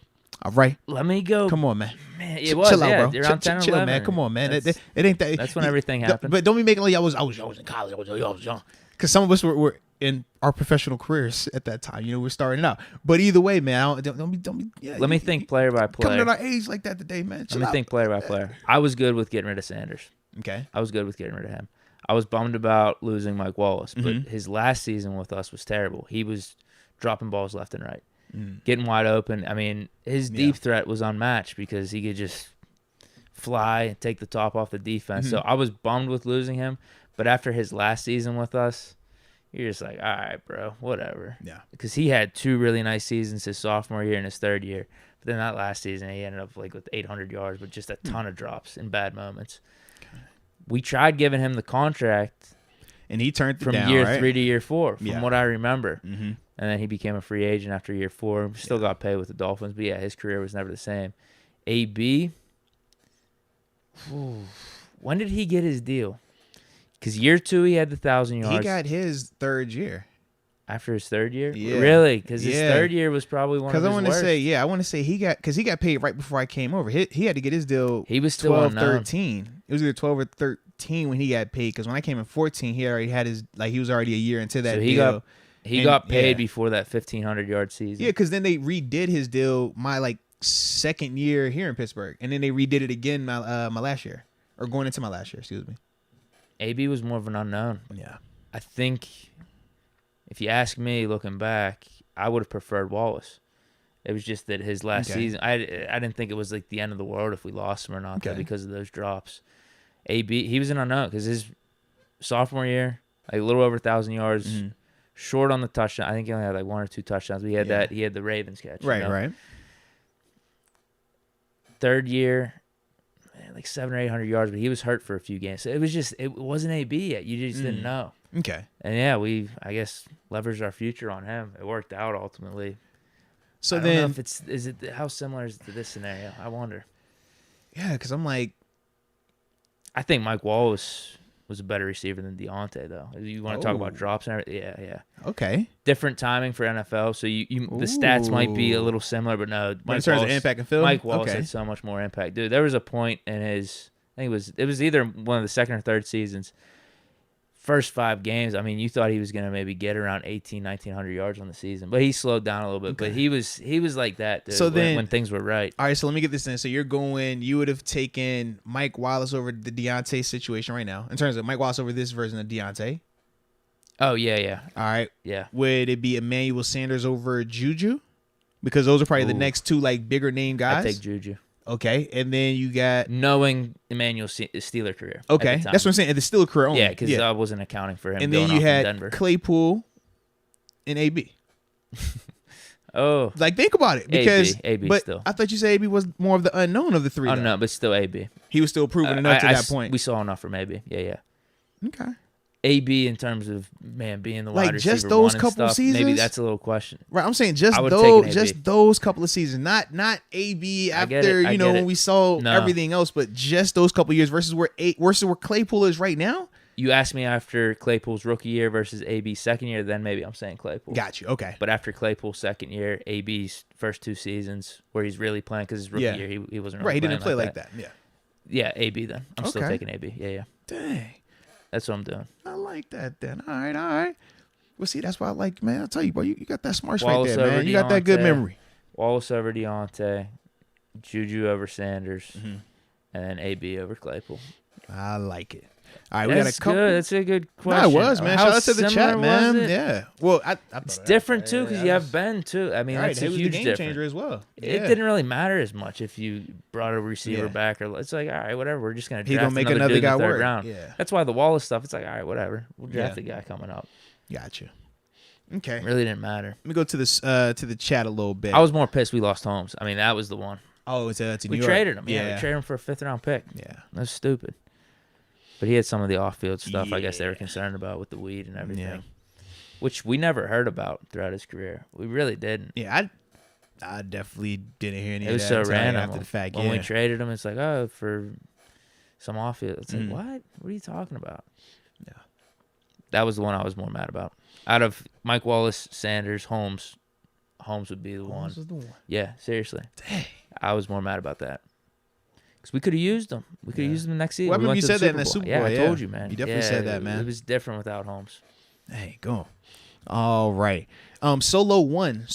All right? Let me go. Come on, man. Man, it was, chill out, yeah. bro. Around 10 or Chill 11. man. Come on, man. That's- It ain't that. That's when everything happened. But don't be making like I was in college. I was young. Because some of us were in our professional careers at that time. You know, we're starting out. But either way, man, don't be. Yeah, Let me think player by Coming player. at our age like that today, man. Let Chill me out. think player by player. I was good with getting rid of Sanders. Okay. I was good with getting rid of him. I was bummed about losing Mike Wallace, but Mm-hmm. his last season with us was terrible. He was dropping balls left and right, getting wide open. I mean, his deep threat was unmatched because he could just fly and take the top off the defense. So I was bummed with losing him. But after his last season with us, you're just like, all right, bro, whatever. Yeah. Because he had 2 really nice seasons his sophomore year and his third year. But then that last season, he ended up like with 800 yards, but just a ton of drops in bad moments. We tried giving him the contract And he turned it from down, year right? 3 to year 4, from Yeah. what I remember. Mm-hmm. And then he became a free agent after year 4. Still got paid with the Dolphins, but yeah, his career was never the same. AB, when did he get his deal? Because year 2, he had the 1,000 yards. He got his third year. After his third year? Yeah. Really? Because his Yeah. third year was probably one of Because his I want worst. to say he got paid right before I came over. He had to get his deal. He was still 12, unknown. 13. It was either 12 or 13 when he got paid. Because when I came in 14, he already had his he was already a year into that So he deal. got And, paid yeah. before that 1,500-yard season. Yeah, because then they redid his deal my second year here in Pittsburgh, and then they redid it again my last year, or going into my last year. Excuse me. AB was more of an unknown. Yeah. I think if you ask me, looking back, I would have preferred Wallace. It was just that his last season, I didn't think it was like the end of the world if we lost him or not though, because of those drops. AB, he was an unknown because his sophomore year, like a little over 1,000 yards, short on the touchdown. I think he only had like 1 or 2 touchdowns. But he had he had the Ravens catch. Right. You know? Right. Third year, like 700 or 800 yards, but he was hurt for a few games. So it wasn't AB yet. You just didn't know. Okay. And yeah, I guess leveraged our future on him. It worked out ultimately. So I don't know then, if how similar is it to this scenario? I wonder. yeah, because I'm like, I think Mike Wallace was a better receiver than Diontae, though. You want to talk about Oh. drops and everything? Yeah. okay. Different timing for NFL, so you the stats might be a little similar, but no. But in terms of impact and film, Mike Wallace okay. had so much more impact, dude. There was a point in his, I think it was either one of the second or third seasons, first 5 games. I mean, you thought he was gonna maybe get around 1,900 yards on the season, but he slowed down a little bit. Okay. But he was like that, dude. So then, when things were right. All right, so let me get this in. So you would have taken Mike Wallace over the Diontae situation right now, in terms of Mike Wallace over this version of Diontae. Oh yeah. All right. Yeah. Would it be Emmanuel Sanders over Juju? Because those are probably the next 2 like bigger name guys. I take Juju. Okay, and then you got Knowing Emmanuel's Steeler career. okay. That's what I'm saying. At the Steeler career only. Yeah, because I wasn't accounting for him. And going then you off in had Denver. Claypool and AB. Oh, Like think about it, because AB but still. I thought you said AB was more of the unknown of the 3. Oh though. no, but still AB. He was still proven enough to that point. We saw enough from AB. Yeah. Okay. AB in terms of being the Like, wide receiver just those one and couple stuff, maybe seasons? that's a little question. Right, I'm saying just I would've taken those, AB. just those couple of seasons, not AB I get after it, I get when it. we saw No. everything else, but just those couple of years versus where Claypool is right now. You asked me after Claypool's rookie year versus AB's second year, then maybe I'm saying Claypool. Got you. Okay. But after Claypool's second year, AB's first 2 seasons where he's really playing, because his rookie Yeah. year he wasn't Right, really he didn't play like that. Yeah. Yeah, AB then. I'm still Okay. taking AB. Yeah. Dang. That's what I'm doing. I like that then. All right. Well, see, that's why I like, man. I'll tell you, bro, you got that smarts Wallace right there, man. over You got that good Diontae. memory. Wallace over Diontae, Juju over Sanders, Mm-hmm. and then AB over Claypool. I like it. All right, That's we got a couple. good. That's a good Nah, question. it was, man. How Shout out to the chat, similar man. was it? Yeah. Well, I It's thought different too, because you have Ben too. I mean, Right, that's he a was huge the game difference. changer as well. It Yeah. didn't really matter as much if you brought a receiver Yeah. back, or it's like, all right, whatever. We're just gonna He draft gonna make another another dude in guy the third work. round. Yeah. That's why the Wallace stuff. It's like, all right, whatever. We'll draft Yeah. the guy coming up. Gotcha. Okay. It really didn't matter. Let me go to this to the chat a little bit. I was more pissed we lost Holmes. I mean, that was the one. Oh, it's New We York. traded him. Yeah, we Yeah. traded him for a 5th-round pick. Yeah. That's stupid. But he had some of the off-field stuff I guess they were Yeah. concerned about with the weed and everything, Yeah. which we never heard about throughout his career. We really didn't. Yeah, I definitely didn't hear any It of was that so until random. after the fact. When Yeah. we traded him, it's like, oh, for some off-field. It's like, Mhm. what? What are you talking about? Yeah. That was the one I was more mad about. Out of Mike Wallace, Sanders, Holmes would be the one. Holmes was the one. Yeah, seriously. Dang. I was more mad about that. Because we could have used them. We could have Yeah. used them next season. Well, I We remember went you to said that in the Super Bowl, Yeah, I yeah. told you, man. You definitely Yeah, said that, man. It was different without Holmes. Hey, go. All right. Solo one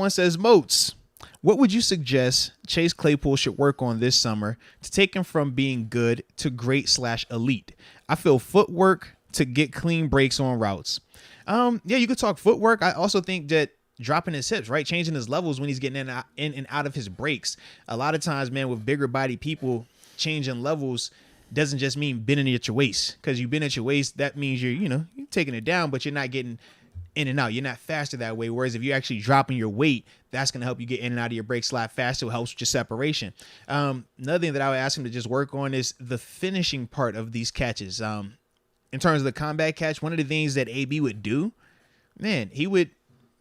says, Moats, what would you suggest Chase Claypool should work on this summer to take him from being good to great/elite? I feel footwork to get clean breaks on routes. Yeah, you could talk footwork. I also think that dropping his hips, right? Changing his levels when he's getting in and out of his breaks. A lot of times, man, with bigger body people, changing levels doesn't just mean bending at your waist. Because you bend at your waist, that means you're taking it down, but you're not getting in and out. You're not faster that way. Whereas if you're actually dropping your weight, that's going to help you get in and out of your breaks a lot faster. It helps with your separation. Another thing that I would ask him to just work on is the finishing part of these catches. In terms of the combat catch, one of the things that AB would do, man, he would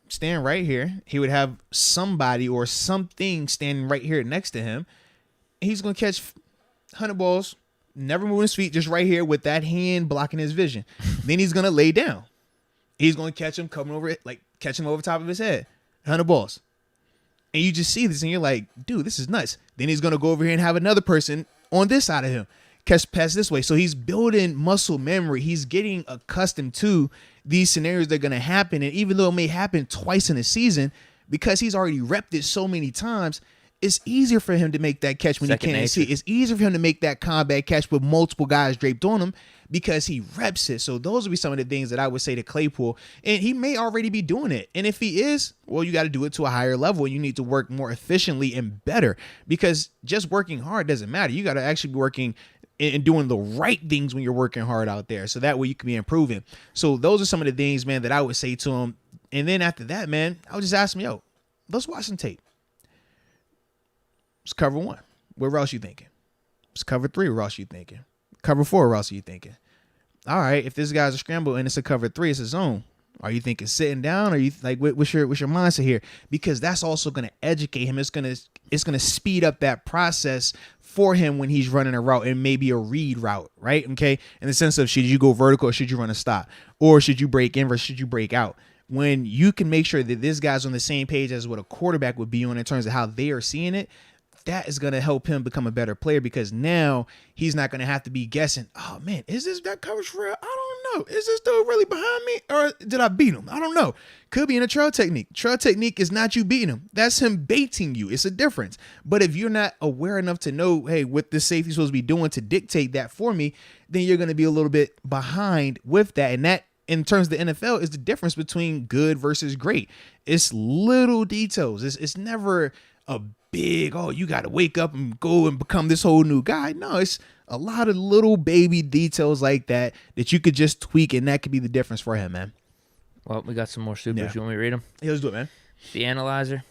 stand right here. He would have somebody or something standing right here next to him. He's going to catch 100 balls, never moving his feet, just right here with that hand blocking his vision. Then he's going to lay down. He's going to catch him coming over it, like catch him over top of his head. 100 balls. And you just see this and you're like, dude, this is nuts. Then he's going to go over here and have another person on this side of him catch pass this way. So he's building muscle memory. He's getting accustomed to these scenarios that are going to happen. And even though it may happen twice in a season, because he's already repped it so many times, it's easier for him to make that catch when Second he can't nature. see it. It's easier for him to make that combat catch with multiple guys draped on him because he reps it. So those would be some of the things that I would say to Claypool. And he may already be doing it. And if he is, well, you got to do it to a higher level. And you need to work more efficiently and better, because just working hard doesn't matter. You got to actually be working and doing the right things when you're working hard out there. So that way you can be improving. So those are some of the things, man, that I would say to him. And then after that, man, I would just ask him, yo, let's watch some tape. It's cover 1. What else you thinking? It's cover 3. What else you thinking? Cover 4. What else are you thinking? all right, if this guy's a scramble and it's a cover 3, it's a zone. Are you thinking sitting down? Or you like what's your mindset here? Because that's also going to educate him. It's going to speed up that process for him when he's running a route and maybe a read route, right? Okay, in the sense of, should you go vertical or should you run a stop, or should you break in versus should you break out? When you can make sure that this guy's on the same page as what a quarterback would be on in terms of how they are seeing it, that is going to help him become a better player, because now he's not going to have to be guessing, oh man, is this that coverage for real? I don't know. Is this dude really behind me, or did I beat him? I don't know. Could be in a trail technique. Trail technique is not you beating him. That's him baiting you. It's a difference. But if you're not aware enough to know, hey, what this safety is supposed to be doing to dictate that for me, then you're going to be a little bit behind with that. And that, in terms of the NFL, is the difference between good versus great. It's little details. It's never a big, oh, you got to wake up and go and become this whole new guy. No, it's a lot of little baby details like that you could just tweak, and that could be the difference for him, man. Well, we got some more supers. Yeah. You want me to read them? Yeah, let's do it, man. The Analyzer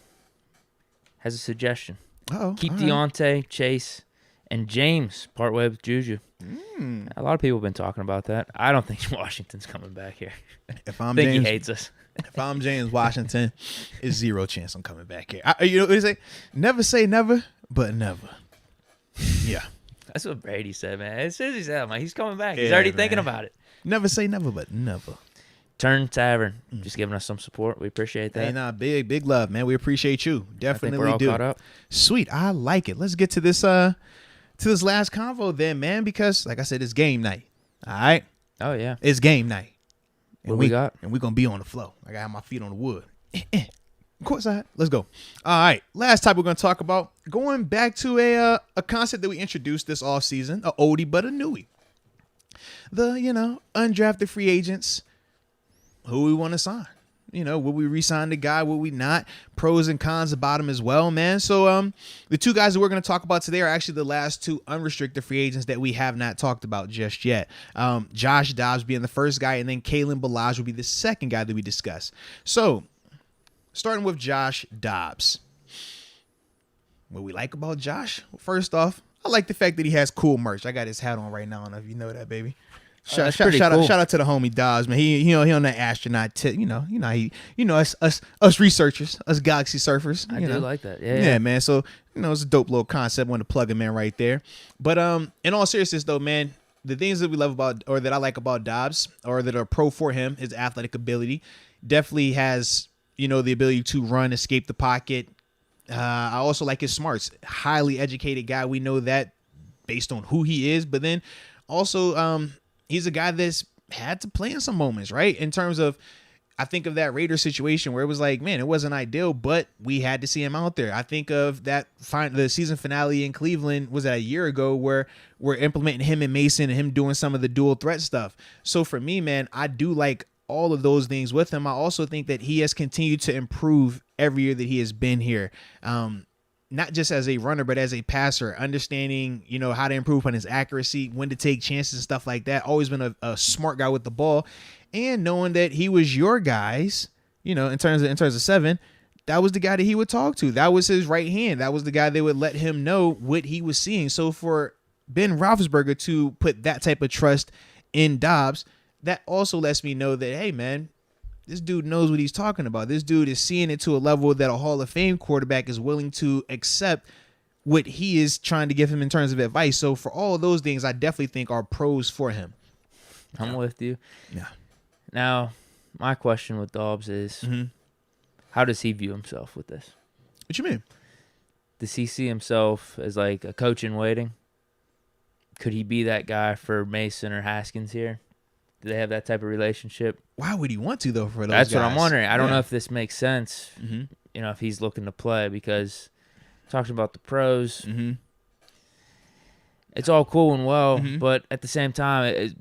has a suggestion. Keep all Diontae, Chase, and James part way with Juju. A lot of people have been talking about that. I don't think Washington's coming back here. If I'm I think James, he hates us. if I'm James Washington, it's zero chance I'm coming back here. You know what they say? Never say never, but never. Yeah. That's what Brady said, man. As soon as he said, I'm like, he's coming back. He's Yeah, already man. thinking about it. Never say never, but never. Turn Tavern, just giving us some support. We appreciate that. Hey, nah, big love, man. We appreciate you. I Definitely think we're all do. caught up. Sweet. I like it. Let's get to this last convo then, man, because like I said, it's game night. All right? Oh, yeah. It's game night. And What we got? And we're going to be on the flow. I got my feet on the wood. Courtside. Let's go. All right. Last topic we're going to talk about, going back to a concept that we introduced this offseason, a oldie but a newie. The, undrafted free agents, who we want to sign. Will we re-sign the guy? Will we not? Pros and cons about him as well, man. So the two guys that we're going to talk about today are actually the last two unrestricted free agents that we have not talked about just yet. Josh Dobbs being the first guy, and then Kalen Ballage will be the second guy that we discuss. So starting with Josh Dobbs. What we like about Josh? Well, first off, I like the fact that he has cool merch. I got his hat on right now. I don't know if you know that, baby. Shout out to the homie Dobbs, man. He on that astronaut tip. Us researchers, us galaxy surfers. I do like that. Yeah, Yeah, man. So it's a dope little concept. Want to plug him in right there. But in all seriousness, though, man, the things that we love about, or that I like about Dobbs, or that are pro for him, is athletic ability. Definitely has the ability to run, escape the pocket. I also like his smarts. Highly educated guy. We know that based on who he is, but then also he's a guy that's had to play in some moments, right? In terms of, I think of that Raiders situation where it was like, man, it wasn't ideal, but we had to see him out there. I think of that the season finale in Cleveland, was that a year ago, where we're implementing him and Mason and him doing some of the dual threat stuff. So for me, man, I do like all of those things with him. I also think that he has continued to improve every year that he has been here. Not just as a runner, but as a passer, understanding, how to improve on his accuracy, when to take chances and stuff like that. Always been a smart guy with the ball, and knowing that he was your guys, in terms of 7, that was the guy that he would talk to. That was his right hand. That was the guy that would let him know what he was seeing. So for Ben Roethlisberger to put that type of trust in Dobbs, that also lets me know that, hey, man, this dude knows what he's talking about. This dude is seeing it to a level that a Hall of Fame quarterback is willing to accept what he is trying to give him in terms of advice. So for all of those things, I definitely think are pros for him. I'm with you. Yeah. Now, my question with Dobbs is, how does he view himself with this? What you mean? Does he see himself as like a coach in waiting? Could he be that guy for Mason or Haskins here? Do they have that type of relationship? Why would he want to, though, for those That's guys? what I'm wondering. I don't know if this makes sense, Mm-hmm. if he's looking to play, because talking about the pros, it's all cool and well, but at the same time,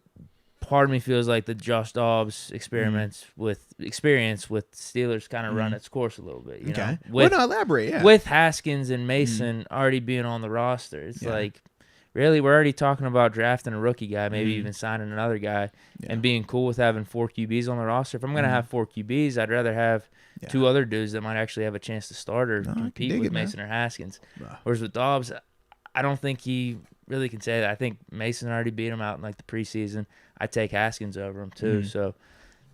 part of me feels like the Josh Dobbs experience with Steelers kind of run its course a little bit. You know? Elaborate, yeah. With Haskins and Mason already being on the roster, it's like, really, we're already talking about drafting a rookie guy, maybe even signing another guy, and being cool with having 4 QBs on the roster. If I'm going to have 4 QBs, I'd rather have 2 other dudes that might actually have a chance to start or compete with Mason or Haskins. Whereas with Dobbs, I don't think he really can say that. I think Mason already beat him out in like the preseason. I take Haskins over him too. So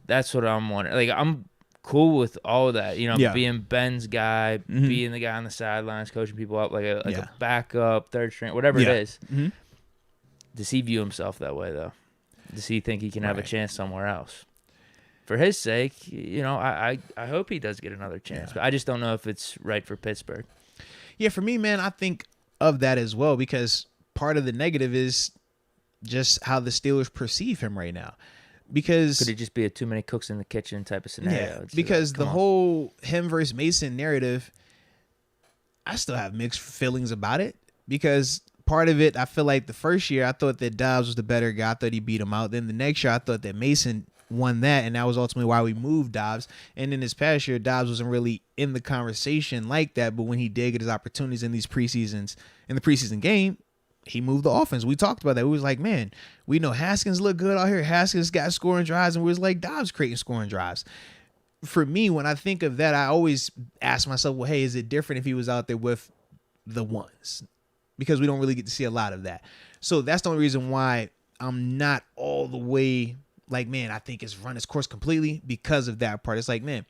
that's what I'm wondering. Like, I'm cool with all of that, being Ben's guy, being the guy on the sidelines, coaching people up like a backup, third string, whatever it is. Does he view himself that way, though? Does he think he can have a chance somewhere else? For his sake, I hope he does get another chance, but I just don't know if it's right for Pittsburgh. Yeah, for me, man, I think of that as well, because part of the negative is just how the Steelers perceive him right now. Because could it just be a too many cooks in the kitchen type of scenario? Yeah, because the whole him versus Mason narrative, I still have mixed feelings about it, because part of it, I feel like the first year I thought that Dobbs was the better guy. I thought he beat him out. Then the next year I thought that Mason won that, and that was ultimately why we moved Dobbs. And then this past year, Dobbs wasn't really in the conversation like that, but when he did get his opportunities in the preseason game, he moved the offense. We talked about that. We was like, man, we know Haskins look good out here. Haskins got scoring drives, and we was like, Dobbs creating scoring drives. For me, when I think of that, I always ask myself, well, hey, is it different if he was out there with the ones? Because we don't really get to see a lot of that. So that's the only reason why I'm not all the way like, man, I think it's run its course completely because of that part. It's like, man,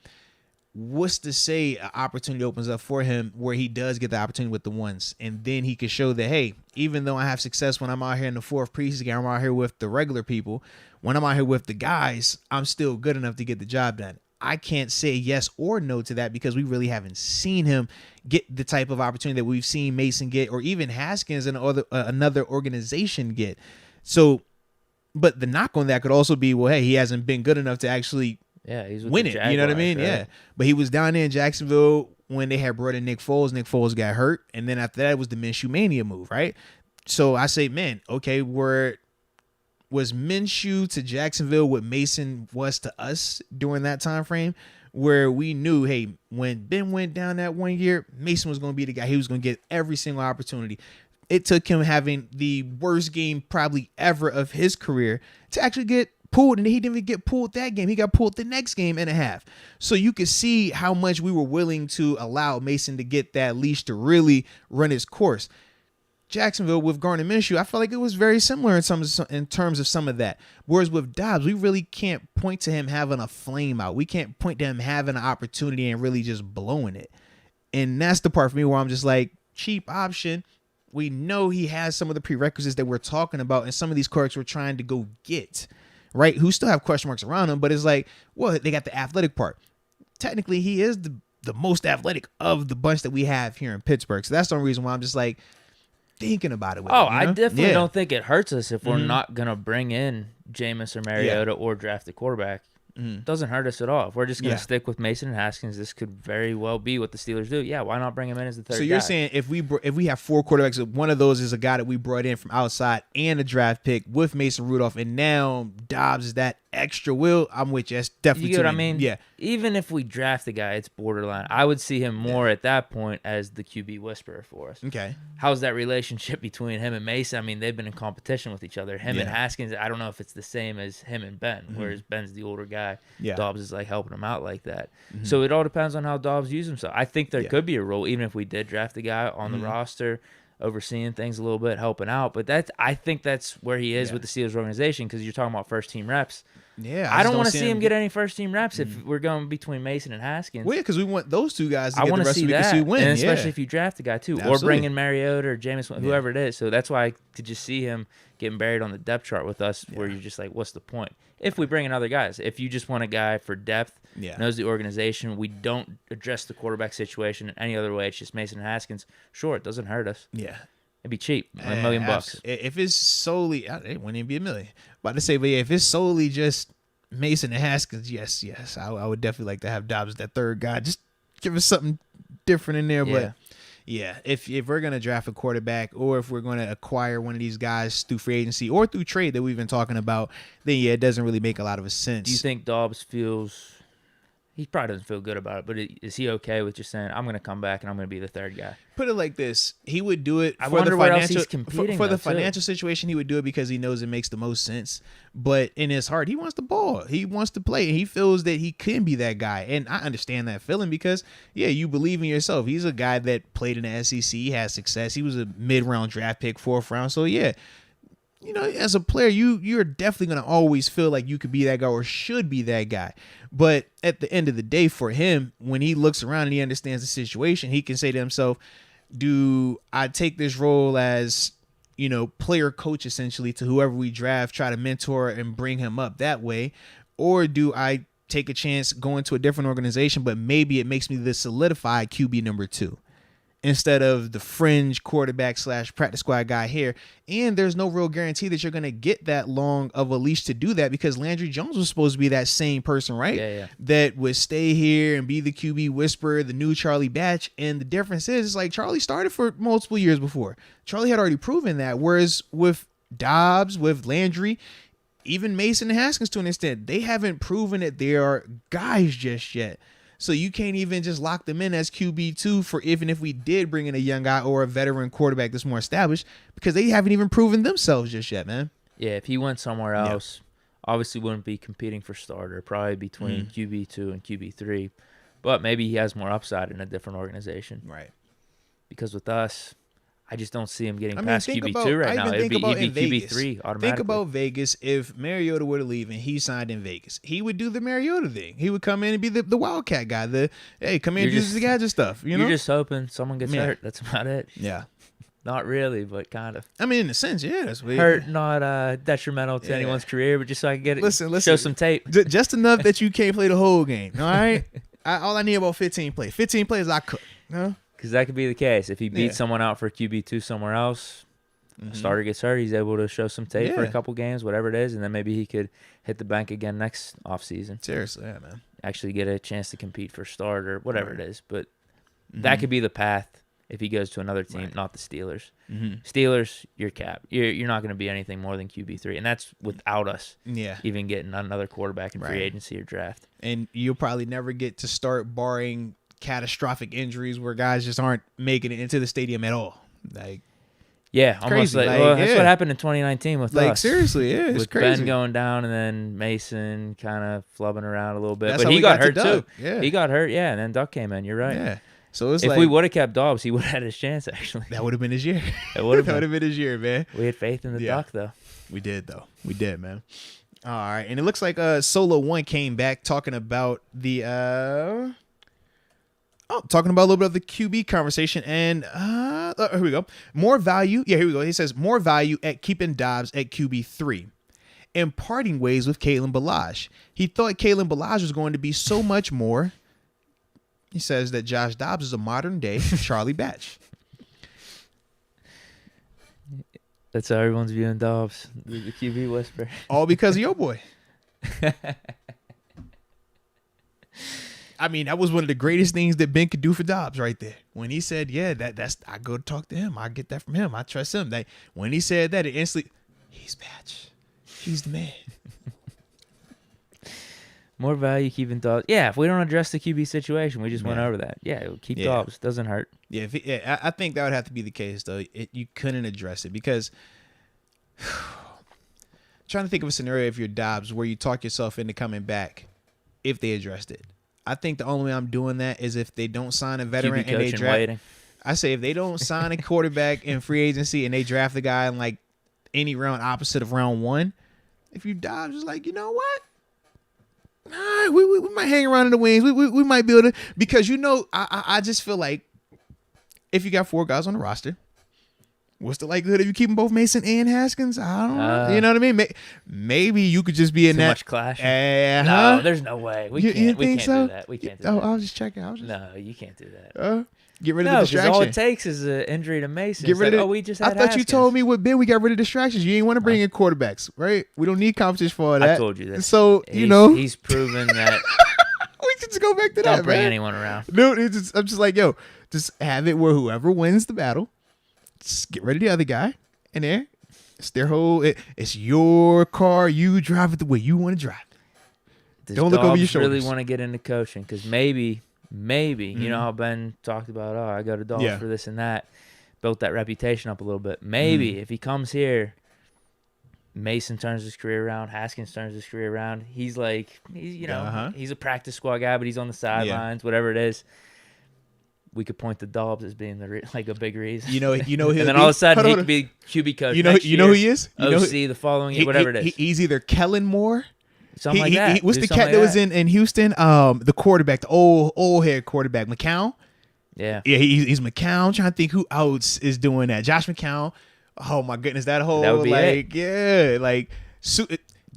what's to say an opportunity opens up for him where he does get the opportunity with the ones, and then he could show that, hey, even though I have success when I'm out here in the fourth preseason game, I'm out here with the regular people, when I'm out here with the guys, I'm still good enough to get the job done. I can't say yes or no to that because we really haven't seen him get the type of opportunity that we've seen Mason get, or even Haskins and another organization get. So, but the knock on that could also be, well, hey, he hasn't been good enough to actually he's with win the it. Jaguars, You know what I mean? right? Yeah. But he was down there in Jacksonville when they had brought in Nick Foles. Nick Foles got hurt, and then after that it was the Minshew Mania move, right? So I say, man, okay, was Minshew to Jacksonville what Mason was to us during that time frame, where we knew, hey, when Ben went down that 1 year, Mason was going to be the guy. He was going to get every single opportunity. It took him having the worst game probably ever of his career to actually get pulled, and he didn't even get pulled that game. He got pulled the next game and a half. So you could see how much we were willing to allow Mason to get that leash to really run his course. Jacksonville with Gardner Minshew, I felt like it was very similar in terms of some of that. Whereas with Dobbs, we really can't point to him having a flame out. We can't point to him having an opportunity and really just blowing it. And that's the part for me where I'm just like, cheap option. We know he has some of the prerequisites that we're talking about, and some of these quarterbacks we're trying to go get, right? Who still have question marks around him, but it's like, well, they got the athletic part. Technically, he is the most athletic of the bunch that we have here in Pittsburgh. So that's the only reason why I'm just like, thinking about it. I definitely don't think it hurts us if we're not going to bring in Jameis or Mariota or draft a quarterback. It doesn't hurt us at all. If we're just going to stick with Mason and Haskins, this could very well be what the Steelers do. Yeah, why not bring him in as the third guy? So you're saying if we have four quarterbacks, one of those is a guy that we brought in from outside and a draft pick with Mason Rudolph, and now Dobbs is that extra will, I'm with you. That's definitely you get what I mean? Yeah. Even if we draft a guy, it's borderline. I would see him more at that point as the QB whisperer for us. Okay. How's that relationship between him and Mason? I mean, they've been in competition with each other. Him and Haskins, I don't know if it's the same as him and Ben, whereas Ben's the older guy. Yeah. Dobbs is like helping him out like that. So it all depends on how Dobbs uses himself. I think there could be a role, even if we did draft a guy on the roster, overseeing things a little bit, helping out. But I think that's where he is with the Steelers organization, because you're talking about first team reps. Yeah, I don't want to see him get any first team reps if we're going between Mason and Haskins. Well, yeah, because we want those two guys to I get want the to rest see of the week that, to see win. and especially if you draft a guy too, Absolutely. or bring in Mariota or Jameis, whoever it is. So that's why I could just see him getting buried on the depth chart with us, where you're just like, what's the point? If we bring in other guys, if you just want a guy for depth, knows the organization, we don't address the quarterback situation in any other way, it's just Mason and Haskins, sure, it doesn't hurt us. Yeah. It'd be cheap, $1 million bucks. If it's solely, it wouldn't even be $1 million. About to say, but yeah, if it's solely just Mason and Haskins, yes, I would definitely like to have Dobbs that third guy. Just give us something different in there. But yeah, if we're gonna draft a quarterback, or if we're gonna acquire one of these guys through free agency or through trade that we've been talking about, then it doesn't really make a lot of a sense. Do you think Dobbs feels he probably doesn't feel good about it, but is he okay with just saying, I'm going to come back and I'm going to be the third guy? Put it like this. He would do it I for wonder the where else financial he's competing, for the though, too. financial situation. He would do it because he knows it makes the most sense. But in his heart, he wants the ball. He wants to play. He feels that he can be that guy. And I understand that feeling because, yeah, you believe in yourself. He's a guy that played in the SEC, he has success. He was a mid-round draft pick, 4th round. So, yeah, you know, as a player, you're definitely going to always feel like you could be that guy or should be that guy. But at the end of the day, for him, when he looks around and he understands the situation, he can say to himself, do I take this role as, you know, player coach essentially to whoever we draft, try to mentor and bring him up that way? Or do I take a chance going to a different organization, but maybe it makes me the solidified QB number 2? Instead of the fringe quarterback / practice squad guy here. And there's no real guarantee that you're going to get that long of a leash to do that because Landry Jones was supposed to be that same person, right? Yeah. That would stay here and be the QB whisperer, the new Charlie Batch. And the difference is, like, Charlie started for multiple years before. Charlie had already proven that. Whereas with Dobbs, with Landry, even Mason and Haskins to an extent, they haven't proven that they are guys just yet. So you can't even just lock them in as QB2 for even if we did bring in a young guy or a veteran quarterback that's more established because they haven't even proven themselves just yet, man. Yeah, if he went somewhere else, obviously wouldn't be competing for starter, probably between QB2 and QB3. But maybe he has more upside in a different organization. Right. Because with us, I just don't see him getting past QB2 right now. He'd He'd be QB3 automatically. Think about Vegas. If Mariota were to leave and he signed in Vegas, he would do the Mariota thing. He would come in and be the Wildcat guy. Hey, come in and do the gadget stuff. You know? You're just hoping someone gets hurt. That's about it. Yeah. Not really, but kind of. I mean, in a sense, yeah. That's what hurt, not detrimental to anyone's career, but just so I can get it. Listen. Show some tape. Just enough that you can't play the whole game. All right. All I need about 15 plays. 15 plays, I cook. Huh? Because that could be the case. If he beats someone out for QB2 somewhere else, starter gets hurt, he's able to show some tape for a couple games, whatever it is, and then maybe he could hit the bank again next offseason. Seriously, yeah, man. Actually get a chance to compete for starter, whatever it is. But that could be the path if he goes to another team, not the Steelers. Steelers, you're capped. You're not going to be anything more than QB3, and that's without us even getting another quarterback in free agency or draft. And you'll probably never get to start barring catastrophic injuries where guys just aren't making it into the stadium at all. Like, almost like that's what happened in 2019 with us. Like, seriously, it's with crazy. Ben going down and then Mason kind of flubbing around a little bit. That's but how he got hurt too. Yeah. He got hurt, and then Duck came in. You're right. Yeah. So it's if like, we would have kept Dobbs, he would have had his chance, actually. That would have been his year. That would have been his year, man. We had faith in the Duck, though. We did, though. We did, man. All right. And it looks like Solo One came back talking about the talking about a little bit of the QB conversation. And here we go. More value. Yeah, here we go. He says more value at keeping Dobbs at QB3 and parting ways with Kalen Ballage. He thought Kalen Ballage was going to be so much more. He says that Josh Dobbs is a modern day Charlie Batch. That's how everyone's viewing Dobbs, the QB whisperer. All because of your boy. I mean, that was one of the greatest things that Ben could do for Dobbs right there. When he said, that's I go talk to him. I get that from him. I trust him. When he said that, it instantly, he's Batch. He's the man. More value keeping Dobbs. Yeah, if we don't address the QB situation, we just went over that. Yeah, keep Dobbs. Doesn't hurt. Yeah, I think that would have to be the case, though. You couldn't address it because trying to think of a scenario if you're Dobbs where you talk yourself into coming back if they addressed it. I think the only way I'm doing that is if they don't sign a veteran and they draft. I say if they don't sign a quarterback in free agency and they draft the guy in like any round opposite of round 1, if you Dobbs, it's like, you know what? We might hang around in the wings. We might be able to, because I just feel like if you got 4 guys on the roster, what's the likelihood of you keeping both Mason and Haskins? I don't know. You know what I mean? Maybe you could just be in too that much clash. No, there's no way. We can't do that. We can't do that. I was just checking. No, you can't do that. Get rid of the distraction. All it takes is an injury to Mason. Get rid of we just had I thought Haskins. you told me with Ben we got rid of distractions. You ain't want to bring in quarterbacks, right? We don't need competition for all that. I told you that. So, he's proven that. We can just go back to that, Don't bring man. anyone around. Dude, I'm just like, just have it where whoever wins the battle, just get rid of the other guy. And there, it's their whole, it's your car. You drive it the way you want to drive. Does Don't look over your Dobbs really shoulders. want to get into coaching? Because maybe, you know how Ben talked about, oh, I go to Dobbs for this and that, built that reputation up a little bit. Maybe if he comes here, Mason turns his career around, Haskins turns his career around. He's he's a practice squad guy, but he's on the sidelines, whatever it is. We could point to Dobbs as being a big reason. You know, and then all of a sudden he could be QB coach. You know who he is? OC the following year, whatever it is. He's either Kellen Moore. Something like that. What's the cat that was in Houston? The quarterback, the old head quarterback, McCown. Yeah. Yeah, he's McCown. I'm trying to think who else is doing that. Josh McCown. Oh my goodness, that whole that would be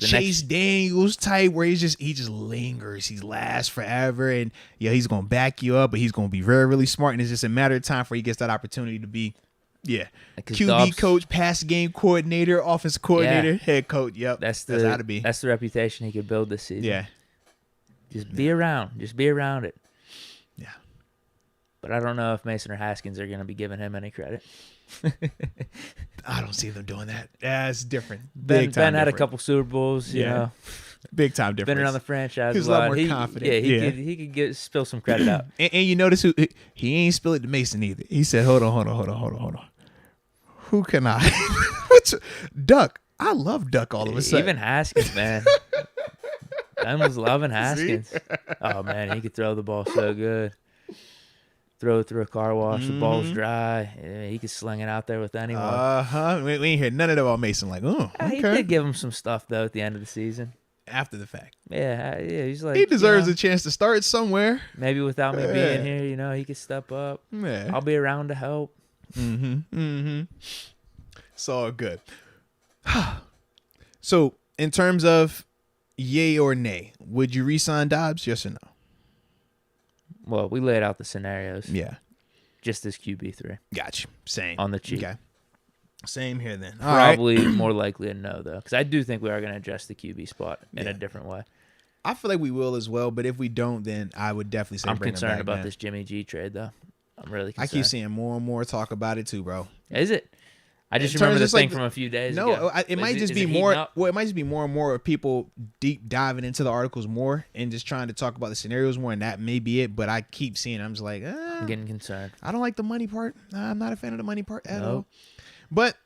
Chase Daniels type where he just lingers. He lasts forever, and he's gonna back you up, but he's gonna be very, really smart, and it's just a matter of time before he gets that opportunity to be QB coach, pass game coordinator, offensive coordinator, head coach. Yep, that's how to be. That's the reputation he could build this season. Yeah, just be around it. Yeah, but I don't know if Mason or Haskins are gonna be giving him any credit. I don't see them doing that. That's different. Ben had a couple Super Bowls, you know. Big time difference. Been around the franchise. He's a lot more confident. Yeah, he could spill some credit out. And you notice he ain't spill it to Mason either. He said, hold on. Who can I? Duck. I love Duck all of a sudden. Even Haskins, man. Ben was loving Haskins. Oh, man, he could throw the ball so good. Throw it through a car wash. The ball's dry. Yeah, he could sling it out there with anyone. We ain't hear none of that about Mason. Like, okay. He did give him some stuff, though, at the end of the season. After the fact. Yeah, he's like... He deserves a chance to start somewhere. Maybe without me being here, he could step up. Yeah. I'll be around to help. It's all good. So, in terms of yay or nay, would you re-sign Dobbs, yes or no? Well, we laid out the scenarios. Yeah. Just as QB3. Gotcha. Same. On the cheap. Okay. Same here then. Probably more likely a no, though. Because I do think we are going to adjust the QB spot in a different way. I feel like we will as well, but if we don't, then I would definitely say I'm concerned about this Jimmy G trade, though. I'm really concerned. I keep seeing more and more talk about it too, bro. Is it? I just remember this thing from a few days ago. No, it might just be more. Well, it might just be more and more of people deep diving into the articles more and just trying to talk about the scenarios more, and that may be it. But I keep seeing it. I'm just like, I'm getting concerned. I don't like the money part. I'm not a fan of the money part at all. But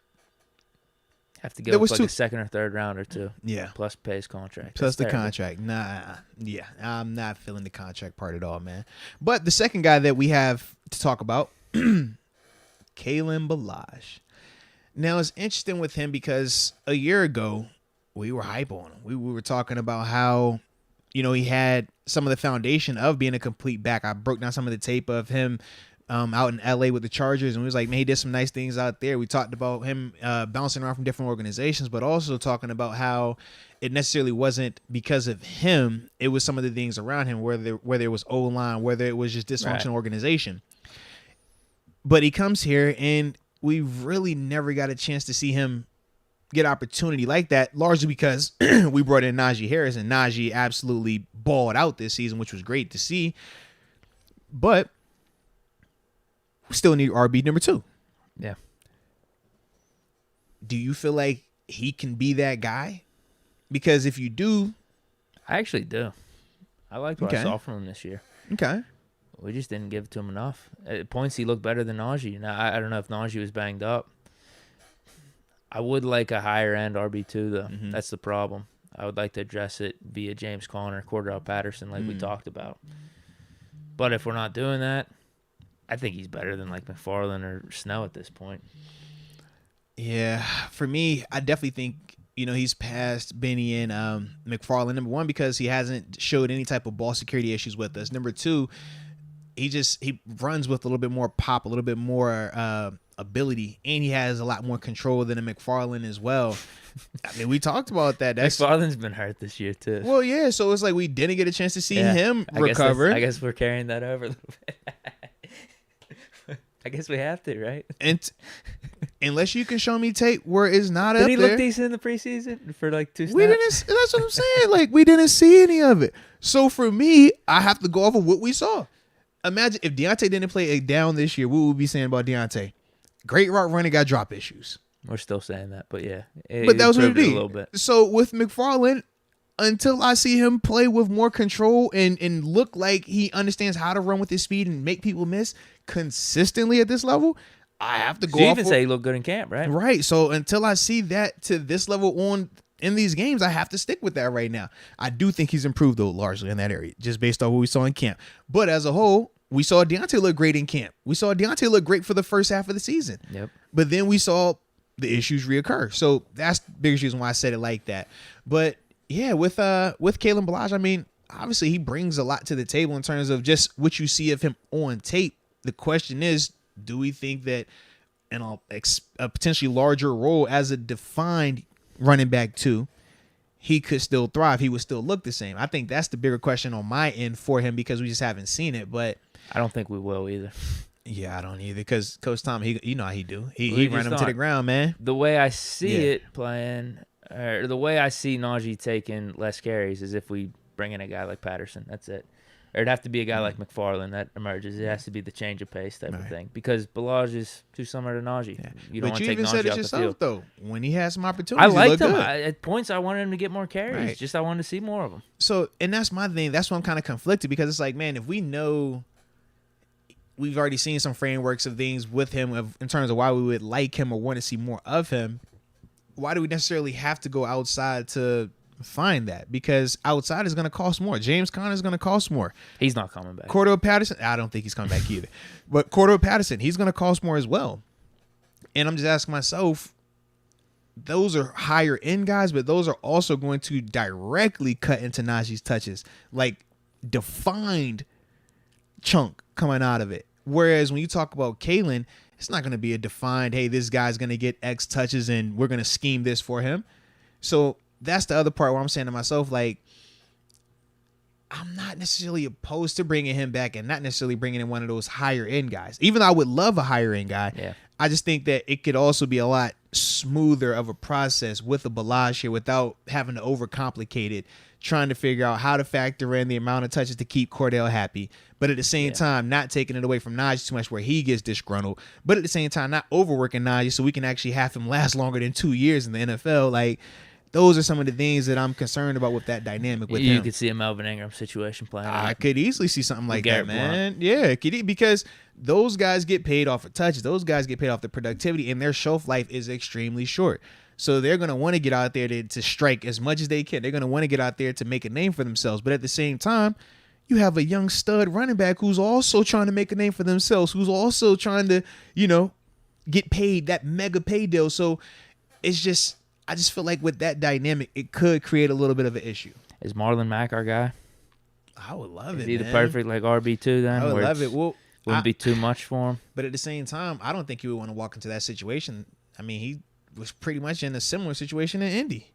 have to go with like a second or third round or two. Yeah. Plus pays contract. Plus the contract. Nah. Yeah. I'm not feeling the contract part at all, man. But the second guy that we have to talk about, Kalen Ballage. Now, it's interesting with him because a year ago, we were hype on him. We were talking about how, he had some of the foundation of being a complete back. I broke down some of the tape of him out in L.A. with the Chargers, and we was like, man, he did some nice things out there. We talked about him bouncing around from different organizations, but also talking about how it necessarily wasn't because of him. It was some of the things around him, whether it was O-line, whether it was just dysfunctional organization. But he comes here, and we really never got a chance to see him get opportunity like that, largely because we brought in Najee Harris, and Najee absolutely balled out this season, which was great to see. But we still need RB number 2. Yeah. Do you feel like he can be that guy? Because if you do... I actually do. I liked what I saw from him this year. Okay. We just didn't give it to him enough. At points, he looked better than Najee. Now, I don't know if Najee was banged up. I would like a higher-end RB2, though. Mm-hmm. That's the problem. I would like to address it via James Conner, Cordell Patterson, like we talked about. But if we're not doing that, I think he's better than like McFarland or Snow at this point. Yeah, for me, I definitely think he's past Benny and McFarland. Number one, because he hasn't showed any type of ball security issues with us. Number two, he runs with a little bit more pop, a little bit more ability, and he has a lot more control than a McFarland as well. I mean, we talked about that. McFarland's been hurt this year too. Well, yeah, so it's like we didn't get a chance to see him recover. I guess we're carrying that over a little bit. I guess we have to, right? And unless you can show me tape where it's not up there. Did he look decent in the preseason for like 2 snaps? We didn't. That's what I'm saying. Like, we didn't see any of it. So for me, I have to go off of what we saw. Imagine if Diontae didn't play a down this year, what would we be saying about Diontae? Great route running, got drop issues. We're still saying that, but yeah. But that was what it did. A little bit. So with McFarland, until I see him play with more control and look like he understands how to run with his speed and make people miss consistently at this level, I have to go. You off even say he looked good in camp, right? Right. So until I see that to this level on in these games, I have to stick with that right now. I do think he's improved though largely in that area, just based on what we saw in camp. But as a whole, we saw Diontae look great in camp. We saw Diontae look great for the first half of the season. Yep. But then we saw the issues reoccur. So that's the biggest reason why I said it like that. But yeah, with Kalen Ballage, I mean, obviously he brings a lot to the table in terms of just what you see of him on tape. The question is, do we think that in a potentially larger role as a defined running back 2, he could still thrive? He would still look the same. I think that's the bigger question on my end for him because we just haven't seen it. But I don't think we will either. Yeah, I don't either because Coach Tom, you know how he do. He ran him to the ground, man. The way I see it playing, or the way I see Najee taking less carries is if we bring in a guy like Patterson. That's it. Or it'd have to be a guy like McFarland that emerges. It has to be the change of pace type of thing because Bellage is too similar to Najee. Yeah. You don't but want you to take even Najee said it off yourself, the field. though. When he had some opportunities, I liked him. good. At points, I wanted him to get more carries. Right. Just I wanted to see more of him. So, and that's my thing. That's why I'm kind of conflicted because it's like, man, if we know we've already seen some frameworks of things with him in terms of why we would like him or want to see more of him, why do we necessarily have to go outside to find that? Because outside is going to cost more. James Conner is going to cost more. He's not coming back. Cordell Patterson, I don't think he's coming back either. But Cordell Patterson, he's going to cost more as well. And I'm just asking myself, those are higher end guys, but those are also going to directly cut into Najee's touches, like defined chunk coming out of it. Whereas when you talk about Kalen, it's not going to be a defined, hey, this guy's going to get X touches and we're going to scheme this for him. So that's the other part where I'm saying to myself, like, I'm not necessarily opposed to bringing him back and not necessarily bringing in one of those higher end guys. Even though I would love a higher end guy, I just think that it could also be a lot smoother of a process with a Bellage here without having to overcomplicate it, trying to figure out how to factor in the amount of touches to keep Cordell happy, but at the same time, not taking it away from Najee too much where he gets disgruntled, but at the same time, not overworking Najee so we can actually have him last longer than 2 years in the NFL. Like, those are some of the things that I'm concerned about with that dynamic with him. You could see a Melvin Ingram situation playing. I could easily see something like that, man. Blount. Yeah, because those guys get paid off of touches. Those guys get paid off the productivity, and their shelf life is extremely short. So they're going to want to get out there to strike as much as they can. They're going to want to get out there to make a name for themselves. But at the same time, you have a young stud running back who's also trying to make a name for themselves, who's also trying to, get paid, that mega pay deal. So it's just, I just feel like with that dynamic, it could create a little bit of an issue. Is Marlon Mack our guy? I would love it, Is he man. the perfect RB2 then? I would love it. Well, wouldn't be too much for him. But at the same time, I don't think you would want to walk into that situation. I mean, he was pretty much in a similar situation in Indy,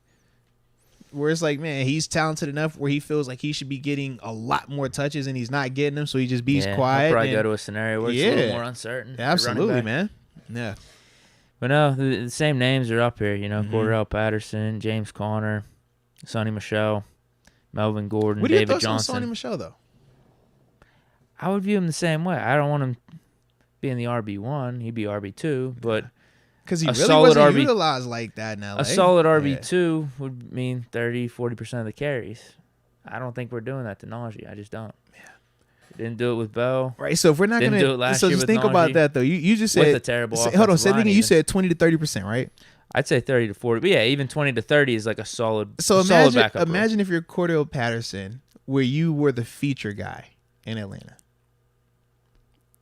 where it's like, man, he's talented enough where he feels like he should be getting a lot more touches and he's not getting them, so he just bees quiet. He'll probably go to a scenario where it's a little more uncertain. Absolutely, man. Yeah. But no, the same names are up here. Cordell Patterson, James Conner, Sonny Michel, Melvin Gordon, what are your David thoughts Johnson. on Sonny Michel, though? I would view him the same way. I don't want him being the RB1. He'd be RB2, but because he really wasn't utilized like that in LA. A solid RB2 would mean 30, 40% of the carries. I don't think we're doing that to Najee. I just don't. Didn't do it with Bell. Right. So if we're not going to, so just think Najee, about that though. You just said with a terrible. Hold on. You said 20 to 30%, right? I'd say 30 to 40. But yeah, even 20 to 30 is like a solid. So solid backup. Imagine if you're Cordell Patterson, where you were the feature guy in Atlanta,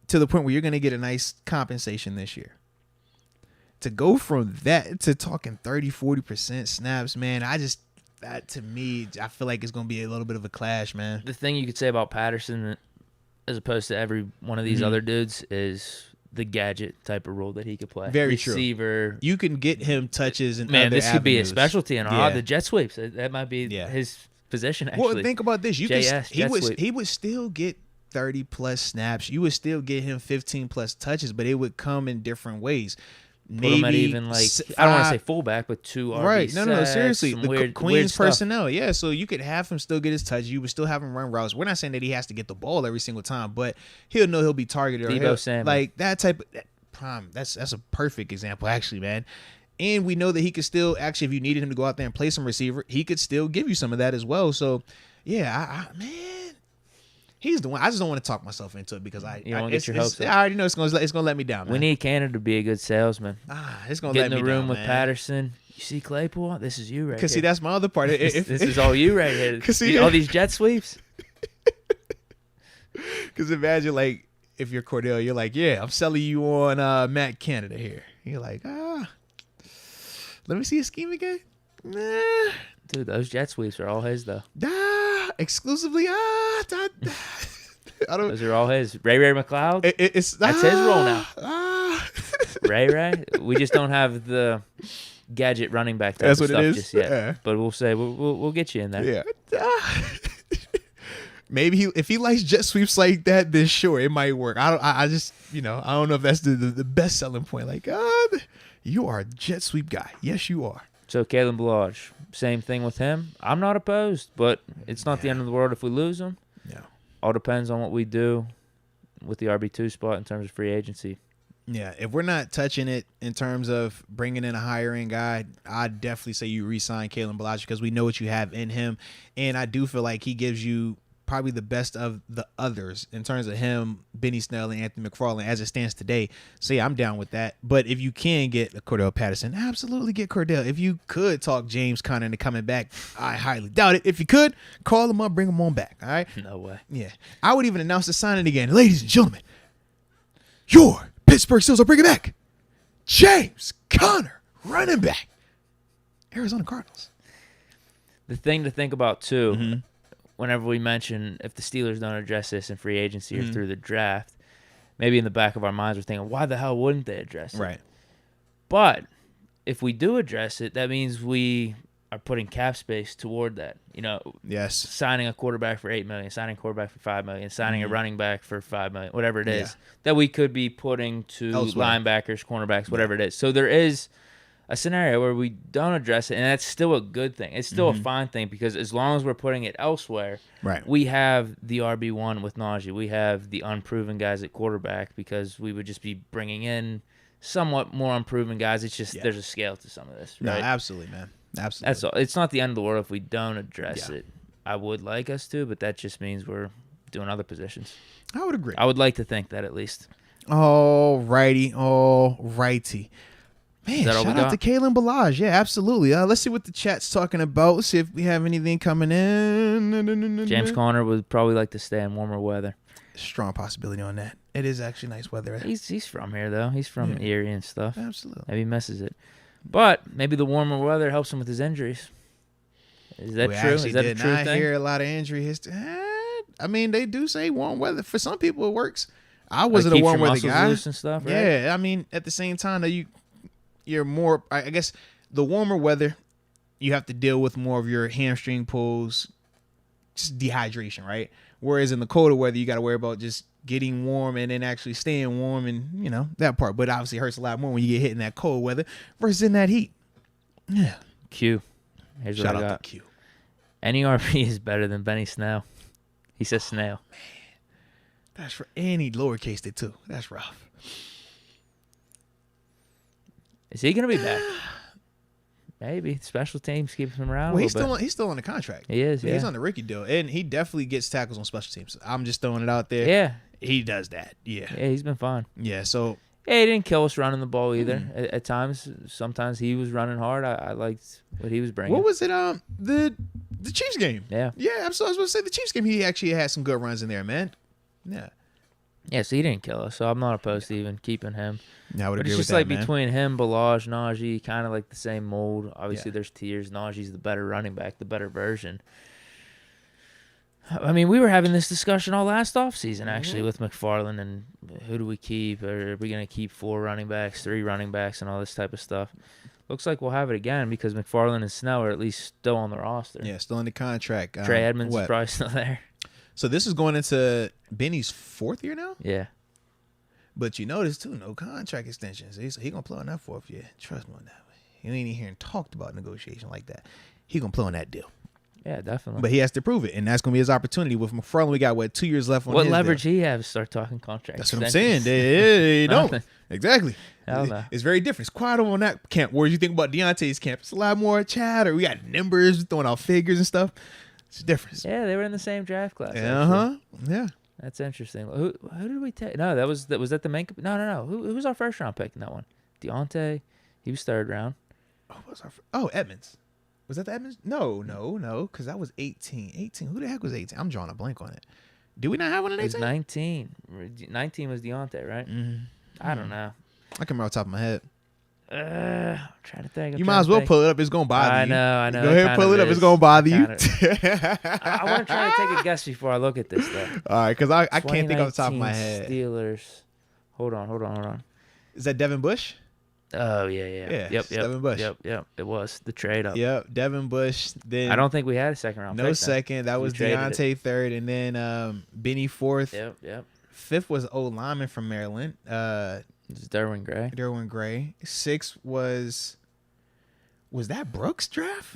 to the point where you're going to get a nice compensation this year. To go from that to talking 30, 40% snaps, man, that to me, I feel like it's going to be a little bit of a clash, man. The thing you could say about Patterson, as opposed to every one of these other dudes, is the gadget type of role that he could play. Very Receiver. True. You can get him touches and man, other this avenues. Could be a specialty in the jet sweeps. That might be his position. Actually, well, think about this. He would still get 30 plus snaps. You would still get him 15 plus touches, but it would come in different ways. Maybe even I don't want to say fullback, but 2 RB right. No, seriously. The weird Queen's personnel. Yeah, so you could have him still get his touch. You would still have him run routes. We're not saying that he has to get the ball every single time, but he'll know he'll be targeted. Debo Samuel. Like that type of prime. That's a perfect example, actually, man. And we know that he could still actually, if you needed him to go out there and play some receiver, he could still give you some of that as well. So, yeah, man, he's the one. I just don't want to talk myself into it because I get your hopes up. I already know it's gonna let me down, man. We need Canada to be a good salesman. It's gonna Get let me in the room down, with man. Patterson. You see Claypool? This is you right here. Because see, that's my other part. This is all you right here. See, all these jet sweeps. Because imagine, like, if you're Cordell, you're like, yeah, I'm selling you on Matt Canada here. You're like, let me see a scheme again. Nah. Dude, those jet sweeps are all his, though. Exclusively. I don't. Those are all his. Ray McLeod? That's his role now. Ray? We just don't have the gadget running back type That's of what stuff it is? just yet. Yeah. But we'll say we'll get you in there. Yeah. Maybe if he likes jet sweeps like that, then sure, it might work. I just, I don't know if that's the best selling point. Like, you are a jet sweep guy. Yes, you are. So Kalen Ballage, same thing with him. I'm not opposed, but it's not the end of the world if we lose him. Yeah. All depends on what we do with the RB2 spot in terms of free agency. Yeah, if we're not touching it in terms of bringing in a higher end guy, I'd definitely say you re-sign Kalen Ballage because we know what you have in him. And I do feel like he gives you probably the best of the others in terms of him, Benny Snell, and Anthony McFarland as it stands today. So, yeah, I'm down with that. But if you can get a Cordell Patterson, absolutely get Cordell. If you could talk James Conner into coming back, I highly doubt it. If you could, call him up, bring him on back, all right? No way. Yeah. I would even announce the signing again. Ladies and gentlemen, your Pittsburgh Steelers are bringing back James Conner, running back, Arizona Cardinals. The thing to think about, too, whenever we mention if the Steelers don't address this in free agency or through the draft, maybe in the back of our minds we're thinking, why the hell wouldn't they address it? Right. But if we do address it, that means we are putting cap space toward that. Yes. Signing a quarterback for $8 million, signing a quarterback for $5 million, signing a running back for $5 million, whatever it is, that we could be putting to linebackers, cornerbacks, whatever it is. So there is a scenario where we don't address it, and that's still a good thing. It's still a fine thing because as long as we're putting it elsewhere, we have the RB1 with Najee. We have the unproven guys at quarterback because we would just be bringing in somewhat more unproven guys. It's just there's a scale to some of this, right? No, absolutely, man. Absolutely. That's all. It's not the end of the world if we don't address it. I would like us to, but that just means we're doing other positions. I would agree. I would like to think that at least. All righty. Man, shout out to Kalen Ballage. Yeah, absolutely. Let's see what the chat's talking about. Let's see if we have anything coming in. James Conner would probably like to stay in warmer weather. Strong possibility on that. It is actually nice weather. He's from here, though. He's from Erie and stuff. Absolutely. Maybe he misses it. But maybe the warmer weather helps him with his injuries. Is that true? Is that a true thing? I hear a lot of injury history. I mean, they do say warm weather. For some people, it works. I wasn't a warm weather guy. Loose and stuff, right? Yeah, I mean, at the same time, you're more. I guess the warmer weather, you have to deal with more of your hamstring pulls, just dehydration, right? Whereas in the colder weather, you got to worry about just getting warm and then actually staying warm and, that part. But obviously it hurts a lot more when you get hit in that cold weather versus in that heat. Yeah. Q. Here's Shout what I out got. to Q. Any RB is better than Benny Snell. He says Snail. Man. That's for any lowercase it too. That's rough. Is he going to be back? Maybe. Special teams keep him around. Well, he's still on the contract. He is, yeah. He's on the rookie deal. And he definitely gets tackles on special teams. I'm just throwing it out there. Yeah. He does that. Yeah. Yeah, he's been fine. Yeah, so. Yeah, he didn't kill us running the ball either. At times, sometimes he was running hard. I liked what he was bringing. What was it? The Chiefs game. Yeah. Yeah, I was going to say the Chiefs game, he actually had some good runs in there, man. Yeah. Yeah, so he didn't kill us, so I'm not opposed to even keeping him. Yeah, I would but agree it's with just that, like man. between him, Bellage, Najee, kind of like the same mold. Obviously, there's tiers. Najee's the better running back, the better version. I mean, we were having this discussion all last offseason, actually, with McFarland and who do we keep? Or are we going to keep 4 running backs, 3 running backs, and all this type of stuff? Looks like we'll have it again because McFarland and Snell are at least still on the roster. Yeah, still in the contract. Trey Edmonds is probably still there. So this is going into Benny's 4th year now? Yeah. But you notice, too, no contract extensions. He's going to play on that 4th year. Trust me on that. You ain't even hearing talked about negotiation like that. He going to play on that deal. Yeah, definitely. But he has to prove it, and that's going to be his opportunity. With McFarland, we got, 2 years left on what his leverage deal. he have to start talking contracts? That's what I'm saying. They don't. Nothing. Exactly. Hell no. It's very different. It's quiet on that camp. Whereas you think about Diontae's camp, it's a lot more chatter. We got numbers, throwing out figures and stuff. It's a difference. Yeah, they were in the same draft class. Yeah. That's interesting. Who did we take? No, was that the main? No. Who was our first round pick in that one? Diontae. He was third round. Edmonds. Was that the Edmonds? No, because that was 18. 18. Who the heck was 18? I'm drawing a blank on it. Do we not have one in 18? It was 19. 19 was Diontae, right? I don't know. I can remember off the top of my head. I'm trying to think. You might as well pull it up. It's going to bother you. I know. Go ahead and pull it up. It's going to bother you. I want to try to take a guess before I look at this, though. All right, because I can't think off the top of my head. Steelers. Hold on. Is that Devin Bush? Oh, yeah. Yep. Devin Bush. Yep. It was the trade up. Yep, Devin Bush. Then I don't think we had a second round pick. No second. That was Diontae third, and then Benny fourth. Yep. Fifth was old lineman from Maryland. It was Derwin Gray. Sixth was that Brooks draft?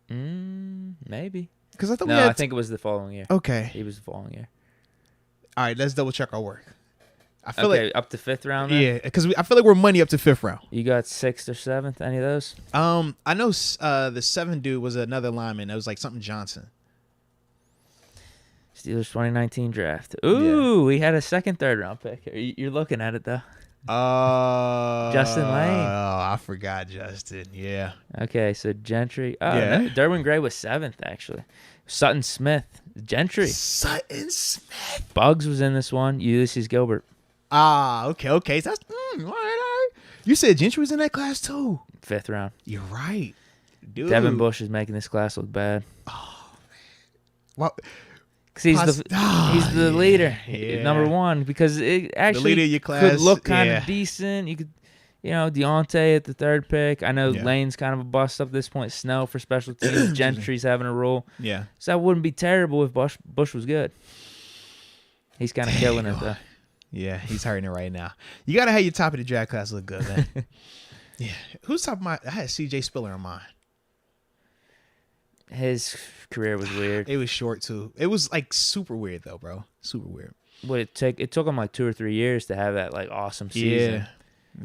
Maybe. Because I thought I think it was the following year. Okay. He was the following year. All right, let's double check our work. I feel like up to fifth round. Then? Yeah, because I feel like we're money up to fifth round. You got sixth or seventh? Any of those? I know the seventh dude was another lineman. It was like something Johnson. Steelers 2019 draft. Ooh, we had a second, third round pick. You're looking at it though. Justin Lane. Oh, I forgot Justin. Yeah. Okay, so Gentry. Oh, Yeah. no, Derwin Gray was seventh actually. Sutton Smith. Gentry. Sutton Smith. Bugs was in this one. Ulysses Gilbert. Okay. So that's all right. You said Gentry was in that class too. Fifth round. You're right, dude. Devin Bush is making this class look bad. Oh man. Well, because he's the leader, Yeah. number one. Because it actually the leader of your class, could look kind of decent. You could, Diontae at the third pick. I know Yeah. Lane's kind of a bust up at this point. Snow for special teams. Gentry's having a role. Yeah. So that wouldn't be terrible if Bush was good. He's kind of killing it though. Yeah, he's hurting it right now. You gotta have your top of the draft class look good, man. Yeah. Who's top of my? I had CJ Spiller on mine. His career was weird. It was short too. It was like super weird though, bro. Super weird. What it took him like 2 or 3 years to have that like awesome season.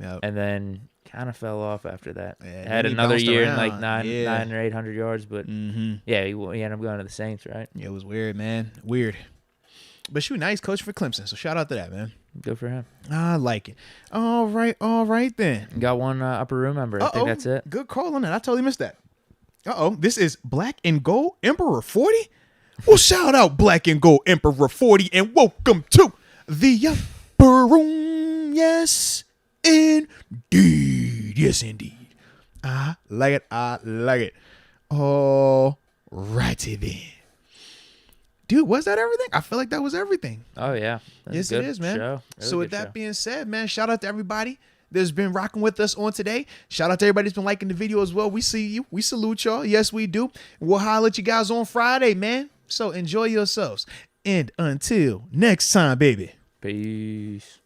Yeah. Yep. And then kind of fell off after that. Yeah, Had then he another bounced year in around. like 9 Yeah. or 800 yards, but Mm-hmm. yeah, he ended up going to the Saints, right? Yeah, it was weird, man. Weird. But shoot, nice coach for Clemson. So shout out to that, man. Good for him. I like it. All right then. Got one upper room member. I think that's it. Good call on that. I totally missed that. This is Black and Gold Emperor 40. Well, shout out Black and Gold Emperor 40 and welcome to the upper room. Yes, indeed. Yes, indeed. I like it. All righty then. Dude, was that everything? I feel like that was everything. Oh, yeah. That's Yes, a good it is, man. show. Really So with good that show. being said, man, shout out to everybody that's been rocking with us on today. Shout out to everybody that's been liking the video as well. We see you. We salute y'all. Yes, we do. We'll holler at you guys on Friday, man. So enjoy yourselves. And until next time, baby. Peace.